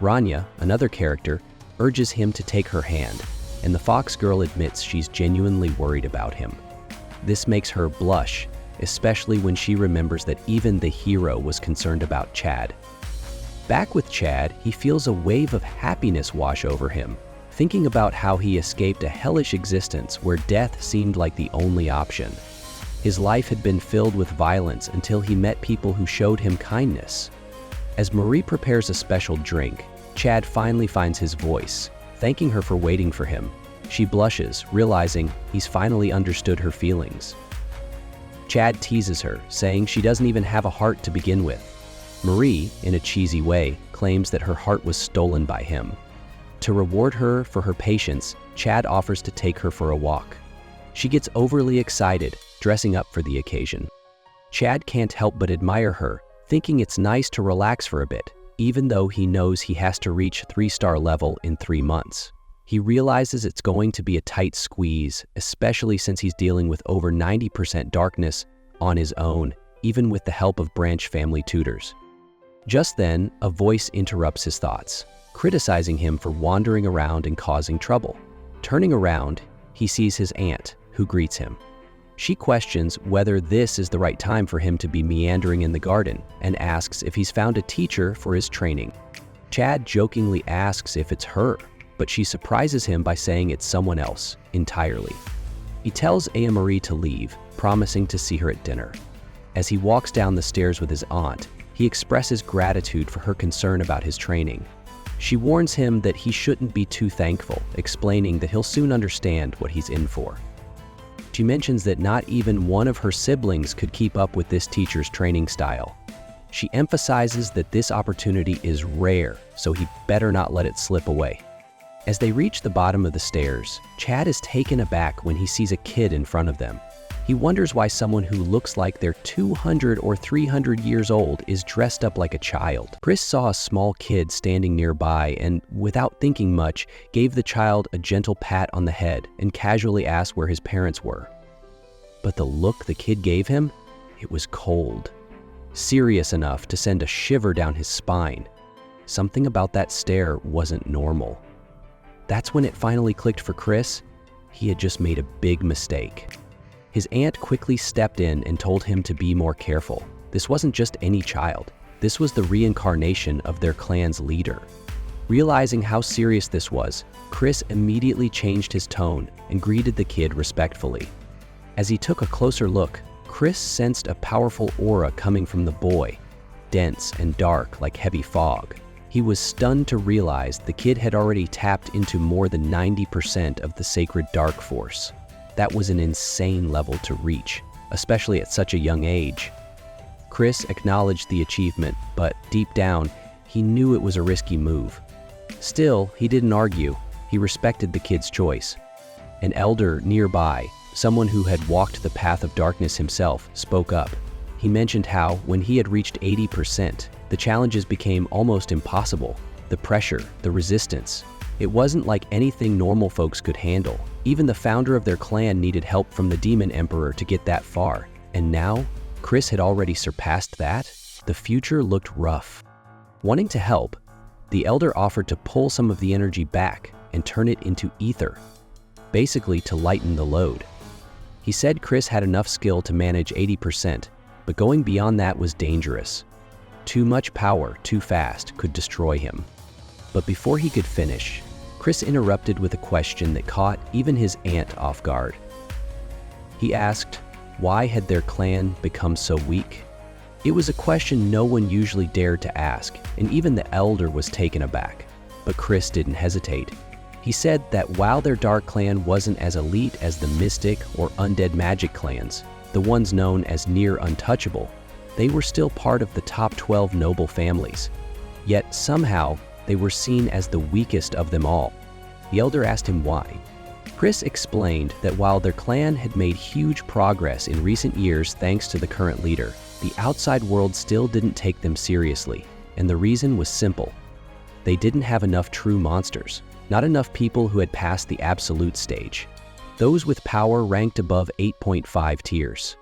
Rania, another character, urges him to take her hand, and the fox girl admits she's genuinely worried about him. This makes her blush, especially when she remembers that even the hero was concerned about Chad. Back with Chad, he feels a wave of happiness wash over him, thinking about how he escaped a hellish existence where death seemed like the only option. His life had been filled with violence until he met people who showed him kindness. As Marie prepares a special drink, Chad finally finds his voice, thanking her for waiting for him. She blushes, realizing he's finally understood her feelings. Chad teases her, saying she doesn't even have a heart to begin with. Marie, in a cheesy way, claims that her heart was stolen by him. To reward her for her patience, Chad offers to take her for a walk. She gets overly excited, dressing up for the occasion. Chad can't help but admire her, thinking it's nice to relax for a bit, even though he knows he has to reach 3-star level in 3 months. He realizes it's going to be a tight squeeze, especially since he's dealing with over 90% darkness on his own, even with the help of branch family tutors. Just then, a voice interrupts his thoughts, criticizing him for wandering around and causing trouble. Turning around, he sees his aunt, who greets him. She questions whether this is the right time for him to be meandering in the garden and asks if he's found a teacher for his training. Chad jokingly asks if it's her, but she surprises him by saying it's someone else entirely. He tells Aya Marie to leave, promising to see her at dinner. As he walks down the stairs with his aunt, he expresses gratitude for her concern about his training. She warns him that he shouldn't be too thankful, explaining that he'll soon understand what he's in for. She mentions that not even one of her siblings could keep up with this teacher's training style. She emphasizes that this opportunity is rare, so he better not let it slip away. As they reach the bottom of the stairs, Chad is taken aback when he sees a kid in front of them. He wonders why someone who looks like they're 200 or 300 years old is dressed up like a child. Chris saw a small kid standing nearby and, without thinking much, gave the child a gentle pat on the head and casually asked where his parents were. But the look the kid gave him, it was cold. Serious enough to send a shiver down his spine. Something about that stare wasn't normal. That's when it finally clicked for Chris. He had just made a big mistake. His aunt quickly stepped in and told him to be more careful. This wasn't just any child. This was the reincarnation of their clan's leader. Realizing how serious this was, Chris immediately changed his tone and greeted the kid respectfully. As he took a closer look, Chris sensed a powerful aura coming from the boy, dense and dark like heavy fog. He was stunned to realize the kid had already tapped into more than 90% of the sacred dark force. That was an insane level to reach, especially at such a young age. Chris acknowledged the achievement, but deep down, he knew it was a risky move. Still, he didn't argue. He respected the kid's choice. An elder nearby, someone who had walked the path of darkness himself, spoke up. He mentioned how, when he had reached 80%, the challenges became almost impossible. The pressure, the resistance. It wasn't like anything normal folks could handle. Even the founder of their clan needed help from the Demon Emperor to get that far. And now, Chris had already surpassed that. The future looked rough. Wanting to help, the elder offered to pull some of the energy back and turn it into ether, basically to lighten the load. He said Chris had enough skill to manage 80%, but going beyond that was dangerous. Too much power too fast could destroy him. But before he could finish, Chris interrupted with a question that caught even his aunt off guard. He asked, why had their clan become so weak? It was a question no one usually dared to ask, and even the elder was taken aback. But Chris didn't hesitate. He said that while their dark clan wasn't as elite as the mystic or undead magic clans, the ones known as near untouchable, they were still part of the top 12 noble families. Yet somehow, they were seen as the weakest of them all. The elder asked him why. Chris explained that while their clan had made huge progress in recent years thanks to the current leader, the outside world still didn't take them seriously, and the reason was simple. They didn't have enough true monsters, not enough people who had passed the absolute stage. Those with power ranked above 8.5 tiers.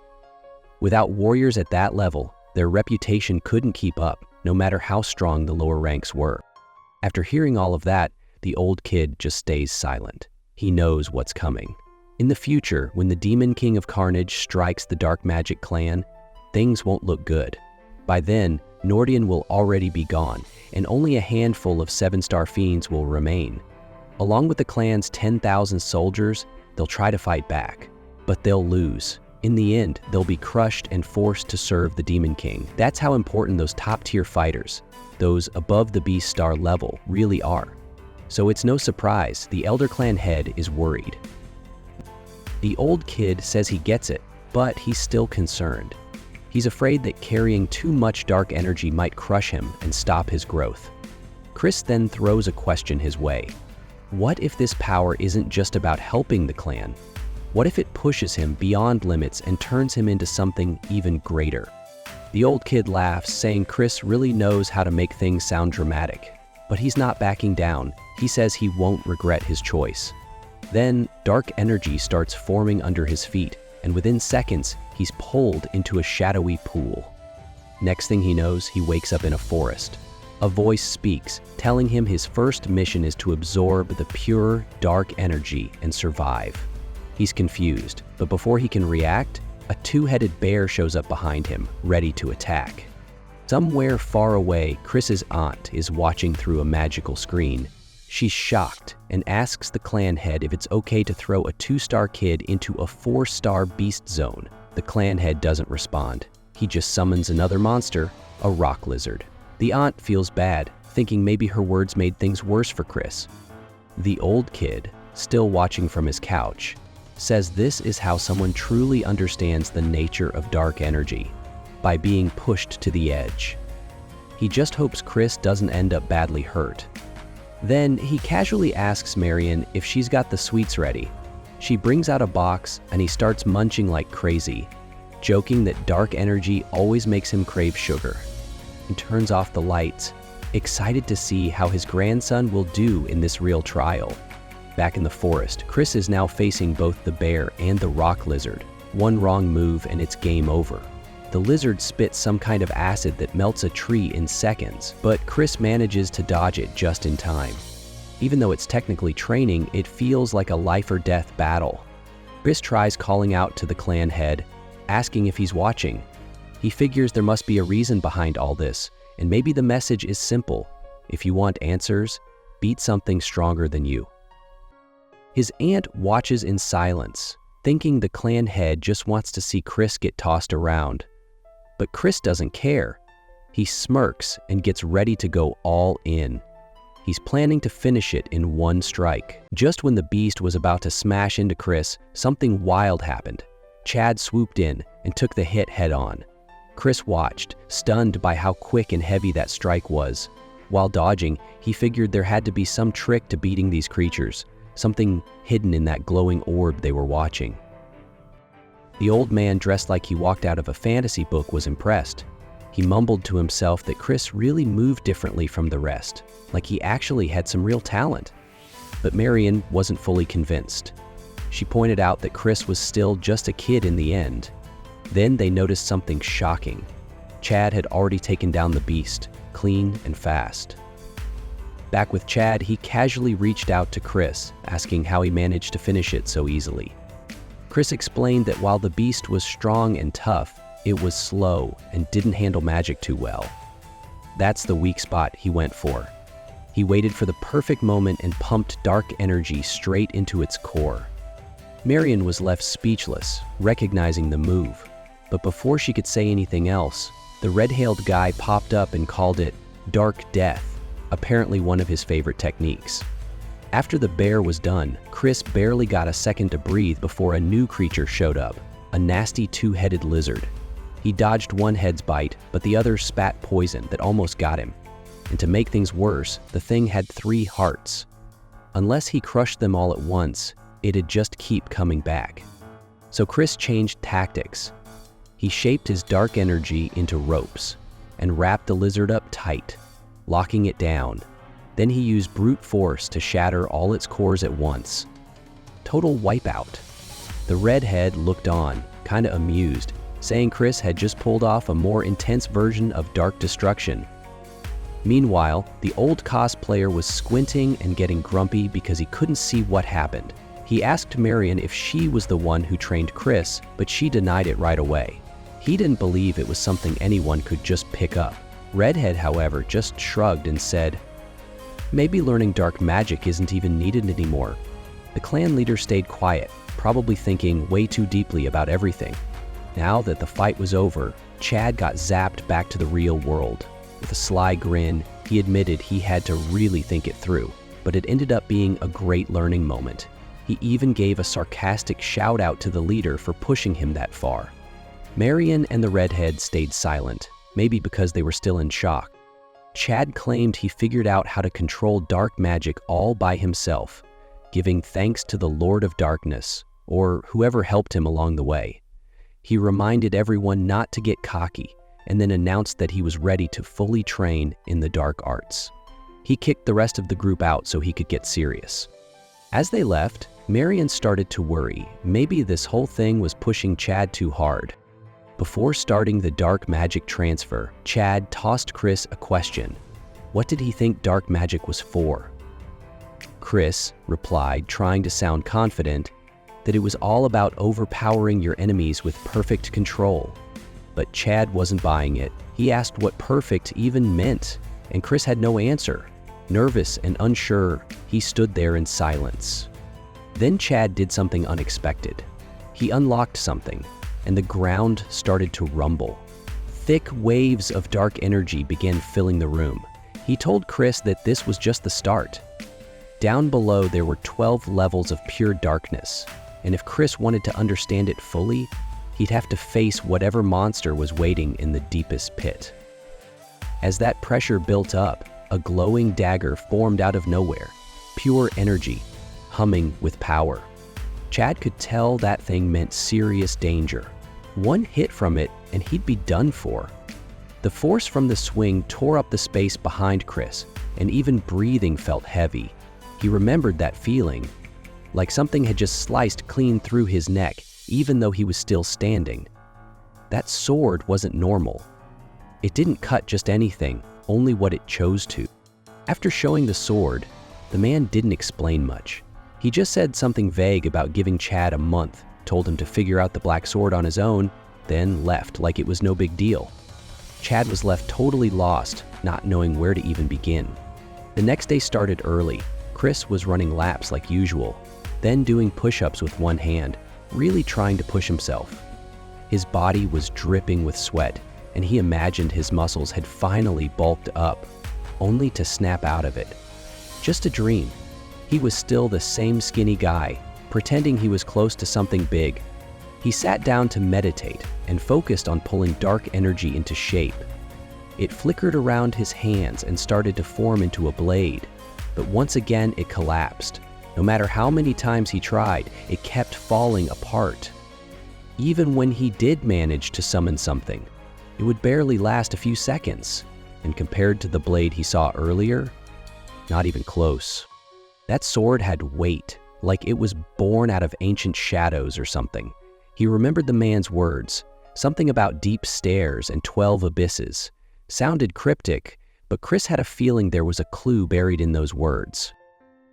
Without warriors at that level, their reputation couldn't keep up, no matter how strong the lower ranks were. After hearing all of that, the old kid just stays silent. He knows what's coming. In the future, when the Demon King of Carnage strikes the Dark Magic clan, things won't look good. By then, Nordion will already be gone, and only a handful of 7-star fiends will remain. Along with the clan's 10,000 soldiers, they'll try to fight back, but they'll lose. In the end, they'll be crushed and forced to serve the Demon King. That's how important those top-tier fighters, those above the beast star level, really are. So it's no surprise the Elder Clan head is worried. The old kid says he gets it, but he's still concerned. He's afraid that carrying too much dark energy might crush him and stop his growth. Chris then throws a question his way. What if this power isn't just about helping the clan? What if it pushes him beyond limits and turns him into something even greater? The old kid laughs, saying Chris really knows how to make things sound dramatic. But he's not backing down. He says he won't regret his choice. Then, dark energy starts forming under his feet, and within seconds, he's pulled into a shadowy pool. Next thing he knows, he wakes up in a forest. A voice speaks, telling him his first mission is to absorb the pure, dark energy and survive. He's confused, but before he can react, a two-headed bear shows up behind him, ready to attack. Somewhere far away, Chris's aunt is watching through a magical screen. She's shocked and asks the clan head if it's okay to throw a 2-star kid into a 4-star beast zone. The clan head doesn't respond. He just summons another monster, a rock lizard. The aunt feels bad, thinking maybe her words made things worse for Chris. The old kid, still watching from his couch, says this is how someone truly understands the nature of dark energy, by being pushed to the edge. He just hopes Chris doesn't end up badly hurt. Then he casually asks Marion if she's got the sweets ready. She brings out a box and he starts munching like crazy, joking that dark energy always makes him crave sugar, and turns off the lights, excited to see how his grandson will do in this real trial. Back in the forest, Chris is now facing both the bear and the rock lizard. One wrong move and it's game over. The lizard spits some kind of acid that melts a tree in seconds, but Chris manages to dodge it just in time. Even though it's technically training, it feels like a life or death battle. Chris tries calling out to the clan head, asking if he's watching. He figures there must be a reason behind all this, and maybe the message is simple. If you want answers, beat something stronger than you. His aunt watches in silence, thinking the clan head just wants to see Chris get tossed around. But Chris doesn't care. He smirks and gets ready to go all in. He's planning to finish it in one strike. Just when the beast was about to smash into Chris, something wild happened. Chad swooped in and took the hit head on. Chris watched, stunned by how quick and heavy that strike was. While dodging, he figured there had to be some trick to beating these creatures, something hidden in that glowing orb they were watching. The old man, dressed like he walked out of a fantasy book, was impressed. He mumbled to himself that Chris really moved differently from the rest, like he actually had some real talent. But Marion wasn't fully convinced. She pointed out that Chris was still just a kid in the end. Then they noticed something shocking. Chad had already taken down the beast, clean and fast. Back with Chad, he casually reached out to Chris, asking how he managed to finish it so easily. Chris explained that while the beast was strong and tough, it was slow and didn't handle magic too well. That's the weak spot he went for. He waited for the perfect moment and pumped dark energy straight into its core. Marion was left speechless, recognizing the move. But before she could say anything else, the red-hailed guy popped up and called it Dark Death, apparently one of his favorite techniques. After the bear was done, Chris barely got a second to breathe before a new creature showed up, a nasty two-headed lizard. He dodged one head's bite, but the other spat poison that almost got him. And to make things worse, the thing had 3 hearts. Unless he crushed them all at once, it'd just keep coming back. So Chris changed tactics. He shaped his dark energy into ropes and wrapped the lizard up tight, locking it down. Then he used brute force to shatter all its cores at once. Total wipeout. The redhead looked on, kinda amused, saying Chris had just pulled off a more intense version of dark destruction. Meanwhile, the old cosplayer was squinting and getting grumpy because he couldn't see what happened. He asked Marion if she was the one who trained Chris, but she denied it right away. He didn't believe it was something anyone could just pick up. Redhead, however, just shrugged and said, "Maybe learning dark magic isn't even needed anymore." The clan leader stayed quiet, probably thinking way too deeply about everything. Now that the fight was over, Chad got zapped back to the real world. With a sly grin, he admitted he had to really think it through, but it ended up being a great learning moment. He even gave a sarcastic shout out to the leader for pushing him that far. Marion and the redhead stayed silent, maybe because they were still in shock. Chad claimed he figured out how to control dark magic all by himself, giving thanks to the Lord of Darkness, or whoever helped him along the way. He reminded everyone not to get cocky, and then announced that he was ready to fully train in the dark arts. He kicked the rest of the group out so he could get serious. As they left, Marion started to worry. Maybe this whole thing was pushing Chad too hard. Before starting the dark magic transfer, Chad tossed Chris a question. What did he think dark magic was for? Chris replied, trying to sound confident, that it was all about overpowering your enemies with perfect control. But Chad wasn't buying it. He asked what perfect even meant, and Chris had no answer. Nervous and unsure, he stood there in silence. Then Chad did something unexpected. He unlocked something, and the ground started to rumble. Thick waves of dark energy began filling the room. He told Chris that this was just the start. Down below there were 12 levels of pure darkness, and if Chris wanted to understand it fully, he'd have to face whatever monster was waiting in the deepest pit. As that pressure built up, a glowing dagger formed out of nowhere, pure energy, humming with power. Chad could tell that thing meant serious danger. One hit from it and he'd be done for. The force from the swing tore up the space behind Chris, and even breathing felt heavy. He remembered that feeling, like something had just sliced clean through his neck, even though he was still standing. That sword wasn't normal. It didn't cut just anything, only what it chose to. After showing the sword, the man didn't explain much. He just said something vague about giving Chad a month, told him to figure out the black sword on his own, then left like it was no big deal. Chad was left totally lost, not knowing where to even begin. The next day started early. Chris was running laps like usual, then doing push-ups with one hand, really trying to push himself. His body was dripping with sweat, and he imagined his muscles had finally bulked up, only to snap out of it. Just a dream. He was still the same skinny guy, pretending he was close to something big. He sat down to meditate and focused on pulling dark energy into shape. It flickered around his hands and started to form into a blade, but once again it collapsed. No matter how many times he tried, it kept falling apart. Even when he did manage to summon something, it would barely last a few seconds, and compared to the blade he saw earlier, not even close. That sword had weight, like it was born out of ancient shadows or something. He remembered the man's words, something about deep stairs and 12 abysses. Sounded cryptic, but Chris had a feeling there was a clue buried in those words.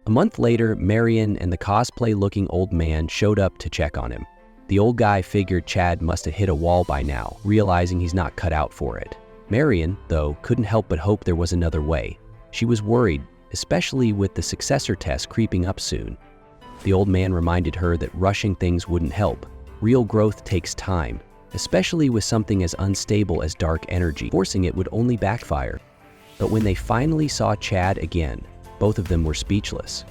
A month later, Marion and the cosplay-looking old man showed up to check on him. The old guy figured Chad must have hit a wall by now, realizing he's not cut out for it. Marion, though, couldn't help but hope there was another way. She was worried, especially with the successor test creeping up soon. The old man reminded her that rushing things wouldn't help. Real growth takes time, especially with something as unstable as dark energy. Forcing it would only backfire. But when they finally saw Chad again, both of them were speechless.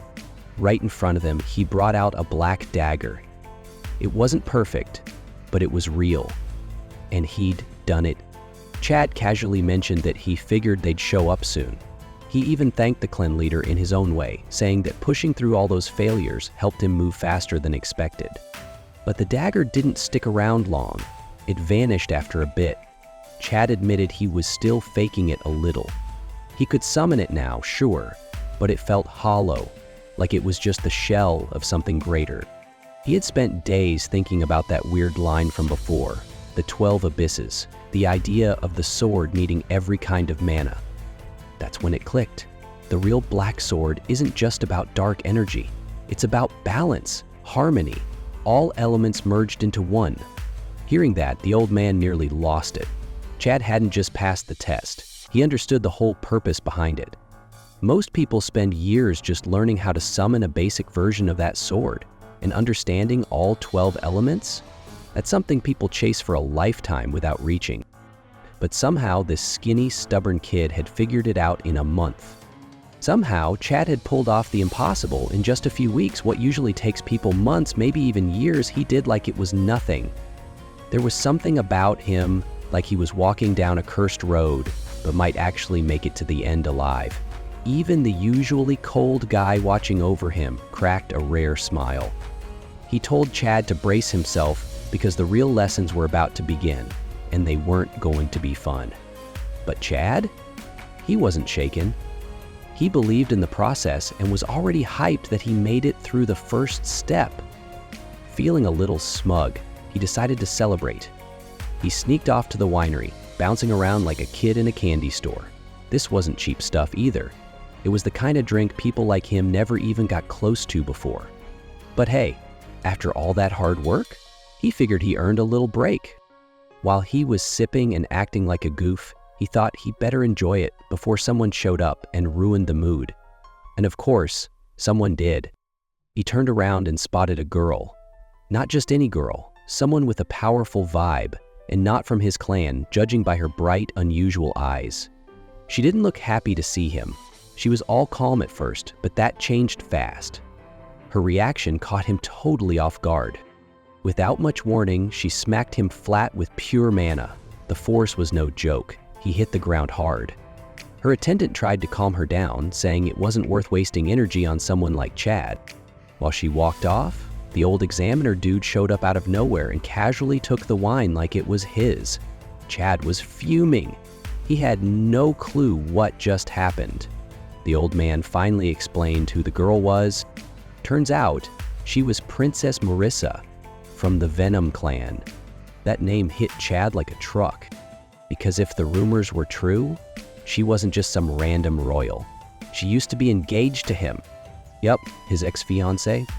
Right in front of them, he brought out a black dagger. It wasn't perfect, but it was real. And he'd done it. Chad casually mentioned that he figured they'd show up soon. He even thanked the clan leader in his own way, saying that pushing through all those failures helped him move faster than expected. But the dagger didn't stick around long. It vanished after a bit. Chad admitted he was still faking it a little. He could summon it now, sure, but it felt hollow, like it was just the shell of something greater. He had spent days thinking about that weird line from before, the 12 abysses, the idea of the sword needing every kind of mana. That's when it clicked. The real black sword isn't just about dark energy. It's about balance, harmony, all elements merged into one. Hearing that, the old man nearly lost it. Chad hadn't just passed the test. He understood the whole purpose behind it. Most people spend years just learning how to summon a basic version of that sword, and understanding all 12 elements? That's something people chase for a lifetime without reaching. But somehow this skinny, stubborn kid had figured it out in a month. Somehow, Chad had pulled off the impossible in just a few weeks. What usually takes people months, maybe even years, he did like it was nothing. There was something about him, like he was walking down a cursed road, but might actually make it to the end alive. Even the usually cold guy watching over him cracked a rare smile. He told Chad to brace himself because the real lessons were about to begin, and they weren't going to be fun. But Chad? He wasn't shaken. He believed in the process and was already hyped that he made it through the first step. Feeling a little smug, he decided to celebrate. He sneaked off to the winery, bouncing around like a kid in a candy store. This wasn't cheap stuff either. It was the kind of drink people like him never even got close to before. But hey, after all that hard work, he figured he earned a little break. While he was sipping and acting like a goof, he thought he'd better enjoy it before someone showed up and ruined the mood. And of course, someone did. He turned around and spotted a girl. Not just any girl, someone with a powerful vibe, and not from his clan, judging by her bright, unusual eyes. She didn't look happy to see him. She was all calm at first, but that changed fast. Her reaction caught him totally off guard. Without much warning, she smacked him flat with pure mana. The force was no joke. He hit the ground hard. Her attendant tried to calm her down, saying it wasn't worth wasting energy on someone like Chad. While she walked off, the old examiner dude showed up out of nowhere and casually took the wine like it was his. Chad was fuming. He had no clue what just happened. The old man finally explained who the girl was. Turns out, she was Princess Marissa from the Venom clan. That name hit Chad like a truck, because if the rumors were true, she wasn't just some random royal. She used to be engaged to him. Yup, his ex-fiancée.